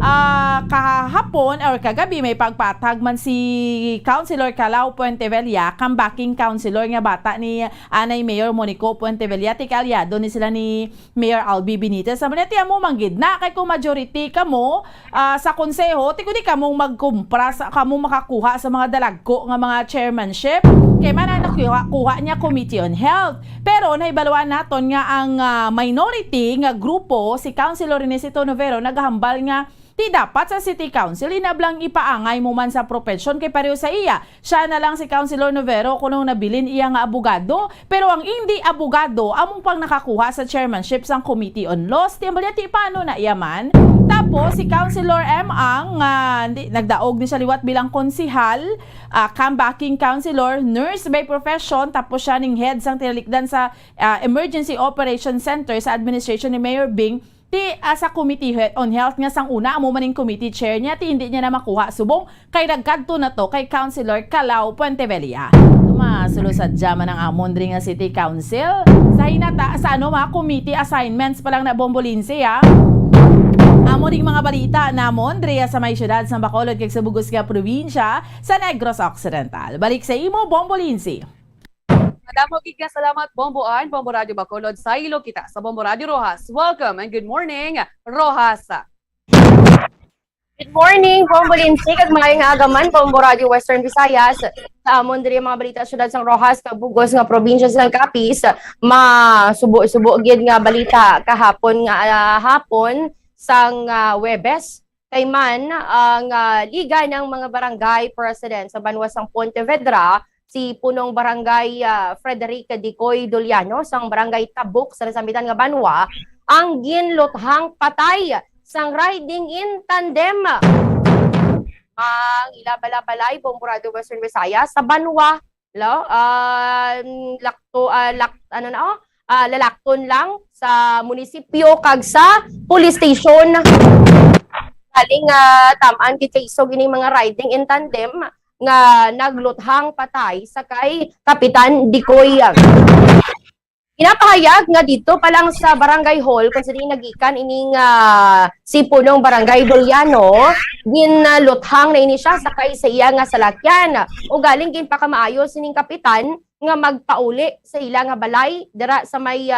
Kahapon or kagabi may pagpatag man si Councilor Calao Puentevilla, comebacking councilor nga bata ni Anay Mayor Monico Puentevilla, ti kaalyado ni sila ni Mayor Albi Benitez. Sabi niya, mo manggid na kay kung majority kamo sa konseho, ti kundi kamong magkumpra kamong makakuha sa mga dalagko nga mga chairmanship kay man ang nakuha niya Committee on Health. Pero naibaluan naton nga ang minority nga grupo si Councilor Inesito Novero naghambal nga di dapat sa City Council inablang ipaangay mo man sa propensyon kay pareho sa iya. Siya na lang si Councilor Novero kunong nabilin iya nga abogado, pero ang hindi abogado among pang nakakuha sa chairmanship sang Committee on Laws. Di paano na iya man. Tapos si Councilor M ang nagdaog ni siya liwat bilang konsihal, comebacking councilor, nurse by profession, tapos siya ning head sang tinalikdan sa Emergency Operations Center sa administration ni Mayor Bing. Sa Committee on Health nga sang una amo maning committee chair niya hindi niya na makuha subong kay nagkadto na to kay Councilor Calao Puentevilla. Sulusad jaman ang amon diri nga City Council sa hinata sa mga committee assignments pa lang na Bombo Lindsay amo ding mga balita namon diri sa may syudad sa Bacolod kag sa bugos nga probinsya sa Negros Occidental. Balik sa imo Bombo Lindsay. Madamo gid salamat Bomboan, Bombo Radio Bacolod sa ilo kita sa Bombo Radio Rojas. Welcome and good morning, Rojas. Good morning, Bombo Lindsay, kag maayong agaman Bombo Radio Western Visayas. Sa amon diri mga balita syudad sang Rojas kag bugos nga probinsya sang Capiz, masubo-subo gid nga balita kahapon nga hapon sang Webes kay man ang liga ng mga barangay president sa banwa sang Pontevedra si punong barangay Frederica Dicoy Doliano sang barangay Tabuk sa nasambitan nga banwa ang ginluthang patay sang riding in tandem ang ilabala-balay Bombo Radio Western Visayas sa banwa lalakton lang sa munisipyo kag sa police station. Haling tamaan kita isog ining mga riding in tandem nga nagluthang patay sa kay Kapitan Dikoy. Pinapahayag nga dito pa lang sa barangay hall kung saan nagikan ining si punong barangay Doliano, ginluthang na ini siya sakay sa iya nga salakyan. O galing gin pa kamaayos ining kapitan nga magpauli sa ila nga balay dira sa may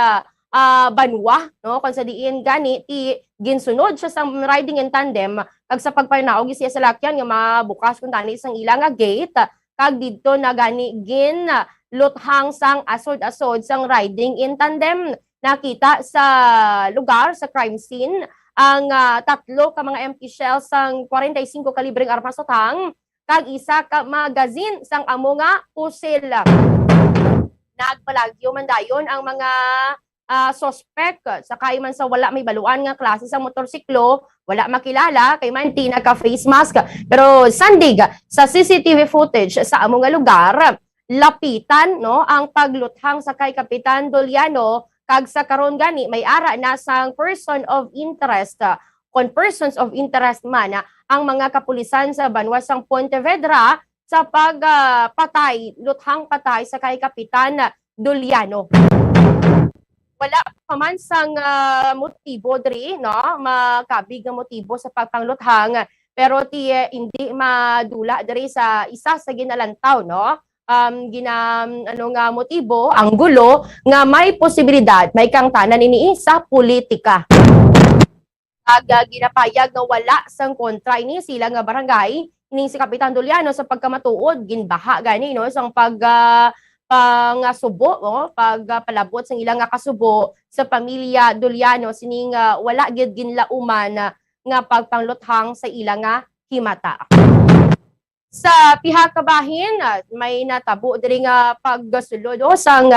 banwa, no, kung sa diin gani ti ginsunod siya sa riding in tandem kag sa pagpanaog siya sa salakyan nga mabukas kun tani sang ila nga gate kag didto na gani gin luthang sang asod-asod sang riding in tandem. Nakita sa lugar, sa crime scene, ang tatlo ka mga empty shells sang 45 kalibreng armas utang, kag isa ka magazine sang amo nga pusil. Nagpalagyo man dayon ang mga suspect sakay man sa wala may baluan nga klase sa motorsiklo, wala makilala kay man ti naka face mask. Pero sandig sa CCTV footage sa amo nga lugar, lapitan no ang pagluthang sa kay Kapitan Doliano kag sa karon gani may ara na sang person of interest. Kon persons of interest man ang mga kapulisan sa banwasang Pontevedra sa pagpatay, luthang patay sa kay Kapitan Doliano. Wala pa man sang motibo diri no, makabig nga motibo sa pagpangluthang, pero ti hindi madula diri sa isa sa ginalantaw no. Nga motibo ang gulo nga may posibilidad may kang tanan ini sa politika. Ginapayag nga wala sang kontra ini sila nga barangay ini si Kapitan Doliano sa pagkamatuod ginbaha gani no sang pangasubo no, pagpalabot sang ilang nga kasubo sa pamilya Doliano sining wala gid ginlauman nga pagpangluthang sa ilang nga himata. Sa pihak kabahin, may natabo diri nga pagsulod sang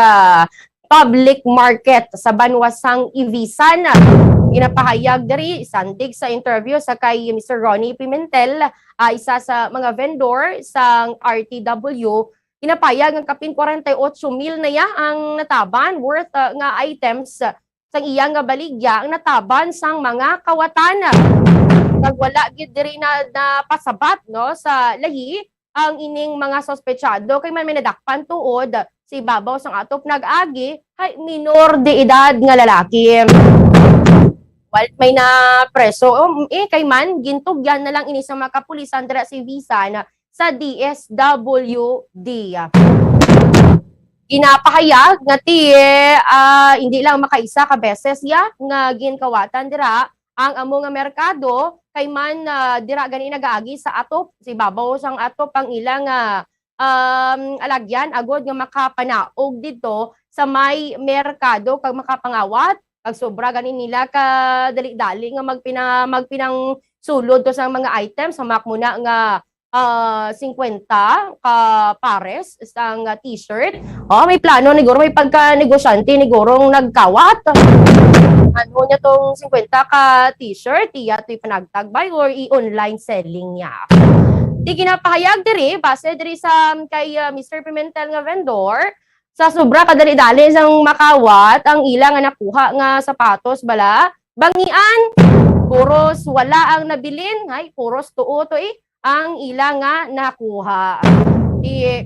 public market sa banwasang Ivisan. Ginapahayag diri sandig sa interview sa kay Mr. Ronnie Pimentel, isa sa mga vendor sang RTW. Ginapahayag ang kapin 48,000 na ya ang nataban worth nga items sang iyang nga baligya ang nataban sang mga kawatan. Kag wala gid diri na pasabat no sa lahi ang ining mga sospechado kay man may nadakpan tuod si babaw sang atop nag-agi hay minor de edad nga lalaki. Wal may na preso kay man gintugyan na lang ini sa mga kapulisan dira si Visan sa DSWD. Ginapahayag nga ti hindi lang makaisa ka beses ya nga ginkawatan dira ang amo nga merkado kay man dira gani nagaagi sa atop si babaw sang atop ang ilang alagyan agod nga makapanaog dito sa may merkado kag makapangawat kag sobra gani nila ka dali-dali nga magpinang sulod to sa mga items hamak muna nga 50 ka pares isang t-shirt. May plano niguro may pagka-negosyante nigurong nagkawat. Ano niya tong 50 ka t-shirt, iya to'y panagtagbay or i-online selling niya. Di ginapahayag diri, base diri sa kay Mr. Pimentel nga vendor, sa sobra kadali-dali sang makawat, ang ilang nga nakuha nga sapatos bala, bangian, puros wala ang nabilin, hay, puros tuo to ang ilang nga nakuha.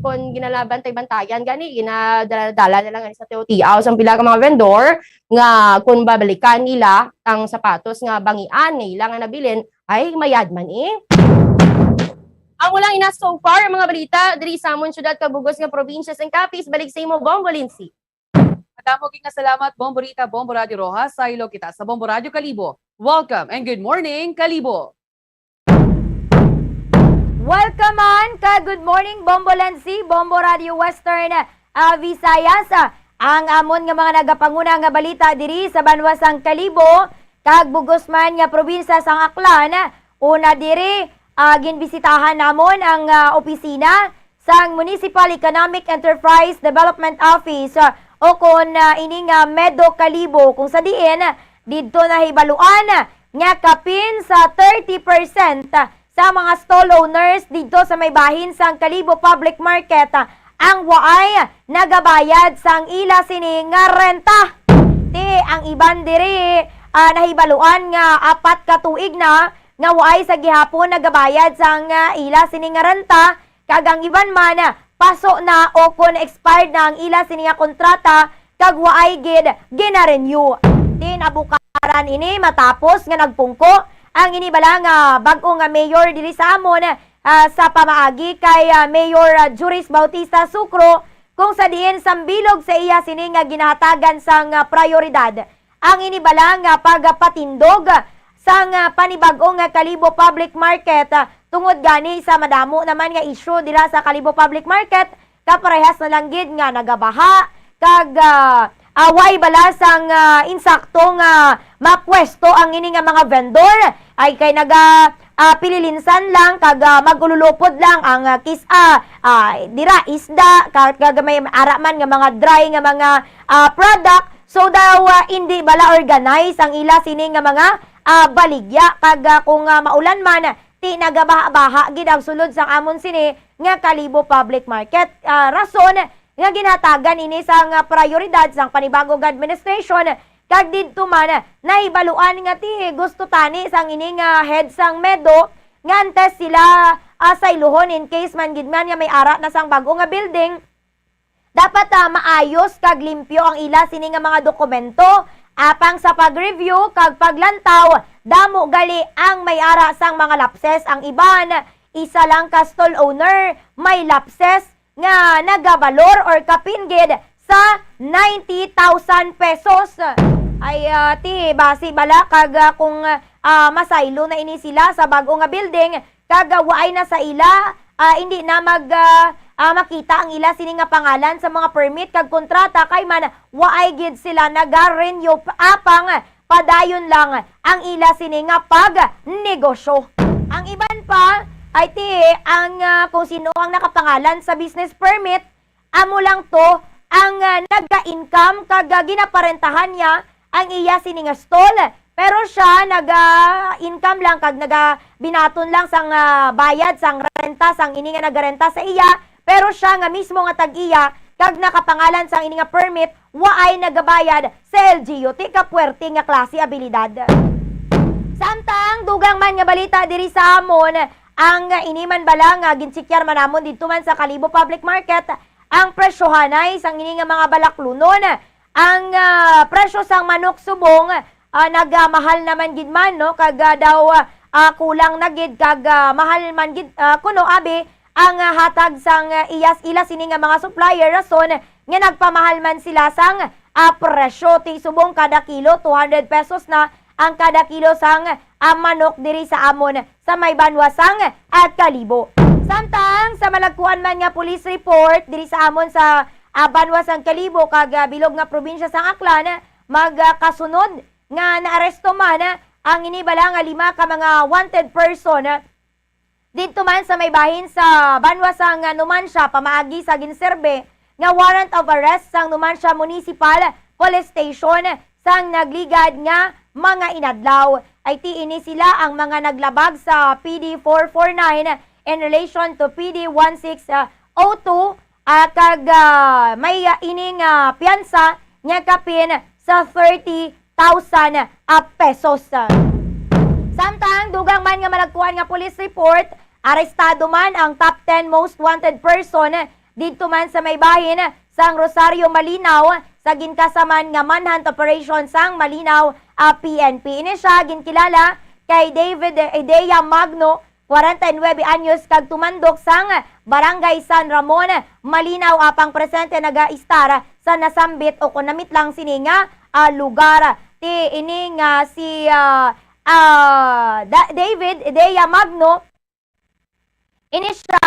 Kung ginalaban tay bantayan gani ginadala na lang sa TOTAO sa pila ka mga vendor nga kung babalikan nila ang sapatos nga bangian nila nga nabilin ay mayad man Ang walang ina so far mga balita diri sa amon syudad kabugos nga probinsya sang Capiz balik sa imo Bombo Lindsay. Madamo gid nga salamat Bombo Rita, Bombo Radio Rojas sa ilo kita sa Bombo Radio Kalibo. Welcome and good morning Kalibo. Welcome on ka good morning Bombo Lansi, Bombo Radio Western Visayas. Ang amon nga mga nagapanguna nga balita diri sa banwasang Kalibo kag bugos man nga probinsya sang Aklan. Una diri ginbisitahan namon ang opisina sang Municipal Economic Enterprise Development Office o kon ining Medo Kalibo kung sa diin didto nahibaluan nga kapin sa 30% sa mga stall owners dito sa may bahin sang Kalibo Public Market ang waay nagabayad sang ila sini nga renta. Ti ang iban diri nahibaluan nga 4 ka tuig na nga waay sa gihapon nagabayad sang ila sini nga renta kag ang iban man paso na o kung expired na ang ila sini nga kontrata kag waay gid gina-renew. Din abukaran ini matapos nga nagpungko ang inibala nga bag-o nga mayor diri sa amon sa pamaagi kay Mayor Juris Bautista Sucro kung sa diin sambilog sa iya sini nga ginahatagan sang prioridad ang inibala nga pagpatindog sang panibag-o nga Kalibo Public Market tungod gani sa madamo naman nga issue dira sa Kalibo Public Market kaparehas na lang gid nga nagabaha kag away bala sang insaktong mapwesto ang ini nga mga vendor ay kay naga pililinsan lang kag magululupod lang ang dira isda kag may araman nga mga dry nga mga product so daw hindi bala organize ang ila sini nga mga baligya kag kung maulan man ti nagabaha gid ang sulod sang amon sini nga Kalibo Public Market rason nga ginatagan ini sang prioridad sang panibagong administration kag didto man nahibaluan nga ti gusto tani sang ini nga head sang Medo nga antes sila sa iluhon in case man gid man nga may ara na sang bago nga building dapat maayos kag limpyo ang ila sini nga mga dokumento apang sa pag-review kag paglantaw damo gali ang may ara sang mga lapses ang iban isa lang ka stall owner may lapses nga nagabalor or kapinggid sa 90,000 pesos. Ay ti basi bala kag kung masaylo na ini sila sa bago nga building kag waay na sa ila hindi na makita ang ila sini nga pangalan sa mga permit kag kontrata kay man waay gid sila naga-renew apang padayon lang ang ila sini nga pag negosyo. Ang iban pa ay ti ang kung sino ang nakapangalan sa business permit amo lang to ang naga-income kag ginaparentahan niya ang iya sini nga stall pero siya naga-income lang kag naga-binaton lang sang bayad sang renta sang ini nga nagarenta sa iya pero siya nga mismo nga tag-iya kag nakapangalan sang ini nga permit waay nagabayad sa LGU ti kapuerte nga klase abilidad. Samtang dugang man nga balita diri sa amon ang iniman bala nga ginsikyar manamon dito man sa Kalibo Public Market ang presyohanay sang ini nga mga balaklunon ang presyo sang manok subong nagmahal naman gid man no kag daw kulang na gid kag mahal man gid kuno abi ang hatag sang ila sini nga mga supplier rason nga nagpamahal man sila sang presyo ti subong kada kilo 200 pesos na ang kada kilo sang manok diri sa amon sa may Banwasang at Kalibo. Samtang sa malagkuan man nga police report diri sa amon sa Banwasang Kalibo kag bilog nga probinsya sang Aklan magkasunod nga naaresto man ang inibala nga 5 ka mga wanted person dito man sa may bahin sa Banwasang Numancia pamaagi sa ginserbe nga warrant of arrest sang Numancia Municipal Police Station sang nagligad nga mga inadlaw ay tiini sila ang mga naglabag sa PD 449 in relation to PD 1602 kag may ining piyansa nga kapin sa 30,000 pesos. Samtang dugang man nga malagkuhan nga police report, arestado man ang top 10 most wanted person dito man sa may bahin sang Rosario Malinaw sa ginkasaman nga manhunt operation sang Malinaw PNP. Ini siya ginkilala kay David Idea Magno, 49 anyos kag tumandok sang Barangay San Ramon, Malinaw apang presente naga-istar sa nasambit o kunamit lang sini nga lugar. Ti ini nga si David Idea Magno, ini siya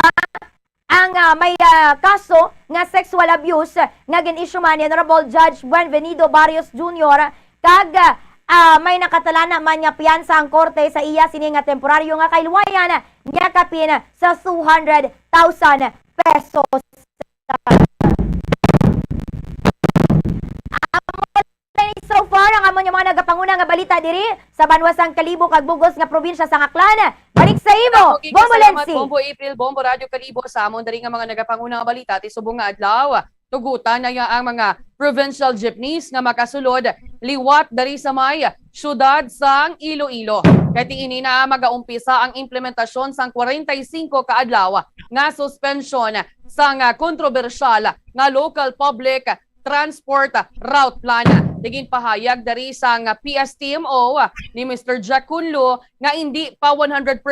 ang may kaso nga sexual abuse nga gin-issue man ni Honorable Judge Buenvenido Barrios Jr. kag may nakatala naman nga piyansa ang korte sa iya sini nga temporaryo nga kailwayan nga kapin sa 200,000 pesos. So far ang amon yung mga nagapanguna nga balita diri sa Banwasang Kalibo kag Bugos nga probinsya sa Aklan. Balik sa imo, Bombo Lensi. Bombo April, Bombo Radio Kalibo sa amon diri nga mga nagapanguna nga balita ti subong nga adlaw. Tugutan na ang mga provincial jeepneys nga makasulod liwat dari sa may syudad sang Iloilo. Kay tiini na magaumpisa ang implementasyon sang 45 ka adlaw nga suspension sang kontrobersyal nga local public transport route plan. Digin pahayag dari sang PSTMO ni Mr. Jack Kunlo nga hindi pa 100%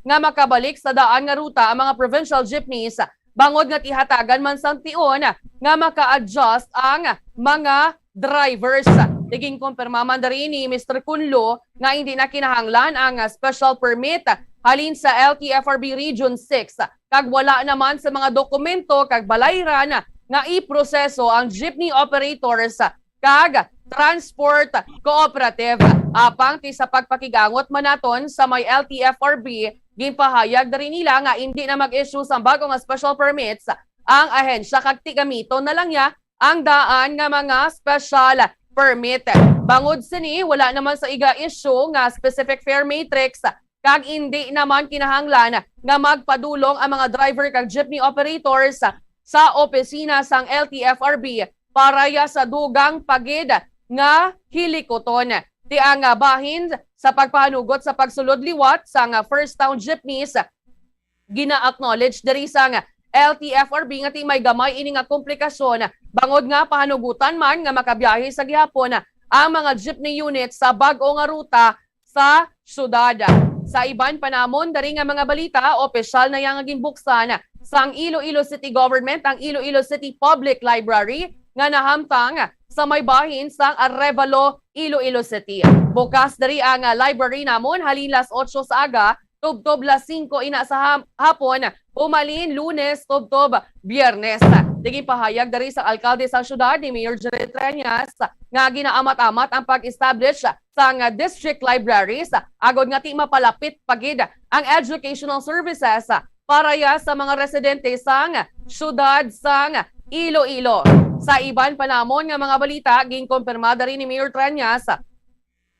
nga makabalik sa daan nga ruta ang mga provincial jeepneys bangod nga tihatagan man sang tion nga maka-adjust ang mga drivers. Diging kumpirma man dari ni Mr. Kunlo nga hindi na kinahanglan ang special permit halin sa LTFRB Region 6 kag wala naman sa mga dokumento kag balayran nga iproseso ang jeepney operators kag transport cooperative. Apang ti sa pagpakigangot manaton sa may LTFRB, ginpahayag dari nila nga hindi na mag-issue sa bagong special permits ang ahensya kag ti gamiton na lang niya ang daan nga mga special permit. Bangod sini, wala naman sa iga-issue nga specific fare matrix kag hindi naman kinahanglan nga magpadulong ang mga driver kag jeepney operators sa opisina sang LTFRB para sa dugang pagid nga hilikoton. Ti ang bahin sa pagpahanugot sa pagsulod liwat sang first town jeepneys gina-acknowledge diri sang LTFRB nga ti may gamay ini nga komplikasyon bangod nga pahanugutan man nga makabiyahe sa gihapon ang mga jeepney unit sa bag-o nga ruta sa syudad. Sa iban panamon dari nga mga balita, opisyal na yang ginbuksan sang Iloilo City Government ang Iloilo City Public Library nga nahamtang sa may bahin sang Arevalo, Iloilo City. Bukas dari ang library namon halin las 8 sa aga, tubtob las 5 ina sa hapon, umalin Lunes, tubtob Biyernes. Digin pahayag dari sa alkalde sa syudad ni Mayor Jared Treñas nga ginaamat-amat ang pag-establish sang district libraries agod nga ti mapalapit pagid ang educational services para sa mga residente sang syudad sang Iloilo. Sa iban panamon nga mga balita, ginkumpirmada rin ni Mayor Treñas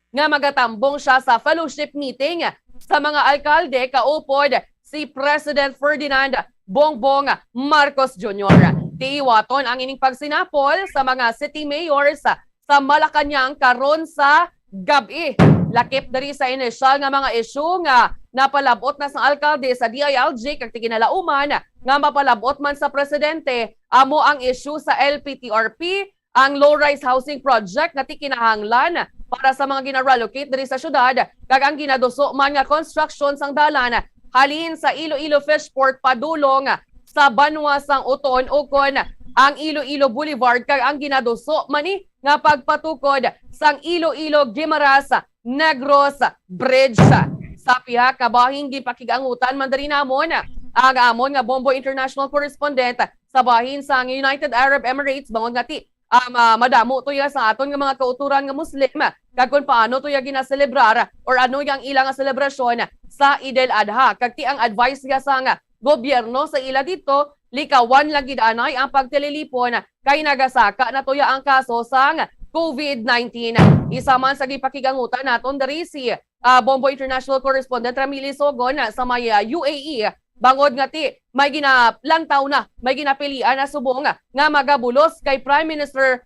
nga magatambong siya sa fellowship meeting sa mga alkalde kaupod si President Ferdinand Bongbong Marcos Jr. Tiiwaton ang ining pagsinapol sa mga city mayors sa Malacanang karon sa gabi. Lakip dari sa inisyal nga mga isyu nga napalabot na sa alkalde sa DILG kag tiginalauman nga mapalabot man sa presidente amo ang isyu sa LPTRP, ang low-rise housing project nga tikinahanglan para sa mga ginarelocate diri sa syudad kag ang ginaduso man nga construction sang dalan halin sa Iloilo Fishport padulong sa Banwa sang Uton ukon ang Iloilo Boulevard kag ang ginaduso mani nga pagpatukod sang Iloilo Guimaras Negros Bridge. Sa piha kabahing gipakigangutan man diri namon ang amon nga Bombo International Correspondent sa bahin sang United Arab Emirates bangod nga ti madamo tuya sa aton nga mga kauturan nga Muslim kag kung paano tuya ginaselebrar or ano yang ilang selebrasyon sa Eid al-Adha kag ti ang advice nga sa nga gobyerno sa ila dito likawan lang gid anay ang pagtililipon kay nagasaka na tuya ang kaso sang COVID-19. Isa man sa gipakigangutan naton diri si Bombo International Correspondent Ramili Sogon sa may UAE bangod nga ti may ginalantaw na may ginapilian na subong nga magabulos kay Prime Minister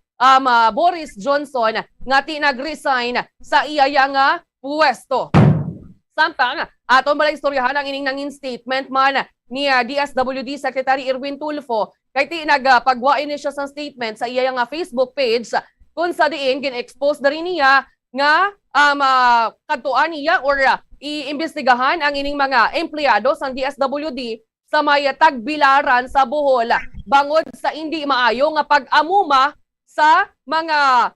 Boris Johnson nga ti nag-resign sa iya nga pwesto. Samtang aton balay istoryahan ang ining nangin statement man ni DSWD Secretary Erwin Tulfo kay ti nagpagwain ni siya sa statement sa iya nga Facebook page kung sa diin gin-expose na rin niya nga katuan niya or iimbestigahan ang ining mga empleyado sa DSWD sa may tagbilaran sa Bohol bangod sa hindi maayo nga pag-amuma sa mga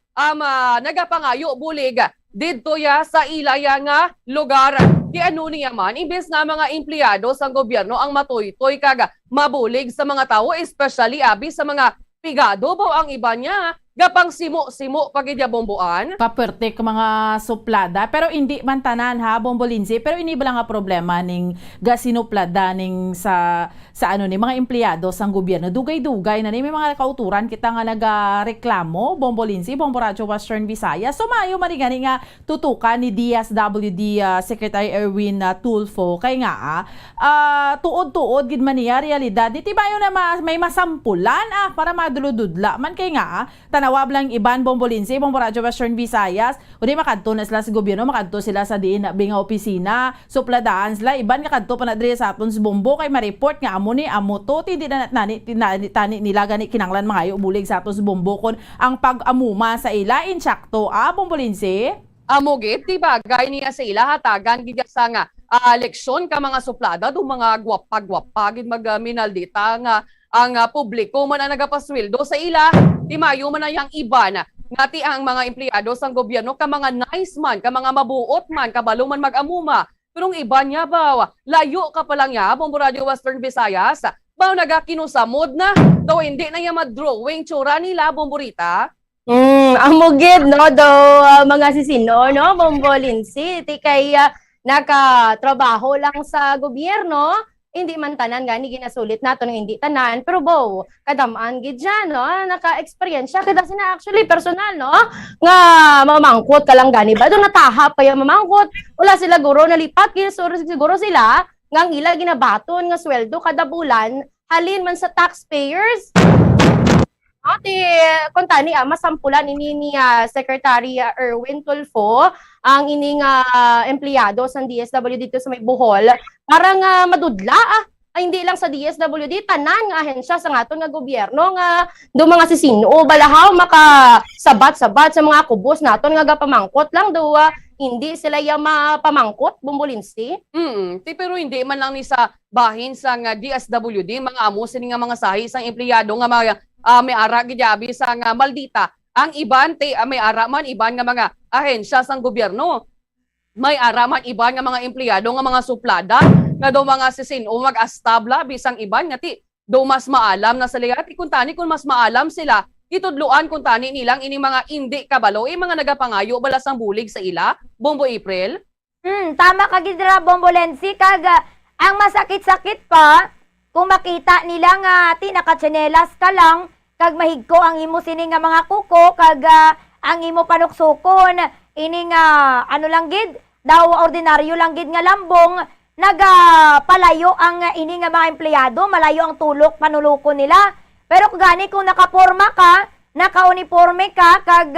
nagapangayo bulig didto ya sa ilaya nga lugar. Di ano niya man, imbes nga mga empleyado sa gobyerno ang matoy-toy kag mabulig sa mga tao, especially abi sa mga pigado ba ang iba niya gapang simo-simo pagidya bomboan. Kaperte ka mga suplada pero hindi man tanan ha Bombo Lindsay pero ini bala nga problema ning gasinuplada ning sa ano ni mga empleyado sang gobyerno dugay-dugay na ni may mga kauturan kita nga nagareklamo Bombo Lindsay Bombo Radio Western Visayas. So maayo man gani nga tutukan ni DSWD Secretary Erwin Tulfo kay nga tuod-tuod gid man niya realidad di tibayo na may masampulan para madulududla man kay nga panawab lang iban Bombolinsi, Bombo Radio Western Visayas, o di makadto na sila sa gobyerno, makadto sila sa diin na binga opisina, supladaan sila, iban nga kadto pa na diri sa aton sa Bombo, kay ma-report nga amo to, hindi na tani nila gani kinanglan mga bulig sa aton sa Bombo kon ang pag-amuma sa ila, insakto, Bombolinsi? Amogit, diba? Gaya niya sa ila, hatagan, gidya sa nga, leksyon ka mga suplada, do mga gwapag-gwapagin mag-minaldita nga, ang publiko man ang nagapasweldo sa ila, di mayo man na yung iba na ngati ang mga empleyado sa gobyerno ka mga nice man, ka mga mabuot man, kabalo man mag-amuma. Pero ang iba niya ba, layo ka pa lang ya, Bombo Radio Western Visayas, ba nagakinusamod na, daw hindi na yung madrawing tsura nila, Bomborita? Amugid, no, daw mga sisino, no, Bombolinsi, ti kay nakatrabaho lang sa gobyerno, hindi man tanan gani ginasulit nato ng hindi tanan, pero bo kadamaan gid dyan, no, naka-experience kada sina actually personal, no, nga mamangkot ka lang gani ba do natahap kaya mamangkot wala sila guro nalipat siguro sila nga ang ila ginabaton nga sweldo kada bulan halin man sa taxpayers. Ate, kuntani masampulan ini ni Secretary Erwin Tulfo ang ining empleyado sa DSWD dito sa may Bohol para nga madudla hindi lang sa DSWD tanan nga ahensya sa ngaton nga gobyerno nga do mga sisino balahaw makasabat-sabat sa mga kubos naton nga gapamangkot lang do hindi sila yung mapamangkot, Bombolinsi? Pero hindi man lang ni sa bahin sa DSWD, mga amo sini nga mga sahi sang empleyado nga mga may ara gidyabi sa nga maldita. Ang iban may ara man iban nga mga ahensya sang gobyerno. May ara man iban nga mga empleyado nga mga suplada nga do mga sisin o mag-astabla bisang iban nga do mas maalam na sila ti kuntani kung mas maalam sila itudluan kuntani nilang ini mga indi kabalo mga nagapangayo bala sang bulig sa ila Bombo April. Tama ka gidra Bombolensi kag ang masakit-sakit pa kung makita nila nga nakatsinelas ka lang kag mahigko ang imo sini nga mga kuko kag ang imo panuksukon ini nga ano lang gid daw ordinaryo lang gid nga lambong nagapalayo ang ini nga mga empleyado malayo ang tulok panuluko nila pero gani kung nakaporma ka naka-uniforme ka kag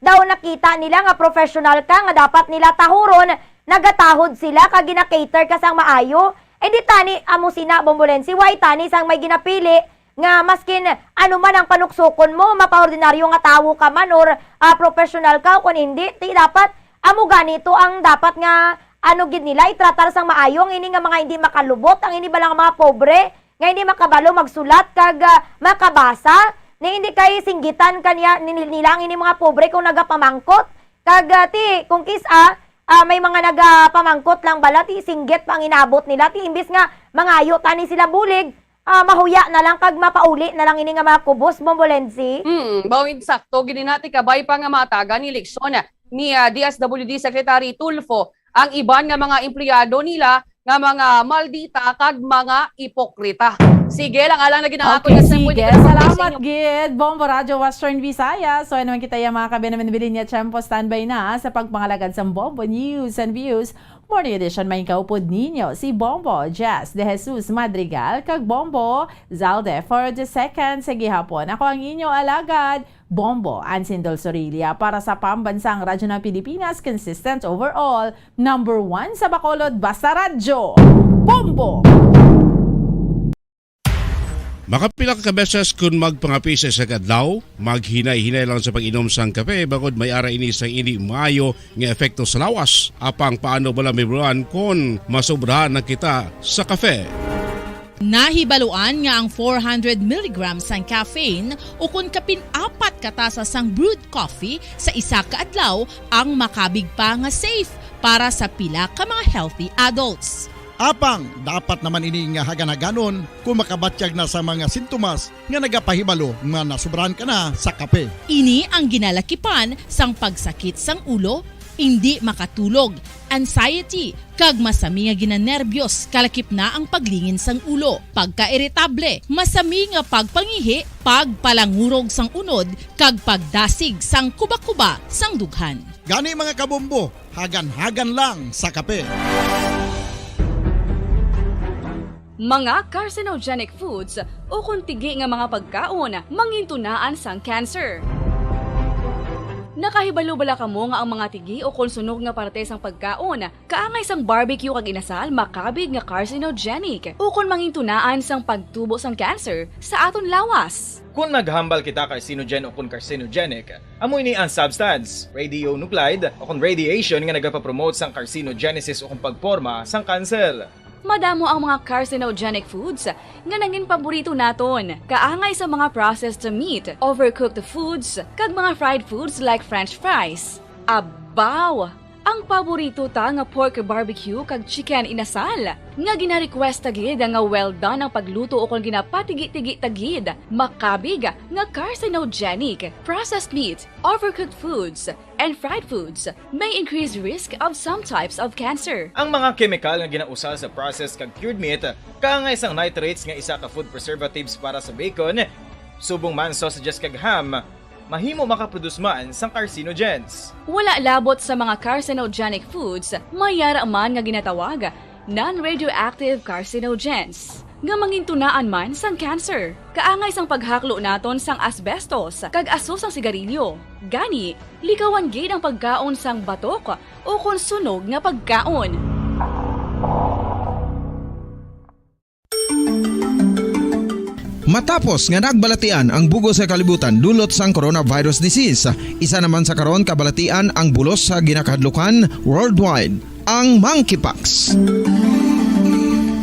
daw nakita nila nga professional ka nga dapat nila tahuron nagatahod sila kag gina-cater ka sang maayo di tani amo sina Bombolensi why tani sang may ginapili nga maskin ano man ang panuksukon mo, mapaordinaryo nga tawo ka man or professional ka kung hindi, dapat amo ganito ang dapat nga ano gid nila itratar sang maayo ang ini nga mga hindi makalubot, ang ini balang mga pobre nga hindi makabalo magsulat kag makabasa, ni hindi kay singgitan kanya nila ang ini mga pobre kung nagapamangkot kag kung may mga nagapamangkot lang bala singgit pang inabot nila imbis nga mangayo tani sila bulig mahuya na lang kag mapauli na lang ini nga mga kubos Bombolensi. Bawin sakto gini nati kabay pa nga mataga ni leksyon ni DSWD Secretary Tulfo ang iban nga mga empleyado nila nga mga maldita kag mga ipokrita. Sige lang alang na ginangako okay, sige. Salamat gid Bombo Radio Western Visayas. So naman kita yung mga kabinamin niya Tiyempo standby na sa pagpangalagad sa Bombo News and Views. Morning edition may kaupod ninyo si Bombo Jazz de Jesus Madrigal kag Bombo Zalde for the second sa gihapon. Ako ang inyo alagad Bombo Ansindol Sorilia para sa pambansang radyo ng Pilipinas, consistent overall, number 1 sa Bacolod basta radyo. Bombo! Makapila ka beses kung magpangapisa sa kadlaw, maghinay-hinay lang sa pag-inom sang kape, bagod may ara ini sang ini maayo nga efekto sa lawas. Apang paano bala may buwan kung masobrahan na kita sa kape. Nahibaluan nga ang 400 mg sang caffeine o kung kapin-apat katasa sang brewed coffee sa isa ka adlaw ang makabig pa nga safe para sa pila ka mga healthy adults. Apang, dapat naman ini nga haganaganon kung makabatyag na sa mga sintomas nga nagapahibalo nga nasubrahan ka na sa kape. Ini ang ginalakipan sang pagsakit sang ulo, hindi makatulog, anxiety, kag masami nga ginanerbiyos, kalakip na ang paglingin sang ulo, pagka-irritable, masami nga pagpangihi, pagpalangurog sang unod, kag pagdasig sang kuba-kuba sang dughan. Gani mga kabombo, hagan-hagan lang sa kape. Mga carcinogenic foods o kuntigi nga mga pagkaon mangintunaan sang cancer. Nakahibalo bala kamo nga ang mga tigi o konsunog nga parte sang pagkaon kaangay sang barbecue kag inasal makabig nga carcinogenic o kon mangintunaan sang pagtubo sang cancer sa aton lawas. Kung naghambal kita carcinogen o kung carcinogenic, amoy ni ang substance, radionuclide o kung radiation nga nagapapromote sang carcinogenesis o kung pagporma sang cancer. Madamo ang mga carcinogenic foods nga naging paborito naton. Kaangay sa mga processed meat, overcooked foods, kag mga fried foods like french fries. Abaw! Ang paborito ta nga pork barbecue kag chicken inasal. Nga gina-request tagid nga well done ang pagluto o kung ginapatigi-tigi tagid. Makabig nga carcinogenic, processed meat, overcooked foods, and fried foods may increase risk of some types of cancer. Ang mga chemical nga ginausal sa processed kag cured meat, kaangay sang nitrates nga isa ka food preservatives para sa bacon, subong man sausages kag ham, mahimo makaproduce man sang carcinogens. Wala labot sa mga carcinogenic foods, mayara man nga ginatawag non-radioactive carcinogens nga mangintunaan man sang cancer. Kaangay sang paghaklo naton sang asbestos kag aso sang sigarilyo. Gani, likawan gid ang pagkaon sang batok o konsunog nga pagkaon. Matapos nga nagbalatian ang bugos sa kalibutan dulot sang coronavirus disease, isa naman sa karon kabalatian ang bulos sa ginakahadlukan worldwide, ang monkeypox.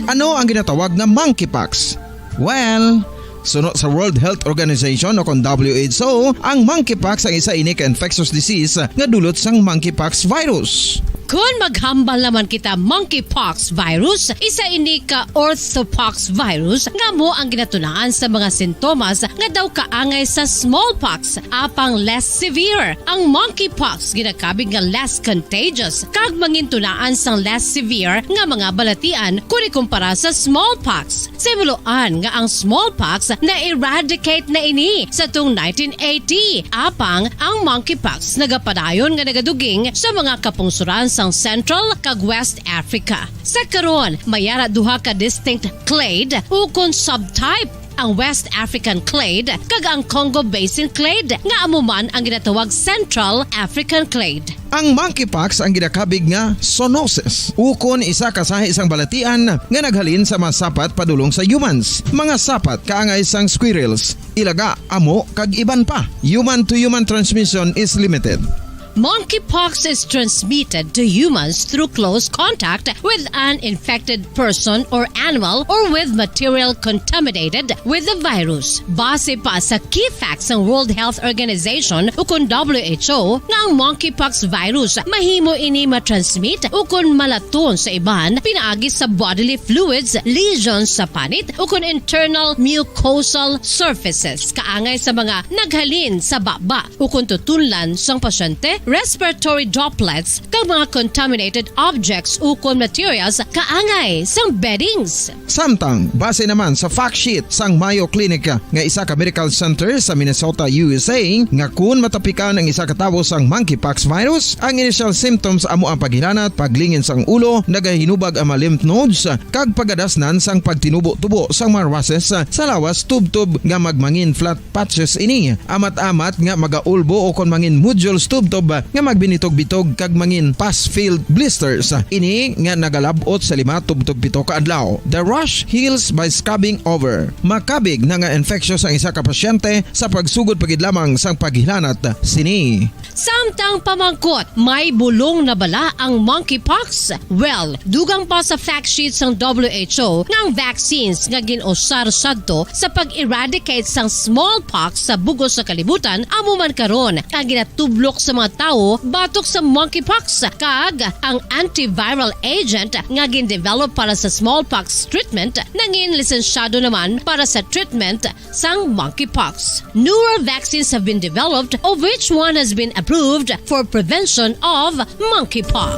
Ano ang ginatawag na monkeypox? Well, sunod sa World Health Organization o kung WHO, ang monkeypox ang isa ini ka infectious disease nga dulot sang monkeypox virus. Kung maghambal naman kita monkeypox virus, isa ini ka orthopox virus nga mo ang ginatunaan sa mga sintomas nga daw kaangay sa smallpox apang less severe. Ang monkeypox ginakabig nga less contagious kag mangintunaan sang less severe nga mga balatian kung ikumpara sa smallpox. Simuloan nga ang smallpox na eradicate na ini sa tung 1980 apang ang monkeypox nagapadayon nga nagaduging sa mga kapungsuran sang Central kag West Africa. Sa karon, mayara duha ka distinct clade o kon subtype, ang West African clade kag ang Congo Basin clade nga amuman ang ginatawag Central African clade. Ang monkeypox ang ginakabig nga zoonosis. Ukon isa kasahi isang balatian nga naghalin sa mga sapat padulong sa humans. Mga sapat kaangay sang squirrels, ilaga, amo kag iban pa. Human to human transmission is limited. Monkeypox is transmitted to humans through close contact with an infected person or animal or with material contaminated with the virus. Base pa sa key facts ng World Health Organization o kung WHO nga ang monkeypox virus mahimo ini matransmit o kung malaton sa iban pinaagi sa bodily fluids, lesions sa panit o kung internal mucosal surfaces kaangay sa mga naghalin sa baba o kung tutunlan sang pasyente, respiratory droplets kag mga contaminated objects o kon materials kaangay sang beddings. Samtang base naman sa fact sheet sang Mayo Clinic nga isa ka medical center sa Minnesota, USA, nga kun matapikan ang isa ka tawo sang monkeypox virus, ang initial symptoms amo ang paghilanat, paglingin sang ulo, nagahinubag ang mga lymph nodes kag pagadasnan sang pagtinubo-tubo sang mga rashes sa lawas tub-tub nga magmangin flat patches ini. Amat-amat nga magaulbo o kon mangin nodules tub-tub nga magbinitog-bitog kag mangin pus-filled blisters. Ini nga nagalabot sa 5-7 ka adlaw. The rash heals by scabbing over. Makabig na nga infectious ang isa ka pasyente sa pagsugod pagid lamang sang paghilanat sini. Samtang pamangkot, may bulong na bala ang monkeypox? Well, dugang pa sa fact sheet sang WHO nga ang vaccines nga ginusar sadto sa pag-eradicate sang smallpox sa bugos sa kalibutan amo man karon ang ginatublok sa mga tao batok sa monkeypox kag ang antiviral agent nga gin-develop para sa smallpox treatment nangin lisensyado naman para sa treatment sang monkeypox. Newer vaccines have been developed of which one has been approved for prevention of monkeypox.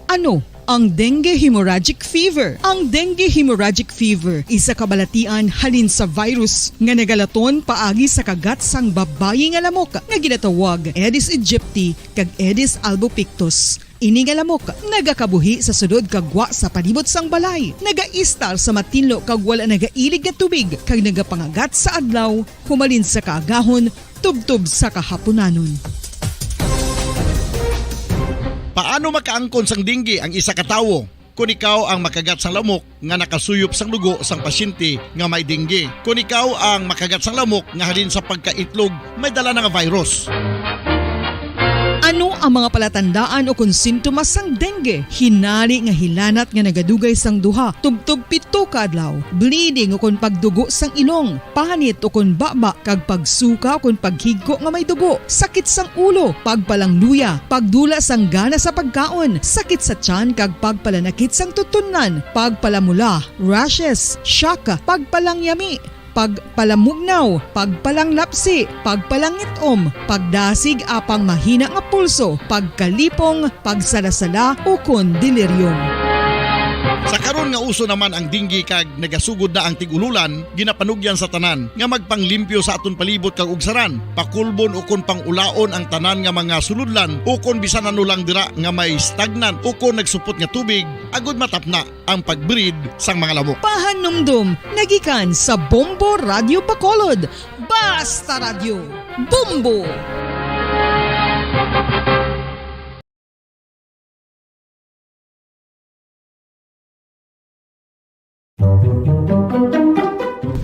Ano ang dengue hemorrhagic fever? Ang dengue hemorrhagic fever isa kabalatian halin sa virus nga nagalaton paagi sa kagat sang babayi nga lamok nga ginatawag Aedes aegypti kag Aedes albopictus. Ini nga lamok nagakabuhi sa sudod kagwa sa palibot sang balay. Nagaistar sa matinlo kag wala nagailig nga tubig kag nagapangagat sa adlaw humalin sa kaagahon tubtub sa kahaponanon. Paano makaangkon sang dinggi ang isa ka tawo? Kung ikaw ang makagat sang lamok nga nakasuyop sang dugo sang pasyente nga may dinggi. Kung ikaw ang makagat sang lamok nga halin sa pagkaitlog may dala nga virus. Ano ang mga palatandaan o kung sintomas sang dengue? Hinali nga hilanat nga nagadugay sang duha, tubtub 7 ka adlaw, bleeding o kung pagdugo sang ilong, panit o kung baba, kag pagsuka o kung paghigko nga may dugo, sakit sang ulo, pagpalangluya, pagdula sang gana sa pagkaon, sakit sa tiyan kag pagpalanakit sang tutunan, pagpalamula, rashes, shock, pagpalangyami, pagpalamugnaw, pagpalanglapsi, pagpalangitom, pagdasig apang mahina nga pulso, pagkalipong, pagsalasala o kon delirium. Sa karon nga uso naman ang dinggi kag nagasugod na ang tigululan, ginapanugyan sa tanan nga magpanglimpyo sa aton palibot kag ugsaran, pakulbon o kon pangulaon ang tanan nga mga suludlan o kon bisan ano lang dira nga may stagnan o kon nagsupot nga tubig, agud matapna ang pagbreed sang mga lamok. Pahanumdum, nagikan sa Bombo Radio Bacolod. Basta Radio, Bombo!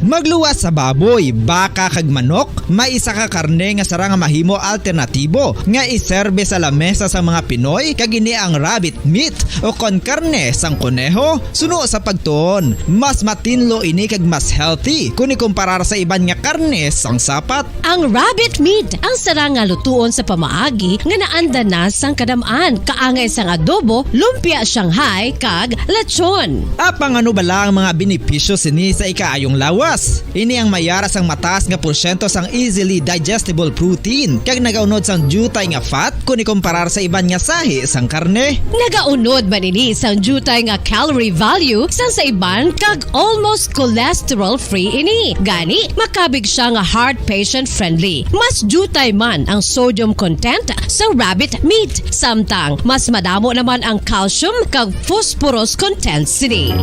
Magluwas sa baboy, baka kag manok, may isa ka karne nga sara nga mahimo alternatibo nga iserbe sa lamesa sa mga Pinoy kag ini ang rabbit meat o kon karne sang kuneho. Suno sa pagtuon, mas matinlo ini kag mas healthy kung ikumparar sa iban nga karne sang sapat. Ang rabbit meat ang sara nga lutuon sa pamaagi nga naanda na sang kadamaan, kaangay sang adobo, lumpia Shanghai kag lechon. Apang ano bala ang mga benepisyo sini sa ikaayong lawas? Ini ang mayara sang mataas nga porsyento sang easily digestible protein kag nagaunod sang jutay nga fat kung ikumparar sa iban nga sahi sang karne. Nagaunod man ini sang jutay nga calorie value sang sa iban kag almost cholesterol free ini. Gani makabig siya nga heart patient friendly. Mas jutay man ang sodium content sa rabbit meat, samtang mas madamo naman ang calcium kag phosphorus content sini.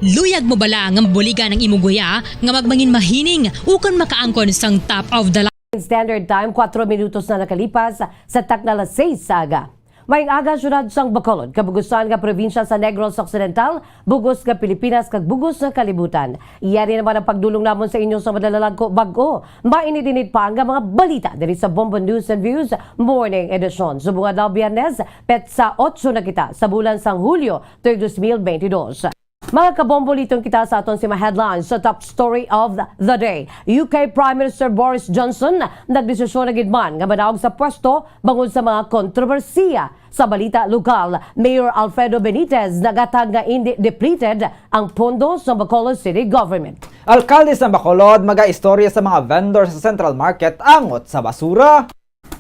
Luyag mo bala ang buligan ng imuguya nga magmangin mahining ukon makaangkon sang top of the line. Standard time, 4 minutos na nakalipas sa takna 6 sa aga. May aga syudad sang Bacolod, kabugusan nga probinsya sa Negros Occidental, bugos nga Pilipinas kag bugos nga kalibutan. Iyari naman ang pagdulong namon sa inyo sa madalalag ko bago. Mainit-init pa ang mga balita diri sa Bombo News and Views Morning Edition. Subungan daw Biyernes, petsa 8 na kita sa bulan sang Hulyo 2022. Mga kabombolitong kita sa aton si headlines sa top story of the day. UK Prime Minister Boris Johnson nagdesisyon na gidman nga madaog sa pwesto bangod sa mga kontrobersiya. Sa balita lokal, Mayor Alfredo Benitez nagatag nga hindi depleted ang pondo sa Bacolod City Government. Alkalde sa Bacolod maga-istorya sa mga vendors sa Central Market angot sa basura.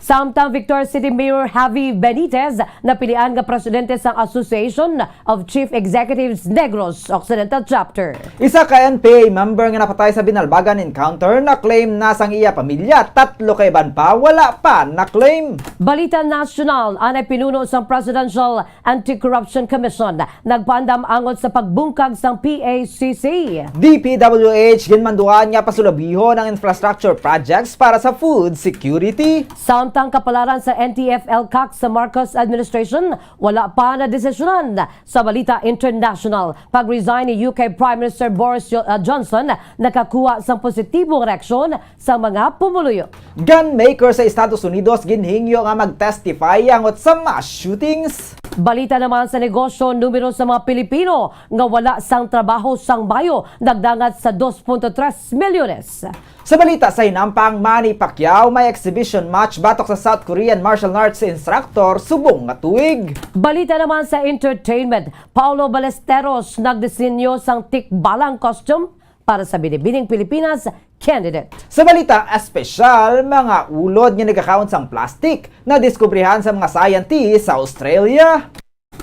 Samtang Victoria City Mayor Javi Benitez napilian nga presidente sa Association of Chief Executives Negros Occidental Chapter. Isa ka NPA member nga napatay sa binalbagan encounter na claim na sang iya pamilya, 3 kay ban pa wala pa na claim. Balita national, anay pinuno sa Presidential Anti-Corruption Commission nagpaandam angot sa pagbungkag sang PACC. DPWH ginmanduan nga pasulabihon ang infrastructure projects para sa food security. Samtang kapalaran sa NTF-ELCAC sa Marcos administration, wala pa na desisyonan. Sa balita international, pag-resign ni UK Prime Minister Boris Johnson, nakakuha sa positibong reaksyon sa mga pumuluyo. Gunmaker sa Estados Unidos ginhingyo nga mag-testify angot sa mass shootings. Balita naman sa negosyo, numero sa mga Pilipino nga wala sang trabaho sang bayo, nagdangat sa 2.3 milyones. Sa balita sa hinampang, Manny Pacquiao may exhibition match batok sa South Korean martial arts instructor subong nga tuig. Balita naman sa entertainment, Paulo Ballesteros nagdisenyo sang tikbalang costume para sa Binibining Pilipinas candidate. Sa balita espesyal, mga ulod nga nagakaunt sang plastic na diskubrihan sa mga scientists sa Australia.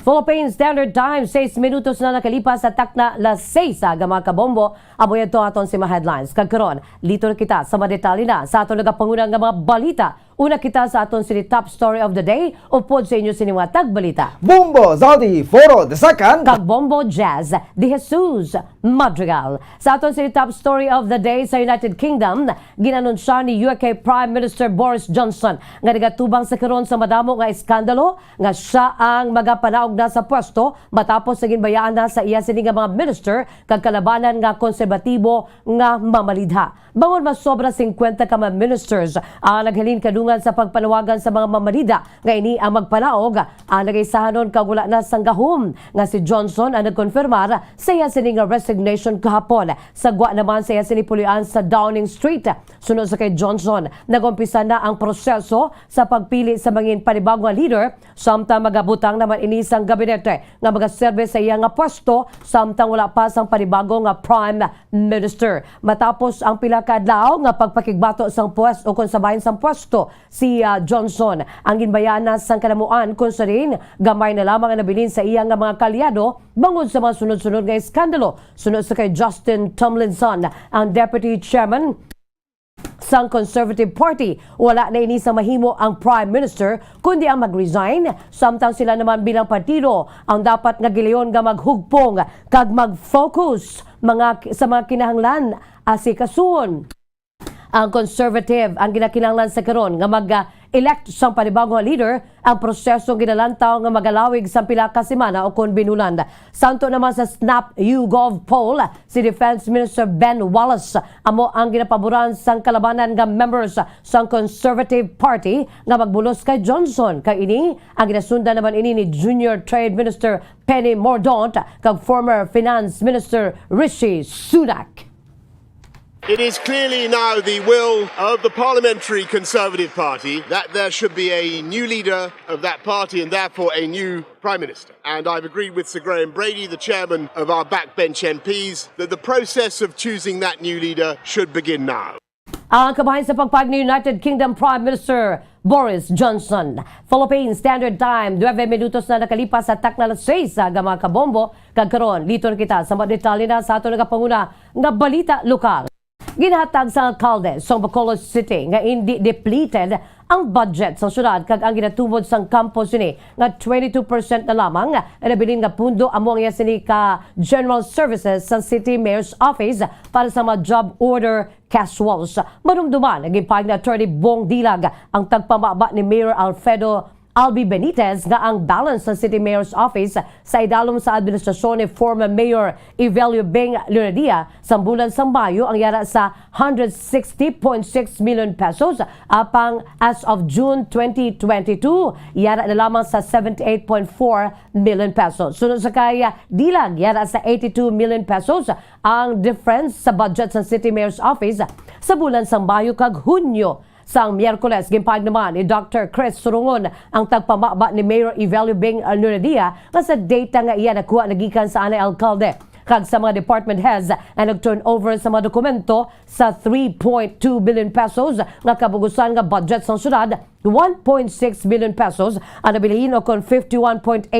Philippine Standard Time, 6 minutos na nakalipas sa takna las 6 aga mga kabombo. Amoy ito aton si mga headlines. Kagkaroon, lito na kita sa madetalye na sa aton nagapangunang nga mga balita. Una kita sa aton sini top story of the day. Upod sa inyo sini mga tagbalita. Bombo Zaldi Foro the second. Kag Bombo Jazz de Jesus Madrigal. Sa aton sini top story of the day sa United Kingdom, ginanunsya ni UK Prime Minister Boris Johnson nga nagatubang sa karon sa madamo nga iskandalo nga siya ang magapanaog na sa pwesto matapos sa ginbayaan na sa iya sini nga mga minister kag kalabanan nga konserbatibo nga mamalidha. Bangon mas sobra 50 ka mga ministers ang naghalin kadungan sa pagpanawagan sa mga mamalida nga ini ang magpanaog ang nagaisahanon kag wala na sang gahom nga si Johnson ang nagkonfirmar sa iya sini nga resignation kahapon. Sagwa naman sa iya sini pulian sa Downing Street. Sunod sa kay Johnson, nagumpisa na ang proseso sa pagpili sa mga panibagong leader samtang magabutang naman ini sang gabinete nga magaserbe sa iya nga pwesto samtang wala pa sang panibagong nga prime minister. Matapos ang pila ka adlaw nga pagpakigbato sang pwesto o kung sabahin sang pwesto si Johnson ang ginbayana sang kanamuan kung sa rin gamay na lamang ang nabilin sa iya nga mga kalyado bangod sa mga sunod-sunod nga iskandalo. Sunod sa kay Justin Tomlinson, ang deputy chairman sang Conservative Party, wala na ini sa mahimo ang Prime Minister kundi ang mag-resign samtang sila naman bilang partido ang dapat nga gileon nga maghugpong kag mag-focus sa mga kinahanglan asikasuon. Ang Conservative ang ginakinahanglan sa karon nga mag-elect sang panibagong leader ang prosesong ginalantaw nga magalawig sa pila ka semana o kon binulan. Santo naman sa Snap YouGov poll, si Defense Minister Ben Wallace amo ang ginapaboran sang kalabanan nga members sang Conservative Party nga magbulos kay Johnson. Kay ini ang ginasundan naman ini ni Junior Trade Minister Penny Mordaunt kag former Finance Minister Rishi Sunak. It is clearly now the will of the Parliamentary Conservative Party that there should be a new leader of that party and therefore a new Prime Minister. And I've agreed with Sir Graham Brady, the chairman of our backbench MPs, that the process of choosing that new leader should begin now. Ang kabahin sa pagpag ni United Kingdom Prime Minister Boris Johnson. Philippine Standard Time, 9 minutos na nakalipas sa takna las 6 sa mga kabombo. Kagkaroon, lito na kita sa madetalye na sa ato nagapanguna nga balita lokal. Ginhatag sa alkalde sa Bacolod City nga hindi depleted ang budget sa syudad kag ang ginatumod sang campus ni nga 22% na lamang nabilin nga pundo amo ang sini ka General Services sa City Mayor's Office para sa mga job order casuals. Manumduman naging pahig na Attorney Bong Dilag ang tagpamaba ni Mayor Alfredo Albi Benitez nga ang balance sa City Mayor's Office sa idalom sa administrasyon ni former Mayor Evelio Beng Lunadia sa bulan sa Mayo ang yara sa 160.6 million pesos apang as of June 2022 yara na lamang sa 78.4 million pesos. Sunod sa kaya Dilag yara sa 82 million pesos ang difference sa budget sa City Mayor's Office sa bulan sa Mayo kag Hunyo. Sang Miyerkules, gimpahig naman ni Dr. Chris Surungon ang tagpamaba ni Mayor Evelio Beng Lunadia nga sa data nga iya nakuha nagikan sa anay alkalde. Kag sa mga department heads ang nag-turn over sa mga dokumento sa 3.2 billion pesos nga kabugusan nga budget sa syudad, 1.6 billion pesos ang nabilihin o kon 51.80%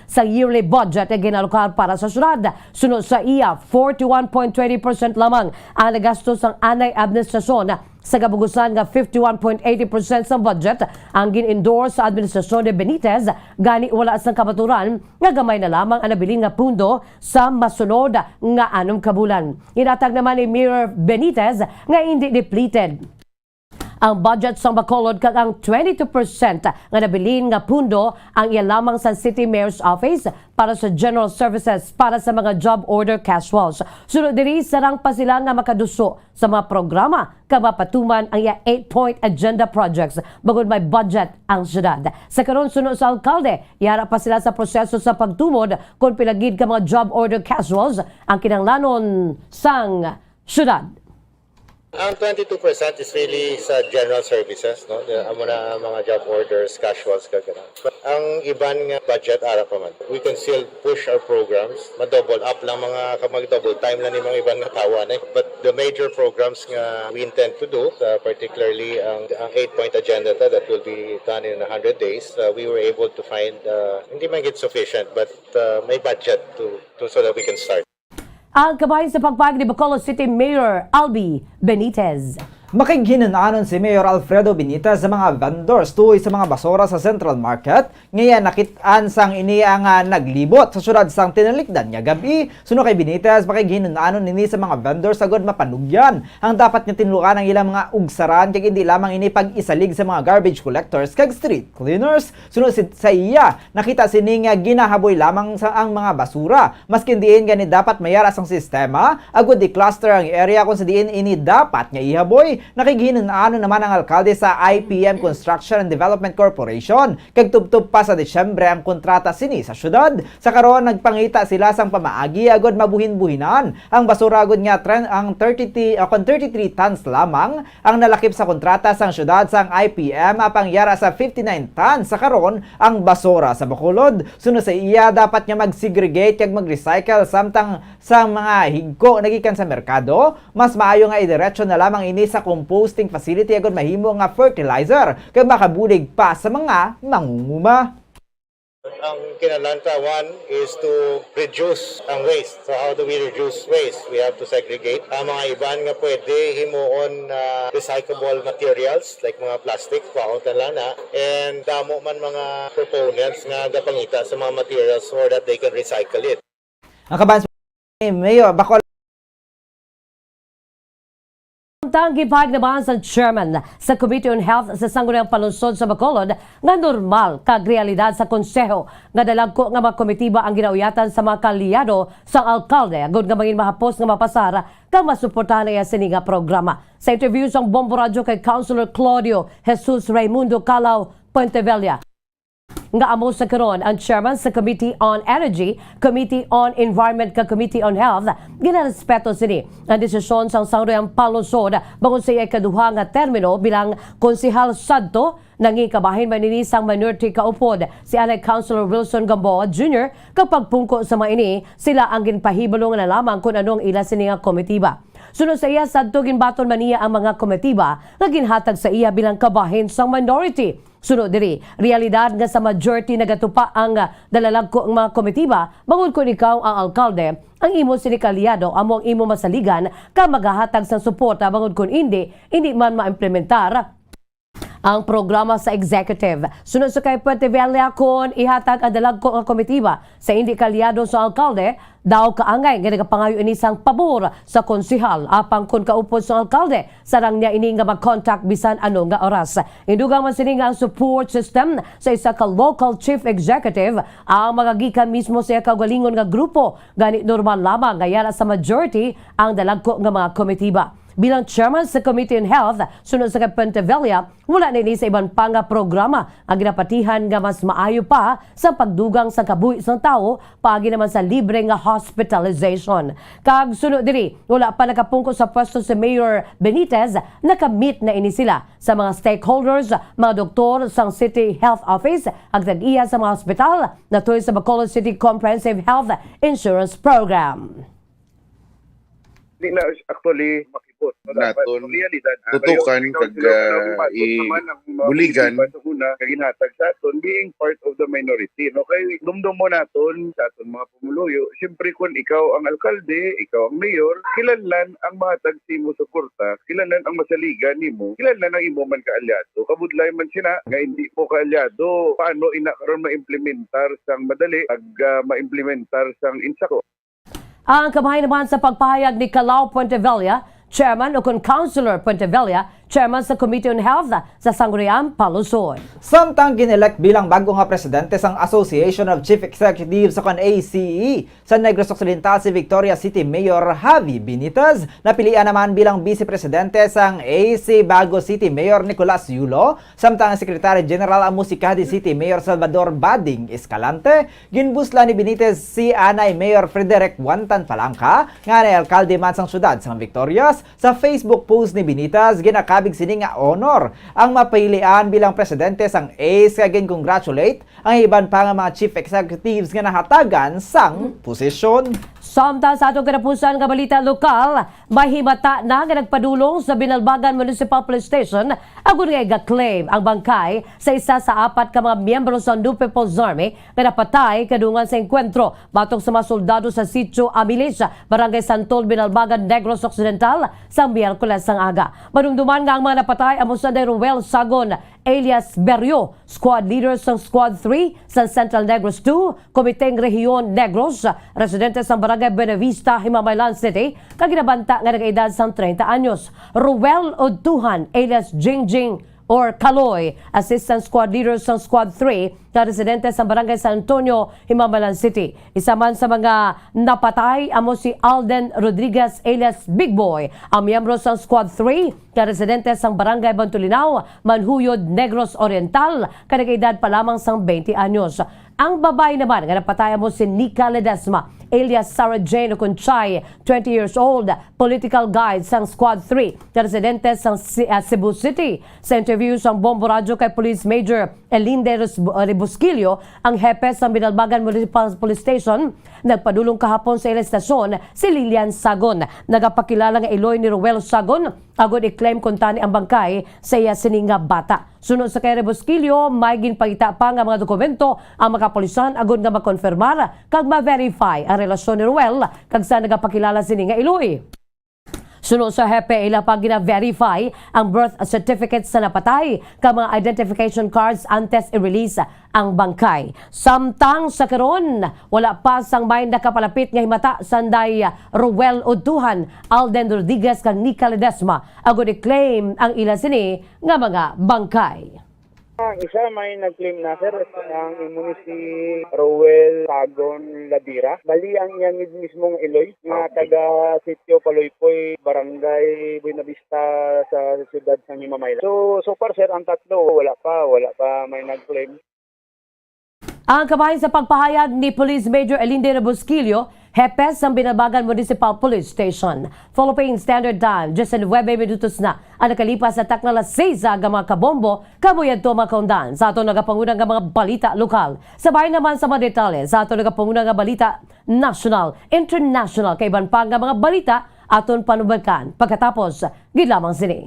sa yearly budget na ginalokal para sa syudad. Sunod sa iya, 41.20% lamang ang nagastos ng anay administrasyon. Sa kabugusan nga 51.80% sa budget ang gin-endorse sa administrasyon ni Benitez, gani wala sang kabaturan nga gamay na lamang ang nabilin nga pundo sa masunod nga 6 kabulan. Inatag naman ni Mayor Benitez nga hindi depleted ang budget sa Bacolod kag ang 22% nga nabilin nga pundo ang iya lamang sa City Mayor's Office para sa General Services para sa mga job order casuals. Sunod diri sarang pa sila nga makaduso sa mga programa kag mapatuman ang iya 8-point agenda projects bagod may budget ang syudad. Sa karon sunod sa alkalde, yara pa sila sa proseso sa pagtumod kung pilagid ka mga job order casuals ang kinahanglanon sang syudad. Ang 22% is really sa general services, no? Amo na mga job orders, casuals, gagana. But ang iban nga budget ara pa man. We can still push our programs, ma-double up lang mga mag-double time lang ni mga iban nga tawanan. But the major programs nga we intend to do, particularly ang 8-point agenda that will be done in 100 days, we were able to find hindi man get sufficient, but may budget to so that we can start. Ang kabahin sa pagpag ni Bacolod City Mayor Albi Benitez. Makighinananon si Mayor Alfredo Benitez sa mga vendors tuoy sa mga basura sa Central Market. Ngayon nakitaan sang ini ang naglibot sa syudad sang tinalikdan nga gabi. Suno kay Benitez, makighinananon nini sa mga vendors sagod mapanugyan ang dapat nga tinlukan ang ilang mga ugsaran kag hindi lamang ini pag-isalig sa mga garbage collectors kag street cleaners. Suno sa iya, nakita sini nga ginahaboy lamang sa ang mga basura. Maskin diin gani dapat mayara sang sistema, agud di-cluster ang area kung sa diin ini dapat nga ihaboy. Nakighinananon naman ang alkalde sa IPM Construction and Development Corporation. Kag tubtub pa sa Desyembre ang kontrata sini sa syudad. Sa karon nagpangita sila sang pamaagi agod mabuhin-buhinan. Ang basura agod nga ang 33 tons lamang ang nalakip sa kontrata sang syudad sang IPM apang yara sa 59 tons sa karon ang basura sa Bacolod. Suno sa iya dapat nga mag-segregate kag mag-recycle samtang sa mga higko nagikan sa merkado. Mas maayo nga idiretso na lamang ini sa composting facility agad mahimo nga fertilizer kay makabulig pa sa mga mangunguma. Ang kinalanta, one is to reduce ang waste. So how do we reduce waste? We have to segregate. Ang mga iban nga pwede himuon recyclable materials like mga plastic, paot na lana, and damo man mga proponents nga gapangita sa mga materials so that they can recycle it. Ang kabahan Mayor Bacolod Gipahag naman sa chairman sa Committee on Health sa Sangguniang Palunsod sa Bacolod nga normal kag realidad sa konseho nga dalagko nga mga komitiba ang ginauyatan sa mga kaliyado sa alkalde agud nga mangin mahapos nga mapasara kag masuportahan niya sini nga programa. Sa interview sa Bombo Radio kay Councilor Claudio Jesus Raimundo Calao Puentevilla nga amo sa karon ang chairman sa Committee on Energy, Committee on Environment kag Committee on Health ginarespeto sini ang desisyon sa Sangguniang Palunsod bangon sa ikaduha nga termino bilang konsehal sadto nanging kabahin man ini sang minority kaupod si anay Councilor Wilson Gamboa Jr. kapag pungko sa mga ini sila ang ginpahibalo nga lamang kung anong ila sini nga komitiba. Sunod sa iya sadto ginbaton man niya ang mga komitiba nga ginhatag sa iya bilang kabahin sang minority. Sunod diri, realidad nga sa majority nagatupa ang dalalagko ang mga komitiba, bangod kung ikaw ang alkalde, ang imo sinikaliado amo ang imo masaligan ka magahatag sa suporta bangod kung hindi man maimplementar ang programa sa executive. Sunod sa kay Puentevilla kung ihatag ang dalagko ang komitiba sa hindi kalyado sa alkalde, daw kaangay nga nagapangayo ini sang pabor sa konsehal apang kun kaupod sa alkalde sarang niya ini nga mag-contact bisan ano nga oras. Indugang man sini nga ang support system sa isa ka local chief executive ang magagikan mismo sa kaugalingon nga grupo gani normal lamang nga yara sa majority ang dalagko nga mga komitiba. Bilang chairman sa Committee on Health, sunod sa Puentevilla, wala na ini sa ibang pang programa ang ginapatihan nga mas maayo pa sa pagdugang sa kabuhi sa tao paagi naman sa libre nga hospitalization. Kag sunod diri, wala pa nakapungko sa pwesto si Mayor Benitez, nakamit na ini sila sa mga stakeholders, mga doktor sa City Health Office, ang tag-iya sa mga hospital na tuloy sa Bacolod City Comprehensive Health Insurance Program. Hindi na actually makibot. Naton tutukan kag buligan kaginhatag sa aton being part of the minority. No kay dumdum mo naton sa aton mga pumuluyo. Siyempre kung ikaw ang alkalde, ikaw ang mayor, kilanlan ang mga tagsimo suporta, kilanlan ang masaligan nimo, kilanlan ang imo man kaalyado. Kabudlay man sina nga hindi mo kaalyado, paano ina karon maimplementar sang madali ag maimplementar sang insako. Ang kabahin naman sa pagpahayag ni Calao Puentevilla, Chairman o kung Councilor Puentevilla, Chairman sa Committee on Health sa Sangguniang Palusod. Samtang ginelect bilang bago nga presidente sang Association of Chief Executives sa ACE sa Negros Occidental si Victoria City Mayor Javi Benitez, napilian naman bilang Vice Presidente sang AC Bago City Mayor Nicolas Yulo, samtang Secretary General ang Musicadi City Mayor Salvador Bading Escalante. Ginbusla ni Benitez si Anay Mayor Frederick Wantan Palangka, nga na alkalde man sang syudad sang Victorias. Sa Facebook post ni Benitez, ginakabig sini nga honor ang mapilian bilang presidente sang ACE, kaya gin-congratulate ang iban pa nga mga chief executives nga nahatagan sang posisyon. Samtang sa atong kinapusan nga balita lokal, may himata na nga nagpadulong sa Binalbagan Municipal Police Station agon nga i-claim ang bangkay sa isa sa 4 ka mga miyembro sa New People's Army nga napatay kadungan sa enkwentro batok sa mga soldado sa Sitio Amilis, Barangay Santol, Binalbagan, Negros Occidental sa Miyerkules sang aga. Manungduman nga ang mga napatay amo sa Ruel Sagon, alias Berrio, squad leader sa Squad 3 sa Central Negros 2, Komiteng Rehiyon Negros, residente sa Barangay Benavista, Himamaylan City, kaginabanta nga nag-edad sang 30 anyos. Ruel Oduhan, alias Jingjing or Kaloy, assistant squad leader sa Squad 3 na residente sa Barangay San Antonio, Himamaylan City. Isa man sa mga napatay amo si Alden Rodriguez alias Big Boy, ang miyembro sa Squad 3 na residente sa Barangay Bantulinaw, Manhuyod, Negros Oriental, kanag-edad pa lamang sang 20 anyos. Ang babae naman nga napatay amo si Nika Ledesma alias Sarah Jane Oconchay, 20 years old, political guide sang Squad 3 na residente sa Cebu City. Sa interview sang Bombo Radio kay Police Major Elinde Rebusquillo, ang hepe sa Binalbagan Municipal Police Station, nagpadulong kahapon sa ilang estasyon si Lilian Sagon. Nagapakilala nga iloy ni Ruel Sagon, agod i-claim kuntani ang bangkay sa iya sininga bata. Sunod sa kay Rebusquillo, may ginpagita pa nga mga dokumento ang mga kapulisan agod nga makonfirmar kag ma-verify ang relasyon ni Ruel kag sa nagapakilala sininga iloy. Sunod sa hepe, ila pa gina-verify ang birth certificate sa napatay ka mga identification cards antes i-release ang bangkay. Samtang sa karon, wala pa sang may nakapalapit nga himata sanday Ruel Oduhan, Alden Rodriguez kag Nika Ledesma agud i-claim ang ila sini nga mga bangkay. Isa may nag-claim na sir, ang imo si Rowel Sagon Ladira. Bali ang iyang mismong Iloy, nga taga Sitio Paloypoy, Barangay Buenavista sa siyudad sa Himamaylan. So far sir, ang tatlo wala pa may nag-claim. Ang kabahin sa pagpahayag ni Police Major Elinde Rebusquillo, hepe sa Binalbagan Municipal Police Station. Philippine Standard Time, 19 minutos na ang nakalipas sa takna alas 6 aga mga kabombo, kabuyad to makaundan sa ato nagapangunang nga mga balita lokal. Sabay naman sa mga detalye sa ato nagapangunang nga balita national, international, kaiban pa nga mga balita aton panubalkan. Pagkatapos, gilamang sini.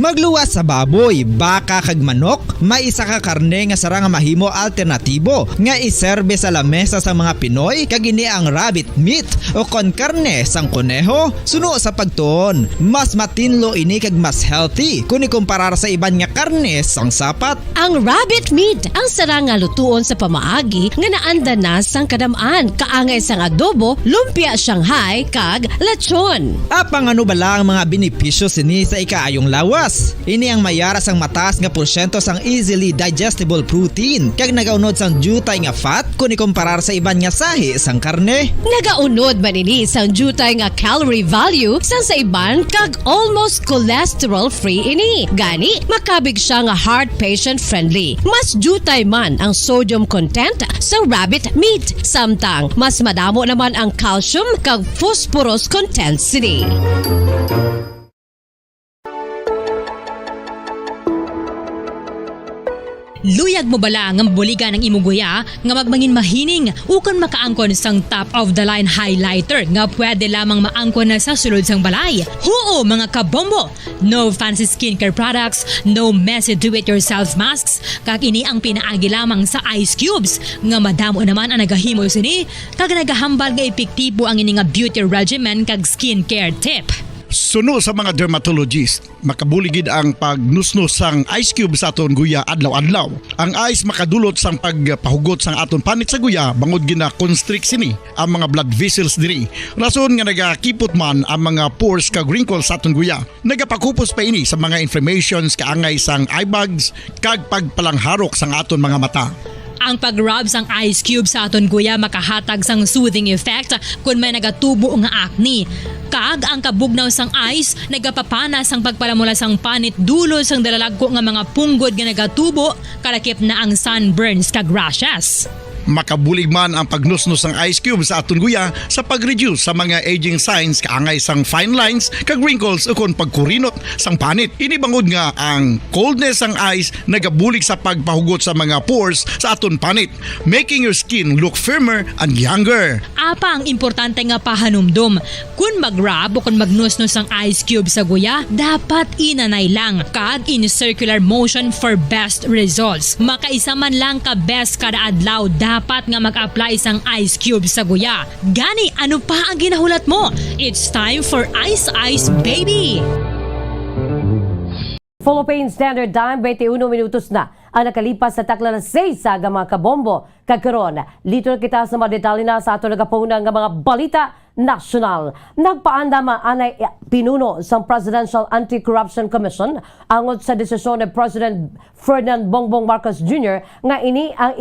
Magluwas sa baboy, baka kag manok, may isa ka karne nga sarang mahimo alternatibo nga iserbe sa lamesa sa mga Pinoy kag ini ang rabbit meat o kon karne sang kuneho. Suno sa pagtuon, mas matinlo ini kag mas healthy kung ikumparar sa iban nga karne sang sapat. Ang rabbit meat ang sarang nga lutuon sa pamaagi nga naanda na sang kadamaan, kaangay sang adobo, lumpia Shanghai kag lechon. Apang ano bala ang mga benepisyo sini sa ikaayong lawas? Ini ang mayara sang mataas nga porsyento sang easily digestible protein kag nagaunod sang jutay nga fat kung ikumparar sa iban nga sahi sang karne. Nagaunod man ini sang jutay nga calorie value sang sa iban kag almost cholesterol free ini. Gani makabig siya nga heart patient friendly. Mas jutay man ang sodium content sa rabbit meat, samtang mas madamo naman ang calcium kag phosphorus content sini. Luyag mo bala nga mabuligan ng imuguya nga magmangin mahining ukon makaangkon sang top of the line highlighter nga pwede lamang maangkon na sa sulod sang balay. Huo mga kabombo! No fancy skincare products, no messy do-it-yourself masks, kag ini ang pinaagi lamang sa ice cubes nga madamo naman ang nagahimo sini kag nagahambal nga epektibo ang ini nga beauty regimen kag skincare tip. Suno sa mga dermatologist, makabuligid ang pagnusnos sang ice cube sa aton guya adlaw-adlaw. Ang ice makadulot sang pagpahugot sang aton panit sa guya bangod gina constrict sini ang mga blood vessels diri. Rason nga nagakipot man ang mga pores kag wrinkles sa aton guya. Nagapakupos pa ini sa mga inflammations kaangay sang eye bags kag pagpalangharok sang aton mga mata. Ang pag-rub sang ice cube sa aton guya makahatag sang soothing effect kung may nagatubo nga acne. Kag ang kabugnaw sang ice nagapapanas ang pagpalamula sang panit dulo sang dalalagko nga mga punggod nga nagatubo kalakip na ang sunburns kag rashes. Makabulig man ang pagnusnos ng ice cube sa aton guya sa pag-reduce sa mga aging signs kaangay sang fine lines kag wrinkles ukon pagkurinot sang panit. Ini bangod nga ang coldness sang ice nagabulig sa pagpahugot sa mga pores sa aton panit, making your skin look firmer and younger. Apa ang importante nga pahanumdum, kung mag-rub o kung magnusnos ang ice cube sa guya, dapat inanay lang kag in circular motion for best results. Makaisa man lang ka best kada adlaw, dapat nga mag-apply sang ice cube sa guya. Gani, ano pa ang ginahulat mo? It's time for Ice Ice Baby! Philippine Standard Time, 21 minutos na ang nakalipas sa takla ng 6 sa mga kabombo. Kagkaroon, lito na kita sa mga detalye na sa ato nagapuna ng mga balita nasyonal. Nagpaandama anay pinuno sa Presidential Anti-Corruption Commission angot sa desisyon ni President Ferdinand Bongbong Marcos Jr. nga ini ang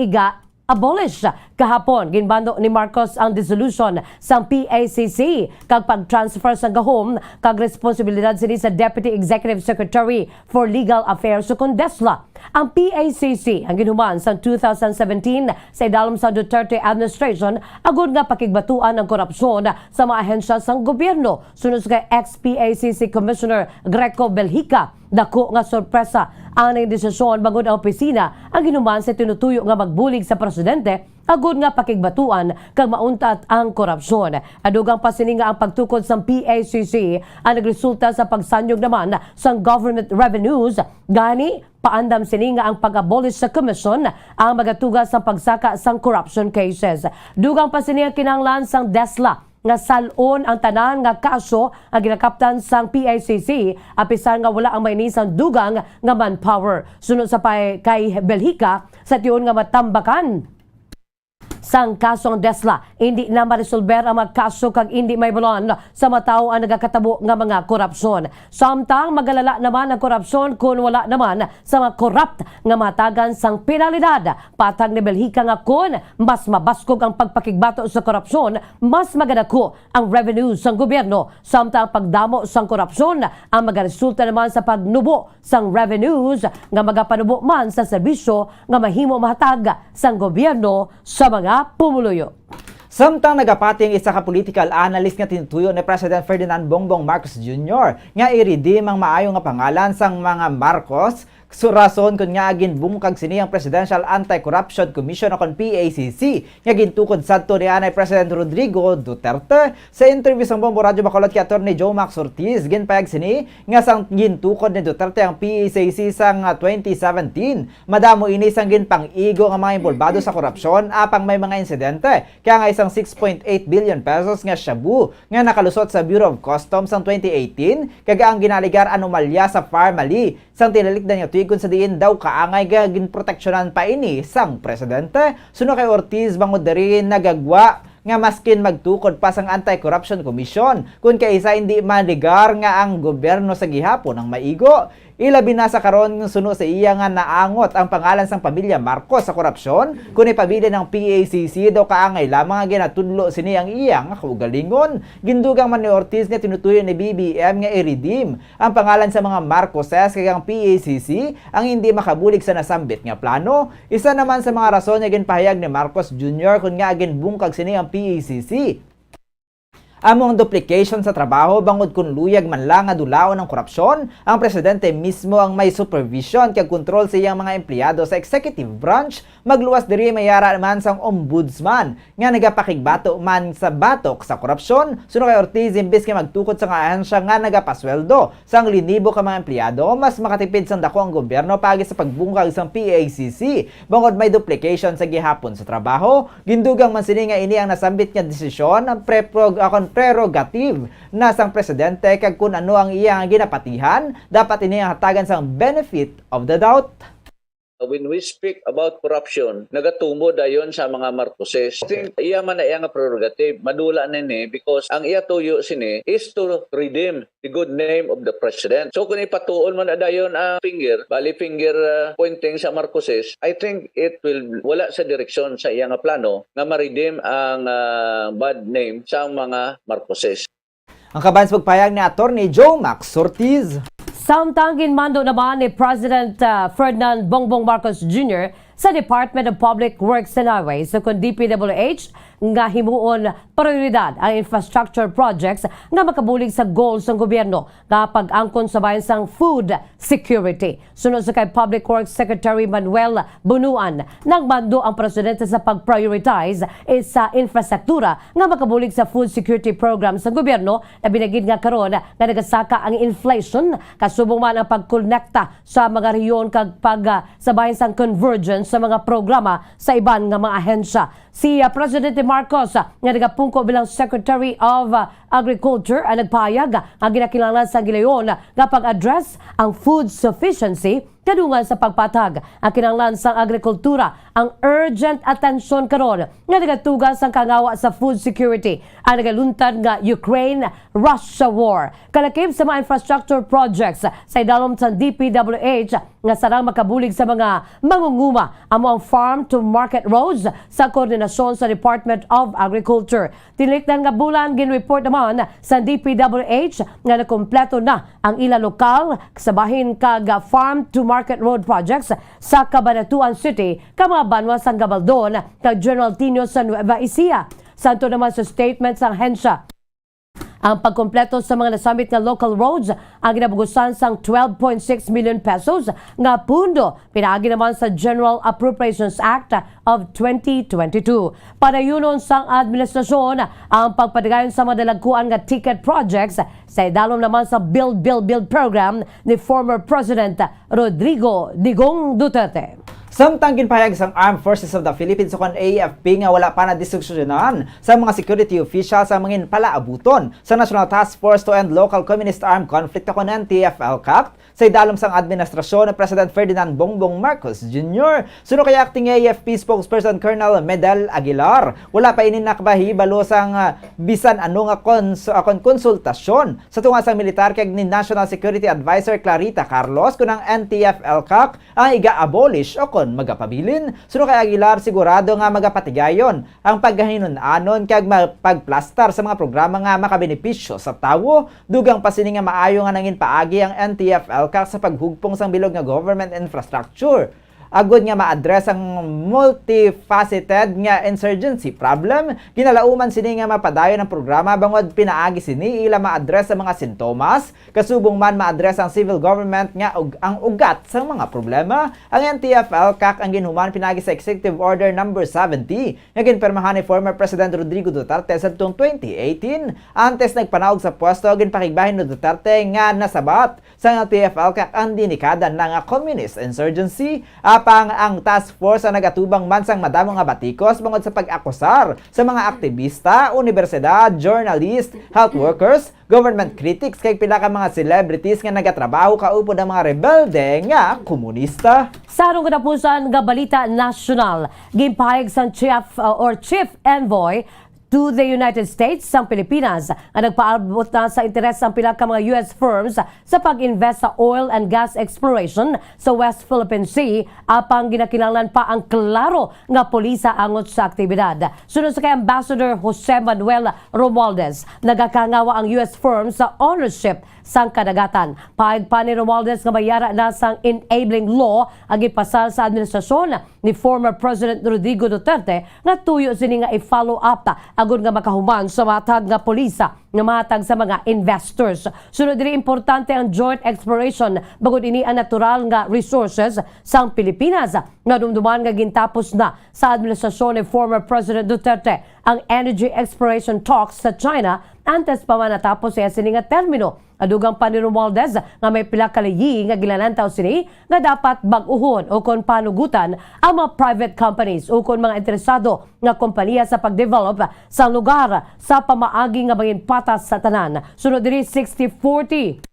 abolish. Kahapon, ginbando ni Marcos ang dissolution sa PACC kag pag-transfer sa gahom kag responsibilidad sini sa Deputy Executive Secretary for Legal Affairs sa Condesla. Ang PACC ang ginuman sa 2017 sa idalom sa Duterte administration agud nga pakigbatuan ang korupsyon sa mga ahensya sang gobyerno. Sunod kay ex-PACC Commissioner Greco Belhica, dako nga sorpresa ang desisyon bangod ang opisina ang ginuman sa tinutuyo nga magbulig sa presidente agud nga pakigbatuan kag mauntat ang korupsyon. Adugang pasini nga ang pagtukod sa PACC ang nagresulta sa pagsanyog naman sa government revenues. Gani, paandam sini nga ang pag-abolish sa commission ang magatugas sa pagsaka sang corruption cases. Dugang pasini ang kinahanglan sang DESLA nga salon ang tanan nga kaso ang ginakaptan sang PACC apisar nga wala ang mainisang dugang nga manpower. Sunod sa kay Belhica sa tiyon nga matambakan sang kaso ang DESLA, hindi na maresolber ang mga kaso kag hindi may balon sa mataw ang nagakatabo nga mga korupsyon. Samtang magalala naman ang korupsyon kung wala naman sa mga corrupt nga matagan sang penalidad. Patag ni Belhica nga kung mas mabaskog ang pagpakigbato sa korupsyon, mas magadako ang revenue sang gobyerno. Samtang pagdamo sang korupsyon ang magaresulta naman sa pagnubo sang revenues nga magapanubo man sa serbisyo nga mahimo mahatag sang gobyerno sa mga pumuluyo. Samtang nagapating isa ka political analyst nga tinutuyo ni President Ferdinand Bongbong Marcos Jr. nga i-redeem ang maayo nga pangalan sang mga Marcos, surason kun nga ginbungkag sini ang Presidential Anti-Corruption Commission o kon PACC nga gintukod sadto ni anay President Rodrigo Duterte. Sa interview sang Bombo Radio Bacolod kay Attorney Joe Max Ortiz, ginpayag sini nga sang gintukod ni Duterte ang PACC sang 2017. Madamo ini sang ginpang-igo nga mga involbado sa korupsyon apang may mga insidente kaya nga isang 6.8 billion pesos nga shabu nga nakalusot sa Bureau of Customs sang 2018 kag ang ginaligar anomalya sa Parmali sang tinalikdan nga kung sa diin daw kaangay ginproteksyonan pa ini sang presidente. Suno kay Ortiz bangod diri nagagwa nga maskin magtukod pa sang Anti-Corruption Commission kung kaisa hindi maligar nga ang gobyerno sa gihapon ang maigo. Ilabi na sa karon suno sa iya nga naangot ang pangalan sang pamilya Marcos sa korupsyon kung ipabili ng PACC daw kaangay lamang nga ginatudlo sini ang iya nga kaugalingon. Gindugang man ni Ortiz nga tinutuyo ni BBM nga i-redeem ang pangalan sa mga Marcoses kay ang PACC ang hindi makabulig sa nasambit nga plano. Isa naman sa mga rason nga ginpahayag ni Marcos Jr. kung nga ginbungkag sini ang PACC among duplication sa trabaho bangod kun luyag man lang nga dulaon ng korupsyon. Ang presidente mismo ang may supervision kag kontrol sa iyang mga empleyado sa executive branch. Magluwas diri mayara man sang ombudsman nga nagapakigbato man sa batok sa korupsyon. Suno kay Ortiz, imbes nga magtukod sa ahensya nga nagapasweldo sang linibo ka mga empleyado, mas makatipid sang dako ang gobyerno pagi sa pagbungkag sang PACC bangod may duplication sa gihapon sa trabaho. Gindugang man sini nga ini ang nasambit nga desisyon ang prerogative na sang presidente kag kun ano ang iyang ginapatihan, dapat ini ang hatagan sang benefit of the doubt. When we speak about corruption, nagatumo dayon sa mga Marcoses. I think iya man na iya nga prerogative, madula nini because ang iya tuyo sini is to redeem the good name of the president. So kung ipatuon man na dayon ang finger pointing sa Marcoses, I think it will wala sa direksyon sa iya nga plano nga ma-redeem ang bad name sa mga Marcoses. Ang kaban sa pagpayag ni Attorney Joe Max Ortiz. Samtang ginmando naman ni President Ferdinand Bongbong Marcos Jr. sa Department of Public Works and Highways sa DPWH nga himuon prioridad ang infrastructure projects nga makabulig sa goals ng gobyerno nga pag-angkon sa bayan sang food security. Sunod sa kay Public Works Secretary Manuel Bunuan, nagmando ang presidente sa pag-prioritize sa infrastruktura nga makabulig sa food security program sa gobyerno na binagid nga karon nga nagasaka ang inflation kasubong man ang pagkonekta sa mga rehiyon kag sa bayan sang convergence sa mga programa sa iban nga mga ahensya. Si Presidente Marcos nga nagapungko bilang Secretary of Agriculture ang nagpahayag nga ginakinahanglan sa gilayon nga pag-address ang food sufficiency kadungan sa pagpatag ang kinahanglan sa agrikultura. Ang urgent attention karon nga nagatugas ang kangawa sa food security ang nagaluntad nga Ukraine-Russia war. Kalakip sa mga infrastructure projects sa idalom sa DPWH nga sarang makabulig sa mga mangunguma amo ang farm to market roads sa koordinasyon sa Department of Agriculture. Tinikdan nga bulan ginreport naman sa DPWH nga nakompleto na ang ila lokal sa bahin kag farm to market road projects sa Cabanatuan City, Banwa sang Gabaldon kag General Tino sa Nueva Ecija. Santo naman sa statement sa ahensya ang pagkompleto sa mga nasamit nga local roads ang ginabugusan sang 12.6 million pesos nga pundo pinaagi naman sa General Appropriations Act of 2022. Padayunon sang administrasyon ang pagpatigayon sa mga dalagkuan nga ticket projects sa idalom naman sa Build program ni former President Rodrigo Digong Duterte. Samtang ginpahayag sang Armed Forces of the Philippines o AFP nga wala pa na distruksyonan sa mga security officials sa mga palaabuton sa National Task Force to End Local Communist Armed Conflict o NTF-ELCAC sa idalom sang administrasyon ni President Ferdinand Bongbong Marcos Jr. Suno kay acting AFP spokesperson Colonel Medel Aguilar, wala pa inin nakabahibalo sang bisan ano nga konsultasyon sa tunga sang militar kag ni National Security Advisor Clarita Carlos kunang NTF-ELCAC ang iga-abolish o magapabilin. Suno kay Aguilar sigurado nga magapatigayon ang paghahinon-anon kag pagplastar sa mga programa nga makabenepisyo sa tawo, dugang pasini nga maayo nga nangin paagi ang NTF-ELCAC sa paghugpong sang bilog nga government infrastructure. Agod nga ma-address ang multifaceted nga insurgency problem, ginalauman sini nga mapadayon ang programa bangod pinaagi sini ila ma-address ang mga sintomas, kasubong man ma-address ang civil government nga ang ugat sa mga problema. Ang NTF-ELCAC ang ginhuman pinaagi sa Executive Order No. 70 nga ginpermahan ni former President Rodrigo Duterte sa 2018. Antes nagpanawag sa pwesto, ginpakigbahin ni Duterte nga nasabat sa NTF-ELCAC ang dinikada na nga communist insurgency. Apang ang task force ang nagatubang mansang madamo nga batikos bangod sa pag-akusar sa mga aktivista, universidad, journalist, health workers, government critics kay pila ka mga celebrities nga nagatrabaho kaupo ng mga rebelde nga komunista. Sa arong katapusan nga balita nasyonal, gimpahayag sang Chief Envoy to the United States sang Pilipinas ang nagpaabot na sa interes ang pila ka mga US firms sa pag-invest sa oil and gas exploration sa West Philippine Sea apang ginakinahanglan pa ang klaro nga polisa angot sa aktibidad. Sunod sa kay Ambassador Jose Manuel Romualdez, nagakangawa ang US firms sa ownership sang kadagatan. Pahig pa ni Romualdez nga mayara na sang enabling law ang ipasal sa administrasyon ni former President Rodrigo Duterte nga tuyo sini nga i-follow up agud nga makahuman sa matag nga polisa nga matag sa mga investors. Sunod diri importante ang joint exploration bagod ini ang natural nga resources sang Pilipinas nga dumduman nga gintapos na sa administrasyon ni former President Duterte ang energy exploration talks sa China antes pa man natapos sa sini nga termino. Adugang pa ni Romualdez nga may pila ka layi nga gilanantaw sini nga dapat bag-uhon o kon panugutan ang mga private companies o kon mga interesado nga kompanya sa pagdevelop sa lugar sa pamaagi nga mangin patas sa tanan. Sunod diri 60-40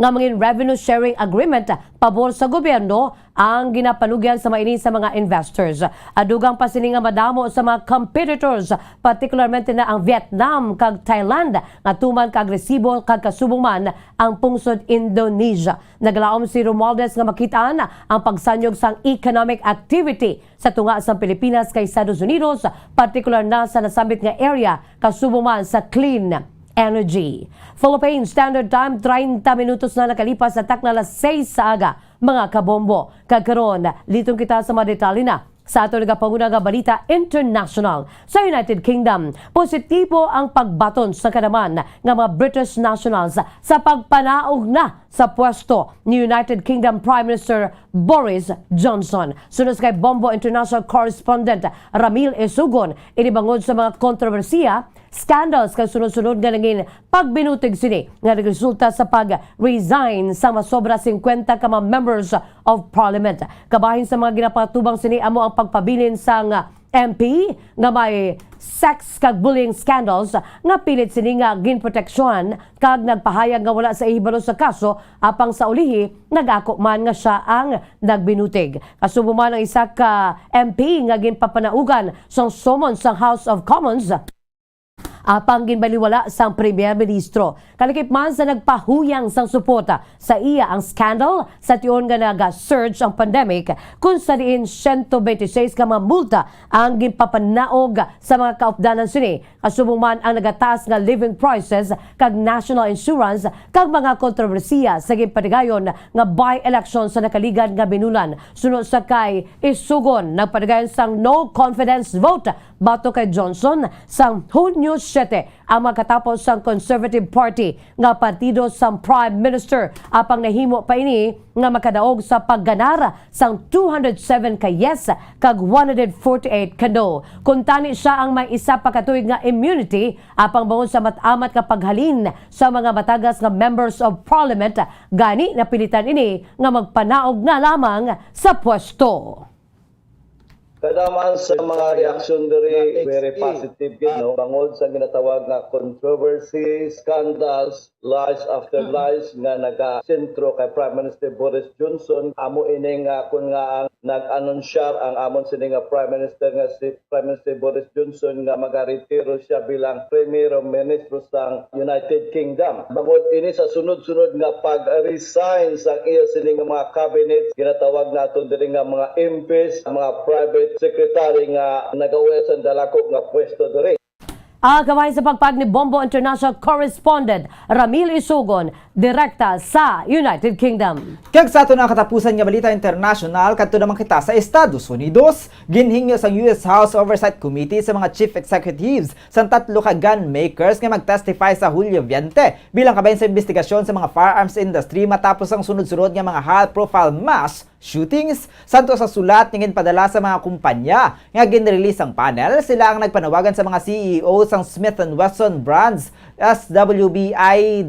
nga mga revenue sharing agreement pabor sa gobyerno ang ginapanugyan sa maini sa mga investors. Adugang pa sini nga madamo sa mga competitors, particularmente na ang Vietnam kag Thailand nga tuman ka-agresibo kag kasubong man ang pungsod Indonesia. Naglaom si Romualdez nga makitaan ang pagsanyog sang economic activity sa tunga sa Pilipinas kay Estados Unidos, particular na sa nasambit nga area kasubong man sa clean energy. Philippine Standard Time, 30 minutos na nakalipas sa takna alas 6 sa aga, mga kabombo. Kagkaroon, litong kita sa mga detalye na sa ato nagapanguna nga balita international. Sa United Kingdom, positibo ang pagbaton sa kanaman nga mga British nationals sa pagpanaog na sa pwesto ni United Kingdom Prime Minister Boris Johnson. Sunod kay Bombo International Correspondent Ramil Esugon, inibangod sa mga kontrobersiya, scandals kay sunod-sunod nga naging pagbinutig sini nga nagresulta sa pag-resign sa masobra 50 ka mga members of parliament. Kabahin sa mga ginapatubang sini amo ang pagpabilin sang MP nga may sex kag bullying scandals nga pilit sini nga ginproteksyon kag nagpahayag nga wala sa ihibalo sa kaso apang sa ulihi nagako man nga siya ang nagbinutig. Kasubo man ang isa ka MP nga ginpapanaugan sa summons sa House of Commons apang ginbaliwala sang Premier Ministro. Kalikip man sa nagpahuyang sang suporta sa iya ang scandal sa tiyon nga naga-surge ang pandemic kung sa diin 126 ka mga multa ang ginpapanaog sa mga kaupdanan sini. Kasubong man ang nagataas nga living prices kag national insurance kag mga kontrobersiya sa ginpatigayon nga by-election sa nakaligan nga binulan. Sunod sa kay Isugon, nagpatigayon sang no confidence vote bato kay Johnson sang Hunyo 7 ang makatapos sang Conservative Party nga partido sang Prime Minister apang nahimo pa ini nga makadaog sa pagganar sang 207 ka yes kag 148 ka no. Kuntani siya ang may isa pa katuig nga immunity apang bangod sa matamat ka paghalin sa mga matagas nga members of parliament, gani napilitan ini nga magpanaog na lamang sa pwesto. Kadaman sa mga reaksyon diri very positive gid no, bangod sa ginatawag na controversy, scandals, lies after lies nga naga-sentro kay Prime Minister Boris Johnson. Amo ini nga kun nga ang nag-anunsyar ang amon sini nga Prime Minister nga si Prime Minister Boris Johnson nga magaretiro siya bilang Premier Minister sa United Kingdom. Bangod ini sa sunod-sunod nga pag-resign sa iya sini nga mga cabinet, ginatawag naton diri nga mga MPs, mga private secretary nga nagauwi sa dalako nga pwesto diri. Kamay sa pagpag ni Bombo International Correspondent Ramil Isugon, direkta sa United Kingdom. Kag sa ato na katapusan nga balita international, kadto naman kita sa Estados Unidos, ginhingyo sa US House Oversight Committee sa mga chief executives sa 3 ka gun makers nga magtestify sa Hulyo 20 bilang kabayan sa investigasyon sa mga firearms industry matapos ang sunod-sunod nga mga high-profile mass shootings. Santo sa sulat nga padala sa mga kumpanya nga ginrelease ang panel, sila ang nagpanawagan sa mga CEO sang Smith & Wesson brands SWBI.0,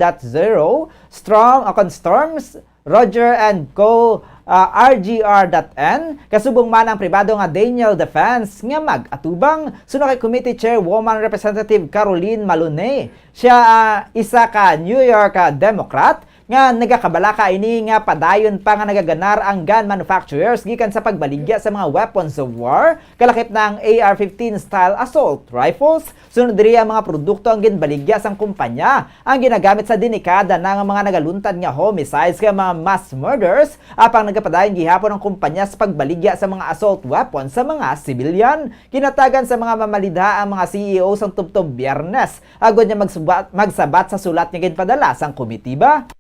Storms, Roger & Co, RGR.N, kasubong man ang pribado nga Daniel Defense nga mag-atubang. Suno kay Committee Chairwoman Representative Caroline Maloney. Siya isa ka New York Democrat nga nagakabalaka ini nga padayon pa nga nagaganar ang gun manufacturers gikan sa pagbaligya sa mga weapons of war, kalakip na ang AR-15 style assault rifles. Sunod diri ang mga produkto ang ginbaligya sang kumpanya ang ginagamit sa dinikada na nga mga nagaluntad nga homicides kaya mga mass murders apang nagapadayon gihapon ang kumpanya sa pagbaligya sa mga assault weapons sa mga civilian. Kinatagan sa mga mamalidha ang mga CEO sang tubtob Biyernes agod niya magsabat sa sulat nga ginpadala sang komitiba.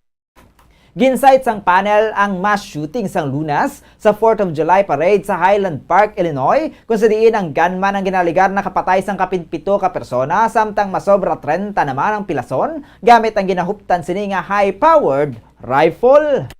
Ginsight sang panel ang mass shooting sang Lunas sa 4th of July parade sa Highland Park, Illinois, kung sa diin ang gunman ang ginaligar na kapatay sang 17 ka persona samtang masobra 30 naman ang pilason gamit ang ginahuptan sini nga high-powered rifle.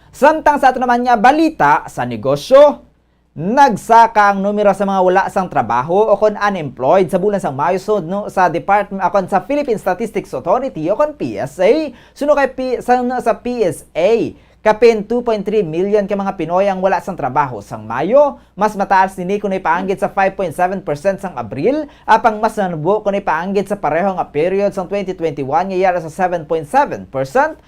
Samtang sa ato naman nga balita sa negosyo, Nagsaka ang numero sa mga wala sang trabaho o kon unemployed sa bulan sang Mayo no, sa Department akon sa Philippine Statistics Authority o kon PSA. Suno kay sa PSA, kapin 2.3 million ka mga Pinoy ang wala sang trabaho sang Mayo. Mas mataas nini kung ipaanggit sa 5.7% sang Abril, apang mas nanubo kung ipaanggit sa pareho nga period sang 2021 nga yara sa 7.7%.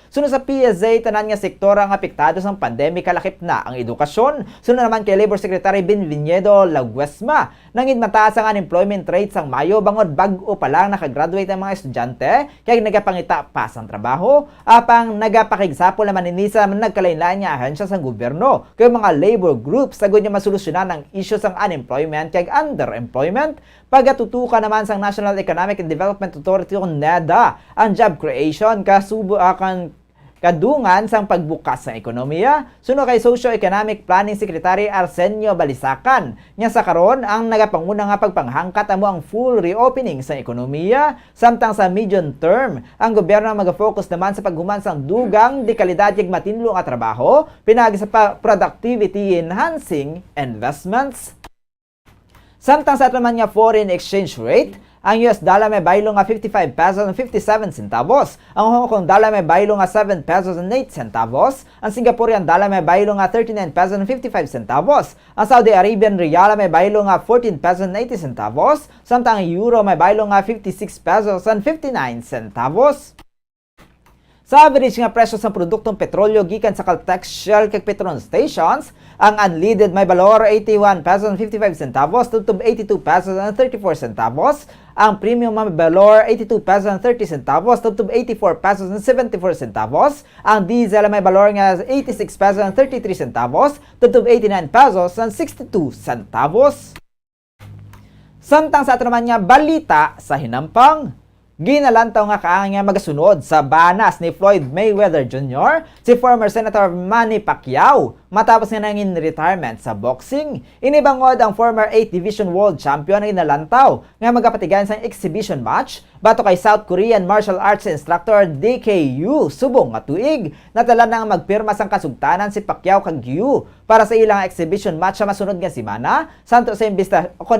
Sunod sa PSA, tanan nga sektor ang apektado sang pandemic kalakip na ang edukasyon. Sunod naman kay Labor Secretary Benvenido Laguesma, nangin mataas ang unemployment rate sang Mayo bangod bag-o pa lang nakagraduate ang mga estudyante kaya nagapangita pa sang trabaho, apang nagapakigsapol naman nini sa nagkalain-lain nga ahensya sa gobyerno kay mga labor groups sagod niya masolusyonan ang issue sang unemployment kay underemployment. Pagatutukan naman sang National Economic and Development Authority o NEDA ang job creation kadungan sang pagbukas sa ekonomiya. Suno kay Socio-Economic Planning Secretary Arsenio Balisacan, nya sa karon ang nagapanguna nga pagpanghangkat amo ang full reopening sa ekonomiya. Samtang sa medium term, ang gobyerno mag-focus naman sa paghuman sang dugang di kalidad ug matinlo nga trabaho pinagi sa productivity enhancing investments. Samtang sa naman nga foreign exchange rate, ang US dollar may baylo nga 55 pesos and 57 centavos. Ang Hong Kong dollar may baylo nga 7 pesos and 8 centavos. Ang Singaporean dollar may baylo nga 39 pesos and 55 centavos. Ang Saudi Arabian riyal may baylo nga 14 pesos and 80 centavos. Samtang ang euro may baylo nga 56 pesos and 59 centavos. Sa average nga presyo sa produktong petrolyo gikan sa Caltex, Shell kag Petron stations, ang unleaded may balor 81 pesos and 55 centavos tutub 82 pesos and 34 centavos. Ang premium may balor 82 pesos and 30 centavos tutub 84 pesos and 74 centavos. Ang diesel may balor nga 86 pesos and 33 centavos tutub 89 pesos and 62 centavos. Samtang sa ato naman nga balita sa hinampang, ginalantaw nga kaang nga magasunod sa banas ni Floyd Mayweather Jr. si former Senator Manny Pacquiao matapos nga nangin retirement sa boxing. Inibangod ang former 8th Division World Champion na ginalantaw nga magapatigan sa exhibition match bato kay South Korean martial arts instructor DKU subong nga tuig. Natala na nga magpirma sang kasugtanan si Pacquiao kag Yu para sa ilang exhibition match sa masunod nga semana. Santo sa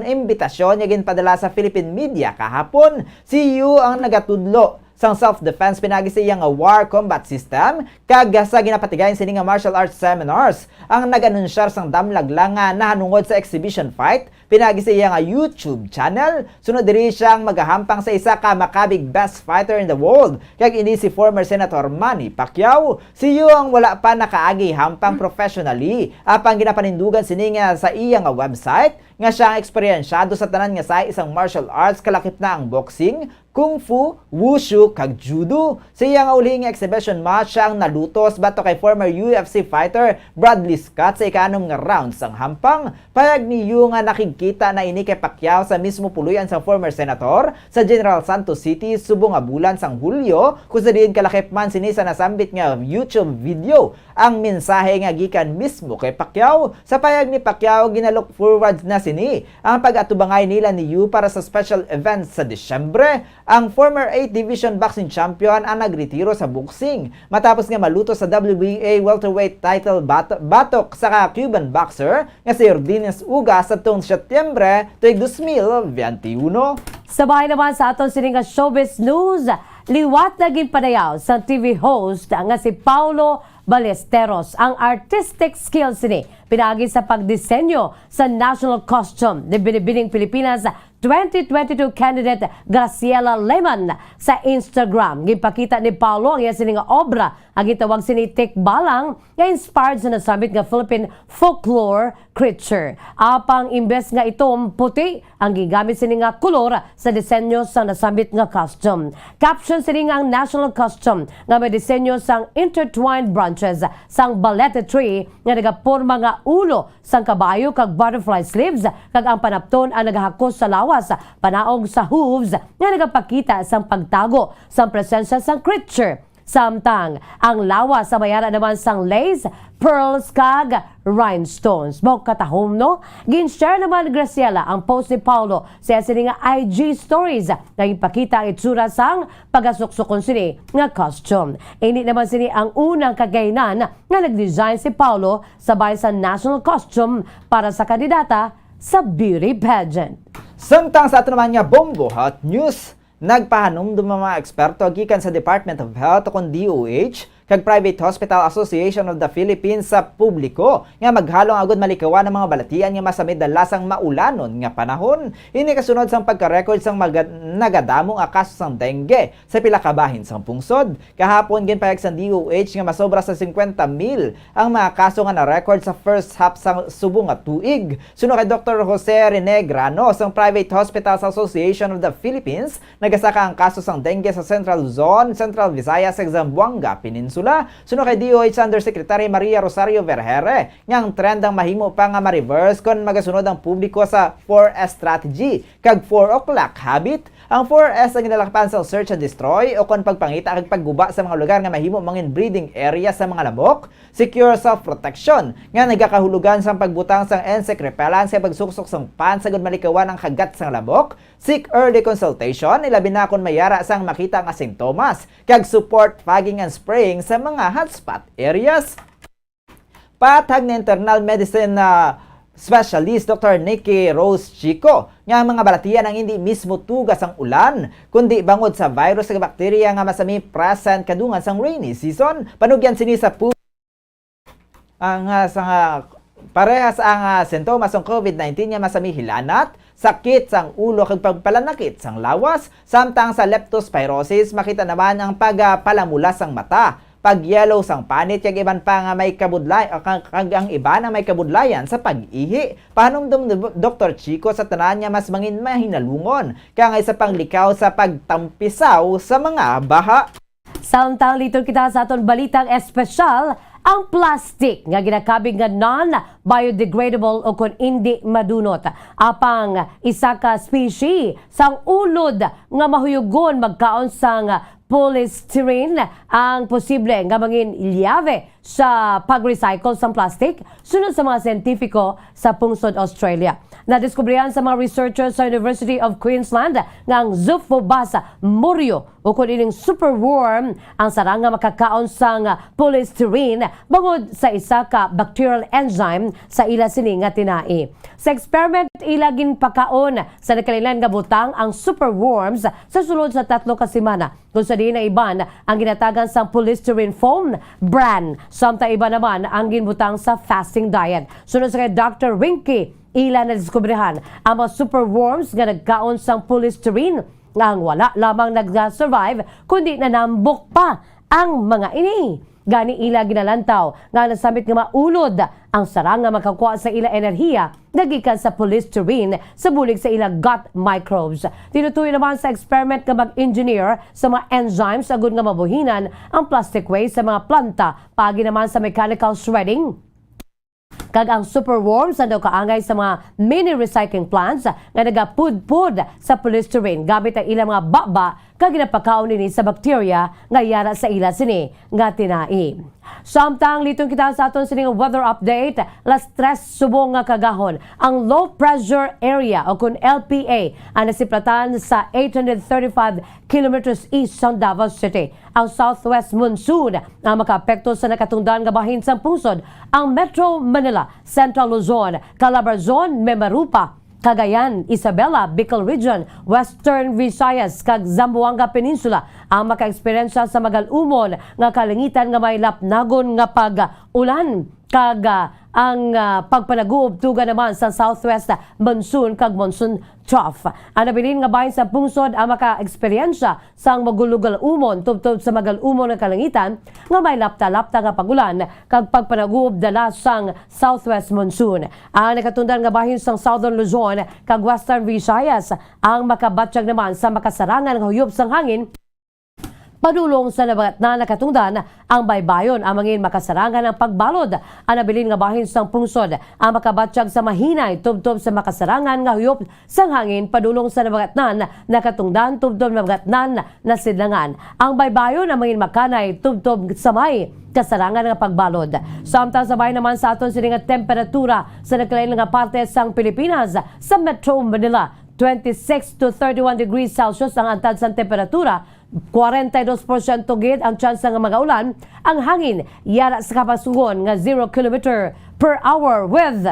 imbitasyon niya ginpadala sa Philippine media kahapon. Si Yu ang nagatudlo sang self-defense pinagi sa iyang war combat system kag sa ginapatigayon sini nga martial arts seminars. Ang nag-anunsyar sang damlag lang nga nahanungod sa exhibition fight pinagi sa iyang YouTube channel. Sunod diri siyang magahampang sa isa ka makabig best fighter in the world kag ini si former Senator Manny Pacquiao. Si Yu ang wala pa nakaagi hampang professionally, apang ginapanindugan sini nga sa iyang website nga siyang eksperyensyado sa tanan nga sa isang martial arts kalakip na ang boxing, kung fu, wushu, kag judo. Sa iyang uling exhibition match siyang nalutos bato kay former UFC fighter Bradley Scott sa ikanom nga round sang hampang. Payag ni Yu nga nakikita na ini kay Pacquiao sa mismo puluyan sang former senator sa General Santos City subong nga bulan sang Hulyo, kung sa diin kalakip man sini sa nasambit nga YouTube video ang mensahe nga gikan mismo kay Pacquiao. Sa payag ni Pacquiao, ginalook forward na sini ang pag-atubangay nila ni Yu para sa special event sa Disyembre. Ang former 8th Division boxing champion ang nagretiro sa boxing matapos nga maluto sa WBA welterweight title batok sa Cuban boxer nga si Ordines Uga sa tuong Setyembre tuig 2021. Sabay naman sa aton sining showbiz news, liwat na ginpadayaw sa TV host nga si Paulo Ballesteros ang artistic skills ni pinagi sa pagdisenyo sa national costume ni Binibining Pilipinas 2022 candidate Graciela Lehman sa Instagram. Gipakita ni Paulo ang iya sining obra ang gitawag sini Tikbalang nga inspired sa nasabit nga Philippine folklore creature. Apang imbes nga itong puti ang gigamit sini nga kolor sa disenyo sa nasabit nga costume. Caption sini nga ang national costume nga may disenyo sang intertwined branches sang balete tree nga nagaporma nga ulo sang kabayo kag butterfly sleeves kag ang panapton ang nagahakos sa lawas panaog sa hooves nga nagapakita sang pagtago sang presensya sang creature. Samtang ang lawas sa bayara naman sang lace, pearls kag rhinestones. Mo katahom no, gin-share naman ni Graciela ang post ni Paulo sa sini nga IG stories nga ipakita ang itsura sang pagasuksukon sini nga costume. Ini naman sini ang unang kagaynan nga nag-design si Paulo sabay sa national costume para sa kandidata sa beauty pageant. Samtang sa ato naman nga Bombo Hot News, nagpahanom ng mga eksperto gikan sa Department of Health o kung DOH kag Private Hospital Association of the Philippines sa publiko nga maghalong agud malikawan ng mga balatian nga masamid dalasang maulanon nga panahon. Ini kasunod sang pagka-record sang nagadamong kaso sang dengue sa pila ka bahin sang pungsod. Kahapon ginpahayag sang DOH nga masobra sa 50,000 ang mga kaso nga na-record sa first half sang subong nga tuig. Sunod kay Dr. Jose Rene Grano sang Private Hospitals Association of the Philippines, nagasaka ang kaso sang dengue sa Central Luzon, Central Visayas ug Zamboanga Peninsula. Sunod kay DOH Undersecretary Maria Rosario Vergere, ngang trend ang mahimo pa nga ma-reverse kon magasunod ang publiko sa 4S strategy kag 4 o'clock habit. Ang 4S ang ginalakpan sa search and destroy o kon pagpangita kag pagguba sa mga lugar nga mahimo mangin breeding area sa mga lamok, secure self-protection nga nagakahulugan sa pagbutang sang insect repellent sa pagsuksok sang pan sagud malikawan ang kagat sang lamok, seek early consultation ilabi na kon mayara sang makita nga sintomas, kag support fogging and spraying sa mga hotspot areas. Patag ni internal medicine specialist Dr. Nikki Rose Chico nga ang mga balatian ang hindi mismo tugas ang ulan kundi bangod sa virus ug bakterya nga masami present kadungan sang rainy season. Panugyan sini sa ang parehas ang sintomas ng COVID-19 nga masami hilanat, sakit sang ulo kag pagpalanakit sang lawas, samtang sa leptospirosis makita naman ang pagpalamula sang mata, pag-yellow sang panit kag iban pa nga may kabudlay kag ang iba na may kabudlayan sa pag-ihi. Pahanumdum ni Dr. Chico sa tanan nga mas mangin mahinalungon kaya sa panglikaw sa pagtampisaw sa mga baha. Samtang liton kita sa aton balitang espesyal, ang plastic nga ginakabig nga non-biodegradable o kung hindi madunot. Apang isa ka species sang ulod nga mahuyugon magkaon sang polystyrene ang posible nga mangin ilyave sa pag-recycle sang plastic sunod sa mga siyentipiko sa pungsod Australia. Nadiskubrihan sa mga researchers sa University of Queensland nga ang Zoophobus murio o kung ining superworm ang sarang nga makakaon sang polystyrene bangod sa isa ka bacterial enzyme sa ila sini nga tinai. Sa experiment ila ginpakaon sa nakalilan nga butang ang superworms sa sulod sa 3 ka semana kung sa di na iban ang ginatagan sang polystyrene foam bran, samtang iba naman ang ginbutang sa fasting diet. Sunod sa kay Dr. Winky, ila na diskubrihan ang mga superworms nga nagkaon sang polystyrene nga ang wala lamang nag-survive kundi nanambok pa ang mga ini. Gani ila ginalantaw nga nasamit nga maulod ang sarang nga makakuha sa ila enerhiya nagikan sa polystyrene sa bulig sa ila gut microbes. Tinutuyo naman sa experiment nga mag-engineer sa mga enzymes agud nga mabuhinan ang plastic waste sa mga planta pagi naman sa mechanical shredding. Kag ang superworms ang daw kaangay sa mga mini recycling plants nga nagapudpud sa polystyrene gamit ang ilang mga baba kag ginapakaon nini sa bacteria nga yara sa ila sini nga tinai. Samtang litong kita sa aton sining weather update, las 3 subong nga kagahon ang low pressure area o kun LPA ang nasiplatan sa 835 kilometers east sa Davao City. Ang southwest monsoon ang makaapekto sa nakatungdan nga bahin sa pungsod ang Metro Manila, Central Luzon, Calabarzon, Mimarupa, Cagayan, Isabela, Bicol Region, Western Visayas kag Zamboanga Peninsula ang maka-eksperyensya sa magal-umon nga kalangitan nga may lapnagon nga pag-ulan kag ang pagpanaguob tuga naman sa southwest monsoon kag monsoon trough. Ang nabilin nga bahin sa pungsod ang maka-eksperyensya sang magulugal umon tubtob sa magal-umon nga kalangitan nga may lapta-lapta nga pagulan kag pagpanaguob dala sang southwest monsoon. Ang nakatundan nga bahin sang southern Luzon kag western Visayas ang makabatsyag naman sa makasarangan nga huyop sang hangin Padulong sa nabangat na nakatungdan ang baybayon ang mangin makasarangan ng pagbalod ang nabilin nga bahin sang pungsod ang makabatsyag sa mahinay tubtob sa makasarangan nga huyop sang hangin padulong sa nabangatnan nakatungdan tubtob na nabangatnan na sidlangan ang baybayon ang mangin makanay tubtob sa may kasarangan nga pagbalod. Samtang sabay naman sa aton sini nga temperatura sa nagkalain nga parte sang Pilipinas sa Metro Manila 26 to 31 degrees Celsius ang antad sa temperatura, 42% gid ang chance nga magaulan, ang hangin yara sa kapasugon nga 0 km per hour with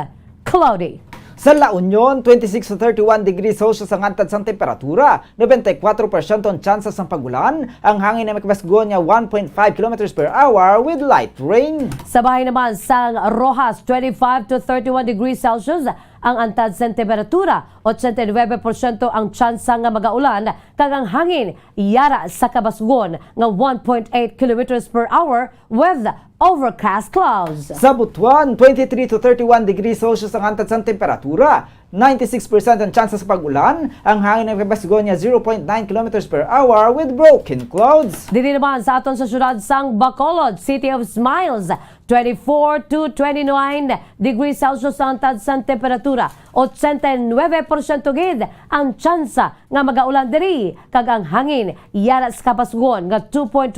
cloudy. Sa La Union, 26 to 31 degrees Celsius ang antad sa temperatura, 94% ang chances ng pagulan, ang hangin na makabasgon niya 1.5 km per hour with light rain. Sabay naman sa Rojas, 25 to 31 degrees Celsius ang antad sa temperatura, 89% ang tsansa nga magaulan, kag ang hangin yara sa kabasgon nga 1.8 km per hour with overcast clouds. Sa Butuan, 23 to 31 degrees Celsius ang antad sa temperatura, 96% ang chance sa pag-ulan, ang hangin ng kabasgon niya 0.9 km per hour with broken clouds. Dili naman sa aton sa syudad sang Bacolod, City of Smiles, 24 to 29 degrees Celsius ang antad sa temperatura, 89% gid ang tsansa nga magaulan diri, kag ang hangin yara sa kapasgon nga 2.1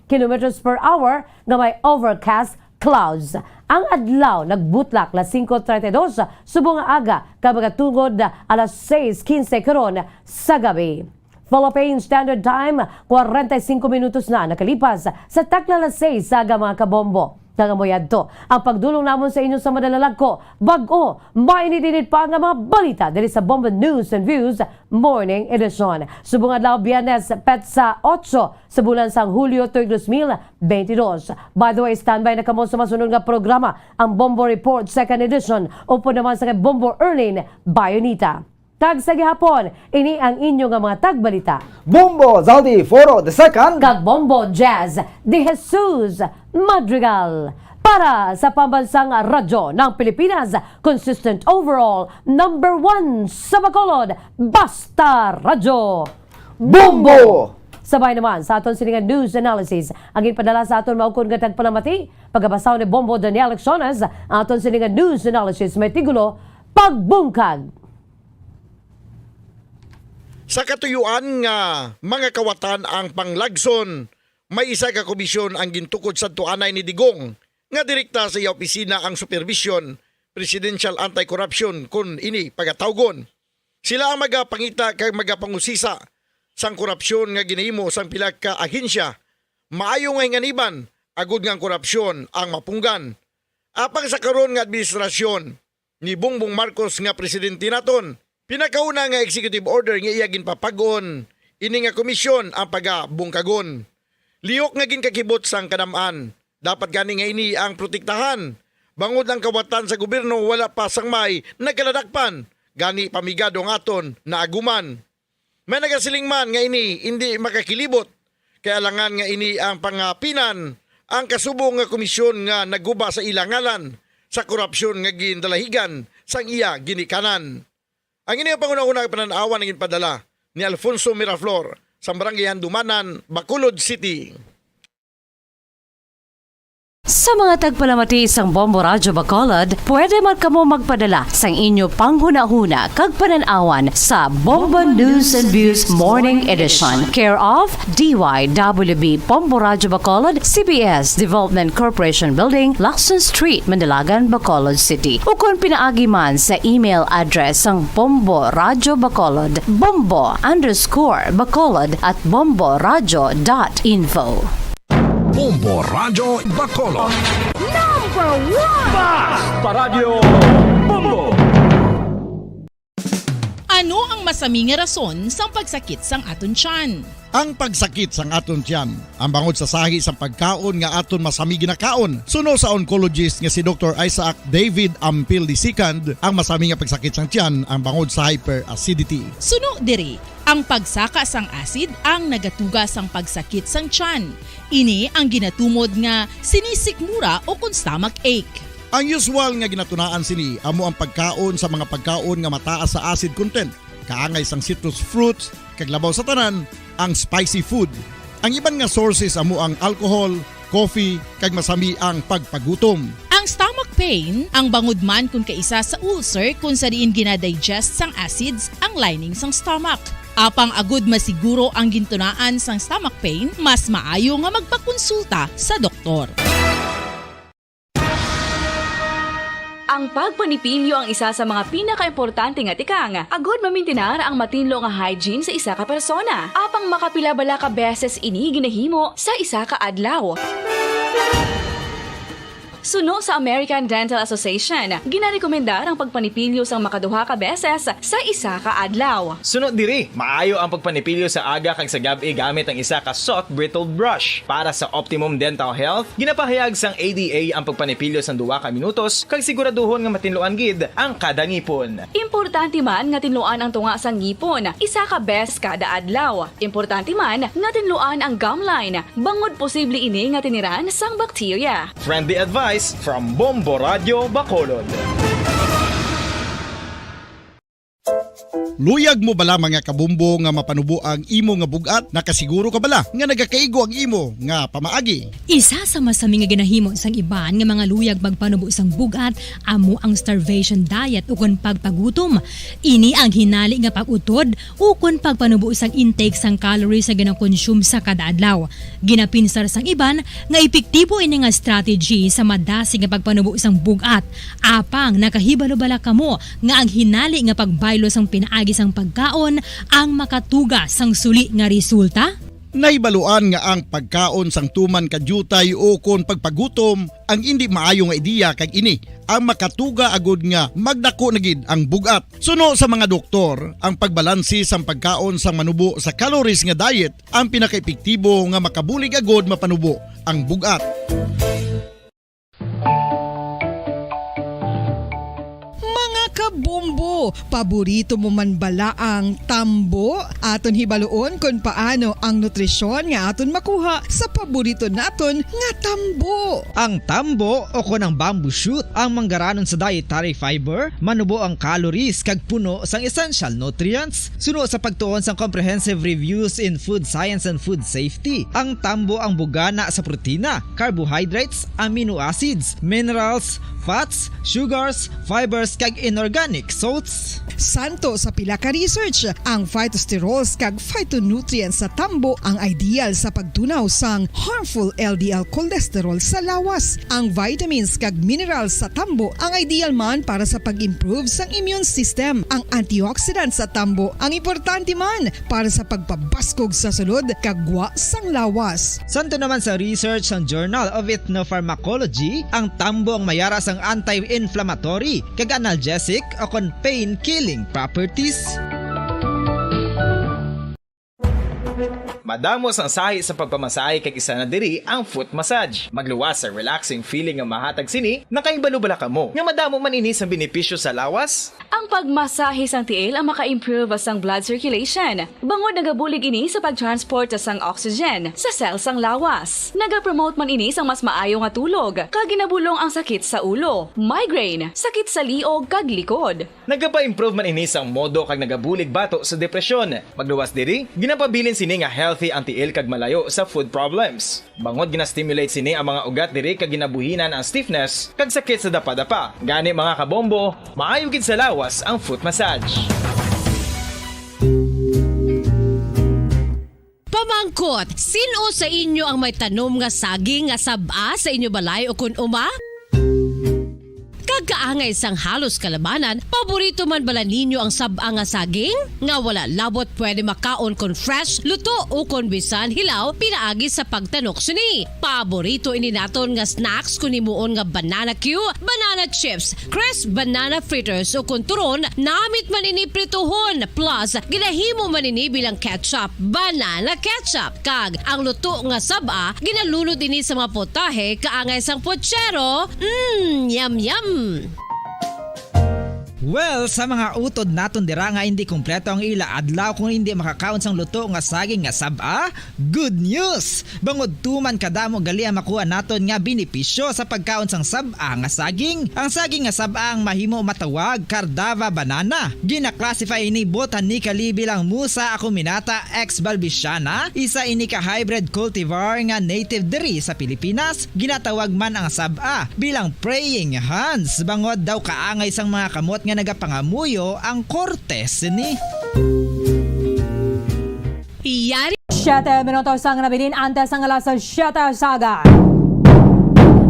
km per hour nga may overcast clouds. Ang adlaw nagbutlak las 5:32 subong nga aga kabagatungod alas 6:15 karon sa gabi. Philippine Standard Time, 45 minutos na nakalipas sa takla alas 6 sa aga mga kabombo. Nangamoyad to ang pagdulong namon sa inyo sa madalalag ko. Bag-o, mainit-init pa nga mga balita dali sa Bombo News and Views Morning Edition. Subong adlaw Biyernes, petsa 8 sa bulan sang Hulyo 2022. By the way, standby na kamo sa masunod nga programa, ang Bombo Report 2nd Edition. Upo naman sa Bombo Erlin Bayonita. Tag sa gihapon, ini ang inyo nga mga tagbalita. Bombo Zaldi Foro II kag Bombo Jazz de Jesus Madrigal. Para sa pambansang radyo ng Pilipinas, consistent overall, number 1 sa Bacolod, Basta Radyo Bombo! Sabay naman sa aton siningan news analysis, ang ginpadala sa aton maukon nga tagpalamati, pagkabasaw ni Bombo Daniel Acciones, ang aton siningan news analysis may tigulo, pagbungkag. Sa katuyuan nga mga kawatan ang panglagson, may isa ka komisyon ang gintukod sa tuanay ni Digong nga direkta sa iya opisina ang supervision, presidential anti-corruption kun ini pagatawgon. Sila ang magapangita kag magapangusisa sang korupsyon nga ginahimo sang pila ka ahensya. Maayo nga hinganiban agud nga korupsyon ang mapunggan. Apang sa karon nga administrasyon ni Bongbong Marcos nga presidente naton, pinakauna nga executive order nga iya ginpapagon, ini nga komisyon ang pagabungkagon. Lihok nga ginkakibot sang kanamaan, dapat gani nga ini ang protektahan. Bangod ang kawatan sa gobyerno wala pa sang may nagkaladakpan, gani pamigado ng aton na aguman. May nagasiling man nga ini hindi makakilibot, kaya alangan nga ini ang pangapinan, ang kasubong nga komisyon nga naguba sa ilangalan, sa korupsyon nga gindalahigan, sang iya ginikanan. Ang ini ang pangunang-unang pananawan na ginpadala ni Alfonso Miraflor sa Barangay Handumanan, Bacolod City. Sa mga tagpalamati sang Bombo Radyo Bacolod, pwede man kamo magpadala sang inyo panghuna-huna kag pananawan sa Bombo News and Views Morning Edition. Care of DYWB Bombo Radyo Bacolod, CBS Development Corporation Building, Lacson Street, Mandalagan, Bacolod City. O kung pinaagi man sa email address sang Bombo Radyo Bacolod, bombo_bacolod@bomboradyo.info. Bombo Radyo Bacolod. Number 1! Basta Radio Bombo! Ano ang masaming rason sa pagsakit sang aton tiyan? Ang pagsakit sang aton tiyan, ang bangod sa sahi sa pagkaon nga aton masami ginakaon. Suno sa oncologist nga si Dr. Isaac David Ampil II, ang masami nga pagsakit sang tiyan ang bangod sa hyperacidity. Suno diri, ang pagsaka sang acid ang nagatuga sang pagsakit sang tiyan. Ini ang ginatumod nga sinisikmura o kung stomach ache. Ang usual nga ginatunaan sini amo ang pagkaon sa mga pagkaon nga mataas sa acid content, kaangay sang citrus fruits, kag labaw sa tanan ang spicy food. Ang iban nga sources amo ang alcohol, coffee, kag masami ang pagpagutom. Ang stomach pain, ang bangod man kung kaisa sa ulcer kung sa diin ginadigest sang acids ang lining sang stomach. Apang agud masiguro ang gintunaan sang stomach pain, mas maayo nga magpakonsulta sa doktor. Ang pagpanipilyo ang isa sa mga pinakaimportante nga tikang. Agud mamintinar ang matinlo nga hygiene sa isa ka persona. Apang makapila-bala ka beses ini ginahimo sa isa ka adlaw. Suno sa American Dental Association, ginarekomendar ang pagpanipilyo sang makaduha ka beses sa isa ka adlaw. Sunod diri, maayo ang pagpanipilyo sa aga kag sa gabi gamit ang isa ka soft brittled brush. Para sa optimum dental health, ginapahayag sang ADA ang pagpanipilyo sang 2 ka minutos kag siguraduhon nga matinluan gid ang kada ngipon. Importante man nga tinluan ang tunga sang ngipon, isa ka beses kada adlaw. Importante man nga tinluan ang gum line, bangod posible ini nga tiniran sang bakterya. Friendly advice from Bombo Radio Bacolod. Luyag mo bala mga kabumbo nga mapanubo ang imo nga bugat? Nakasiguro ka bala nga nagakaigo ang imo nga pamaagi? Isa sa masami nga ginahimo sang iban nga mga luyag magpanubo sang bugat amo ang starvation diet ukon pagpagutom. Ini ang hinali nga pag-utod ukon pagpanubo sang intake sang calories sa ginakonsume sa kada adlaw. Ginapinsar sang iban nga epektibo ini nga strategy sa madasig nga pagpanubo sang bugat. Apang nakahibalo bala kamo nga ang hinali nga pagbaylo sang pinaagi sang pagkaon ang makatuga sang suli nga resulta? Naibaluan nga ang pagkaon sang tuman kadyutay o kon pagpagutom ang hindi maayo nga ideya kag ini ang makatuga agud nga magdako na gid ang bugat. Suno sa mga doktor, ang pagbalansi sang pagkaon sang manubo sa calories nga diet ang pinakaepektibo nga makabulig agud mapanubo ang bugat. Kabombo, paborito mo man bala ang tambo? Aton hibaluon kung paano ang nutrisyon nga aton makuha sa paborito naton nga tambo. Ang tambo o kon ang bamboo shoot ang manggaranon sa dietary fiber, manubo ang calories kag puno sang essential nutrients. Suno sa pagtuon sang comprehensive reviews in food science and food safety, ang tambo ang bugana sa protina, carbohydrates, amino acids, minerals, fats, sugars, fibers kag inorganic salts. Santo sa pila ka research, ang phytosterols kag phytonutrients sa tambo ang ideal sa pagtunaw sang harmful LDL cholesterol sa lawas. Ang vitamins kag minerals sa tambo ang ideal man para sa pag-improve sang immune system. Ang antioxidants sa tambo ang importante man para sa pagpabaskog sa sulod kag gwa sang lawas. Santo naman sa research ng Journal of Ethnopharmacology, ang tambo ang mayara sang anti-inflammatory kag analgesic o kon pain-killing properties. Madamos ang sahi sa pagpamasahe kag isa na diri ang foot massage. Magluwas sa relaxing feeling nga mahatag sini, nakaibalo-bala ka mo. Nga madamo man ini sa benepisyo sa lawas. Ang pagmasahe sang tiil ang maka-improve sang blood circulation. Bangod nagabulig ini sa pagtransport sang oxygen sa cells sang lawas. Nagapromote man ini sang mas maayo nga tulog, kag ginabulong ang sakit sa ulo, migraine, sakit sa liog kag likod. Nagapa-improve man ini sang modo kag nagabulig bato sa depresyon. Magluwas diri, ginapabilin sini nga healthy ang tiil kag malayo sa food problems. Bangod gina-stimulate sini ang mga ugat diri kag ginabuhinan ang stiffness kag sakit sa dapa-dapa. Gani mga kabombo, maayo gid sa lawas ang foot massage. Pamangkot, sino sa inyo ang may tanom nga saging nga saba sa inyo balay o kun uma? Kagkaangay sang halos kalabanan, paborito man bala ninyo ang saba nga saging? Nga wala labot pwede makaon kon fresh, luto o kon bisan hilaw pinaagi sa pagtanok suni. Paborito ini naton nga snacks kun himuon nga banana Q, banana chips, crisp banana fritters o kun turon, namit man ini prituhon plus ginahimo man ini bilang ketchup, banana ketchup. Kag ang luto nga saba ginalunod ini sa mga potahe kaangay sang pochero. Yum yum. Well, sa mga utod naton dira nga hindi kumpleto ang ila adlaw kung hindi makakaon sang luto nga saging nga saba, good news! Bangod tuman kadamo gali ang makuha naton nga benepisyo sa pagkaon sang saba nga saging. Ang saging nga saba ang mahimo matawag Cardava banana. Gina-classify ini botanically bilang Musa acuminata ex balbisiana, isa ini ka hybrid cultivar nga native diri sa Pilipinas. Ginatawag man ang saba bilang praying hands. Bangod daw kaangay sang mga kamot nga nagapangamuyo ang kortes ni. Iyari 7 minutos ang nabilin antes ang alas 7 saga.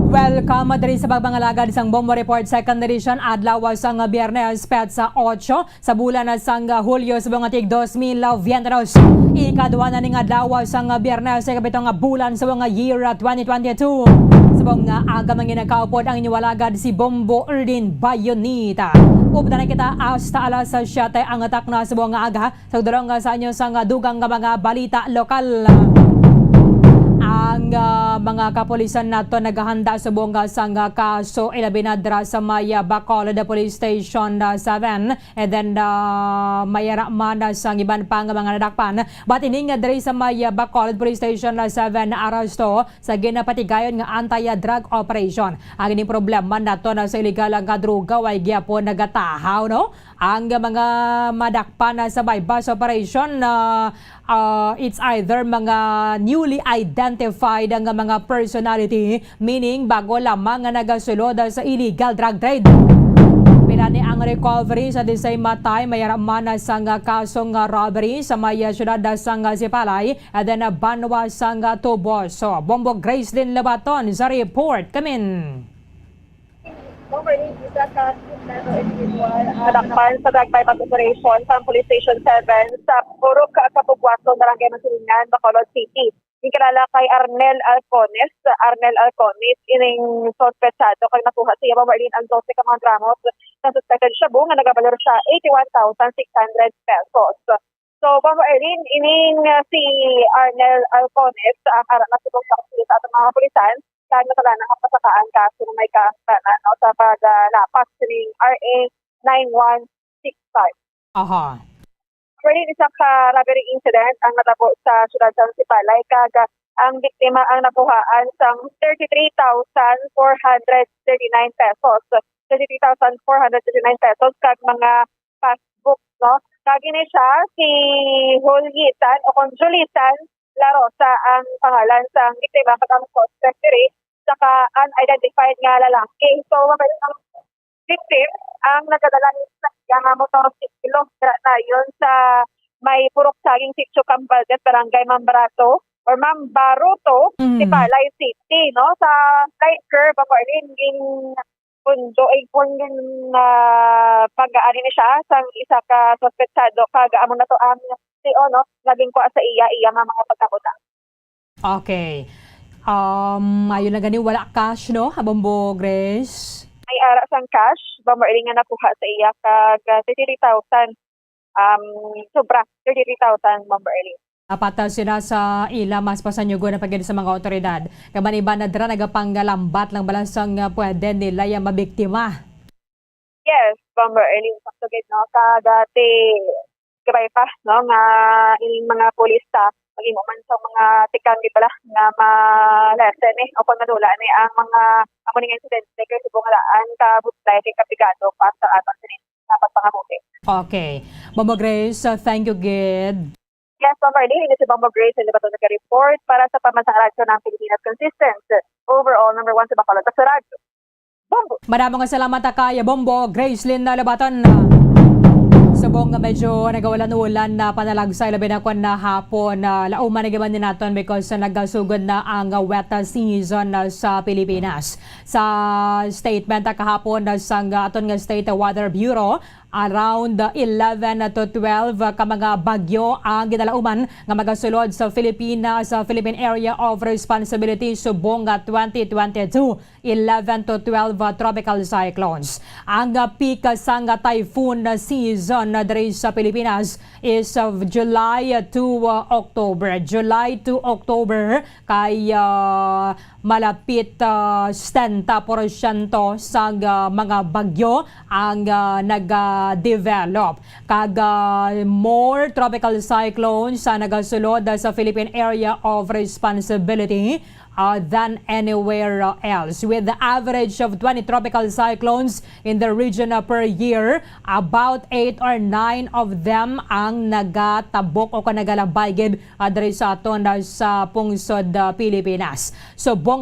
Welcome diri sa pagbangalagad isang Bombo Report Second Edition adlaw sang Biyernes petsa 8 sa bulan sang Hulyo sa mga tig 2022. Ikaduha na ning adlaw sang Biyernes sa kapitong bulan sa mga year 2022. Sabong nga aga manginakaupod ang iniwalagad si Bombo Erdin Bayonita. Upda na kita hasta alas 7 ang atak na sabong nga aga sa durong sa inyo sang dugang nga mga balita lokal. Ang mga kapulisan nato naghahanda sa buong sang kaso ilabinadra sa Maya Bacolod Police Station 7 and then mayara man sa iban pang mga nadakpan but ining diri sa Maya Bacolod Police Station 7 aresto sa ginapatigayon nga anti-drug operation. Ang ining problema nato na sa illegal nga droga way gyapon nagatahaw no ang mga madakpan sa bypass operation it's either mga newly identified ang mga personality, meaning bago lamang nga nagasulod sa illegal drug trade. Pinani ang recovery sa the same time mayaraman sa kasong robbery sa maya syudad sang Sipalay at then Banwa sang Tubos. So, Bombo Gracelyn Labaton sa report. Kamin. Nadakpan sa drug bypass operation sa Police Station 7 sa Purok Kapugwaso, Barangay Masilingan, Bacolod City. Ikilala kay Arnel Alcones. Arnel Alcones, ining sospetsado kay nakuha siya Marlene ang 12 ka mga gramos sa suspected shabu nga nagabalor sa 81,600 pesos. So, Marlene, ining si Arnel Alcones ang arak na subong sa kulit at mga pulisan kaya natala ng kapasakaan kaso na may kaastana no, sa paglapas ng RA 9165. Aha. Pwede isang robbery incident ang natabo sa syudad ng Sipalay kaga ang biktima ang nakuhaan sang 33,439 pesos. 33,439 pesos kag mga passbook no. Kagini siya si Julitan o kung Julitan Larosa ang pangalan sa biktima kag ang suspect diri saka unidentified nga lalaki. So ang victim ang nagadala sa nga motorsiklo na yun sa may purok saging Sitio Cambaldes, Barangay Mambrato or Mambaruto, Sipalay City, no? Sa light curve, Marlene, in pundo ay kung pag-aani na siya sa isa ka suspetsado kaga amo na to ang CEO, no? Naging ko sa iya nga mga pagkakuta. Okay. Ayun na gani wala cash no, Bombo Grace. May ara sang cash, Marlene nga nakuha sa iya kag 33,000 sobra 33,000 Marlene. Apat sila sa ila mas pasanyugo na pagyan sa mga otoridad. Kaman iba na dra nagapanggalambat lang balasang pwede nila yung mabiktima. Yes, Marlene sakto no kadati kabay pa no nga ining mga pulis staff maging man sa mga tikan di pala nga malesen o kung nadula ni ang mga amo ning incident kasi bungalaan ka butlay kay kapigado pa sa atas ni dapat pangabuti. Okay. Bombo Grace, thank you gid. Yes, Marlene, ini si Bombo Grace na bato nag-report para sa pamansang radyo ng Pilipinas Consistent. Overall, number 1 sa Bacolod sa radyo. Bombo! Maraming salamat kay Bombo Gracelyn Labaton. Subong nga medyo nagawalan-ulan na panalag sa ilabi na kwan na hapon na lauman na gaman din natin because nagasugod na ang wet season sa Pilipinas. Sa statement kahapon sa aton nga State Weather Bureau, Around 11 to 12 ka mga bagyo ang ginalauman nga magasulod sa Pilipinas sa Philippine Area of Responsibility subong 2022. 11 to 12 tropical cyclones. Ang peak sang typhoon season diri sa Pilipinas is of July to October. July to October kay malapit 70% sa mga bagyo ang nag-develop. Kag more tropical cyclones sa nagasulod sa Philippine Area of Responsibility than anywhere else. With the average of 20 tropical cyclones in the region per year, about 8 or 9 of them ang nagatabok o nagalabaygid diri sa aton sa pungsod Pilipinas. So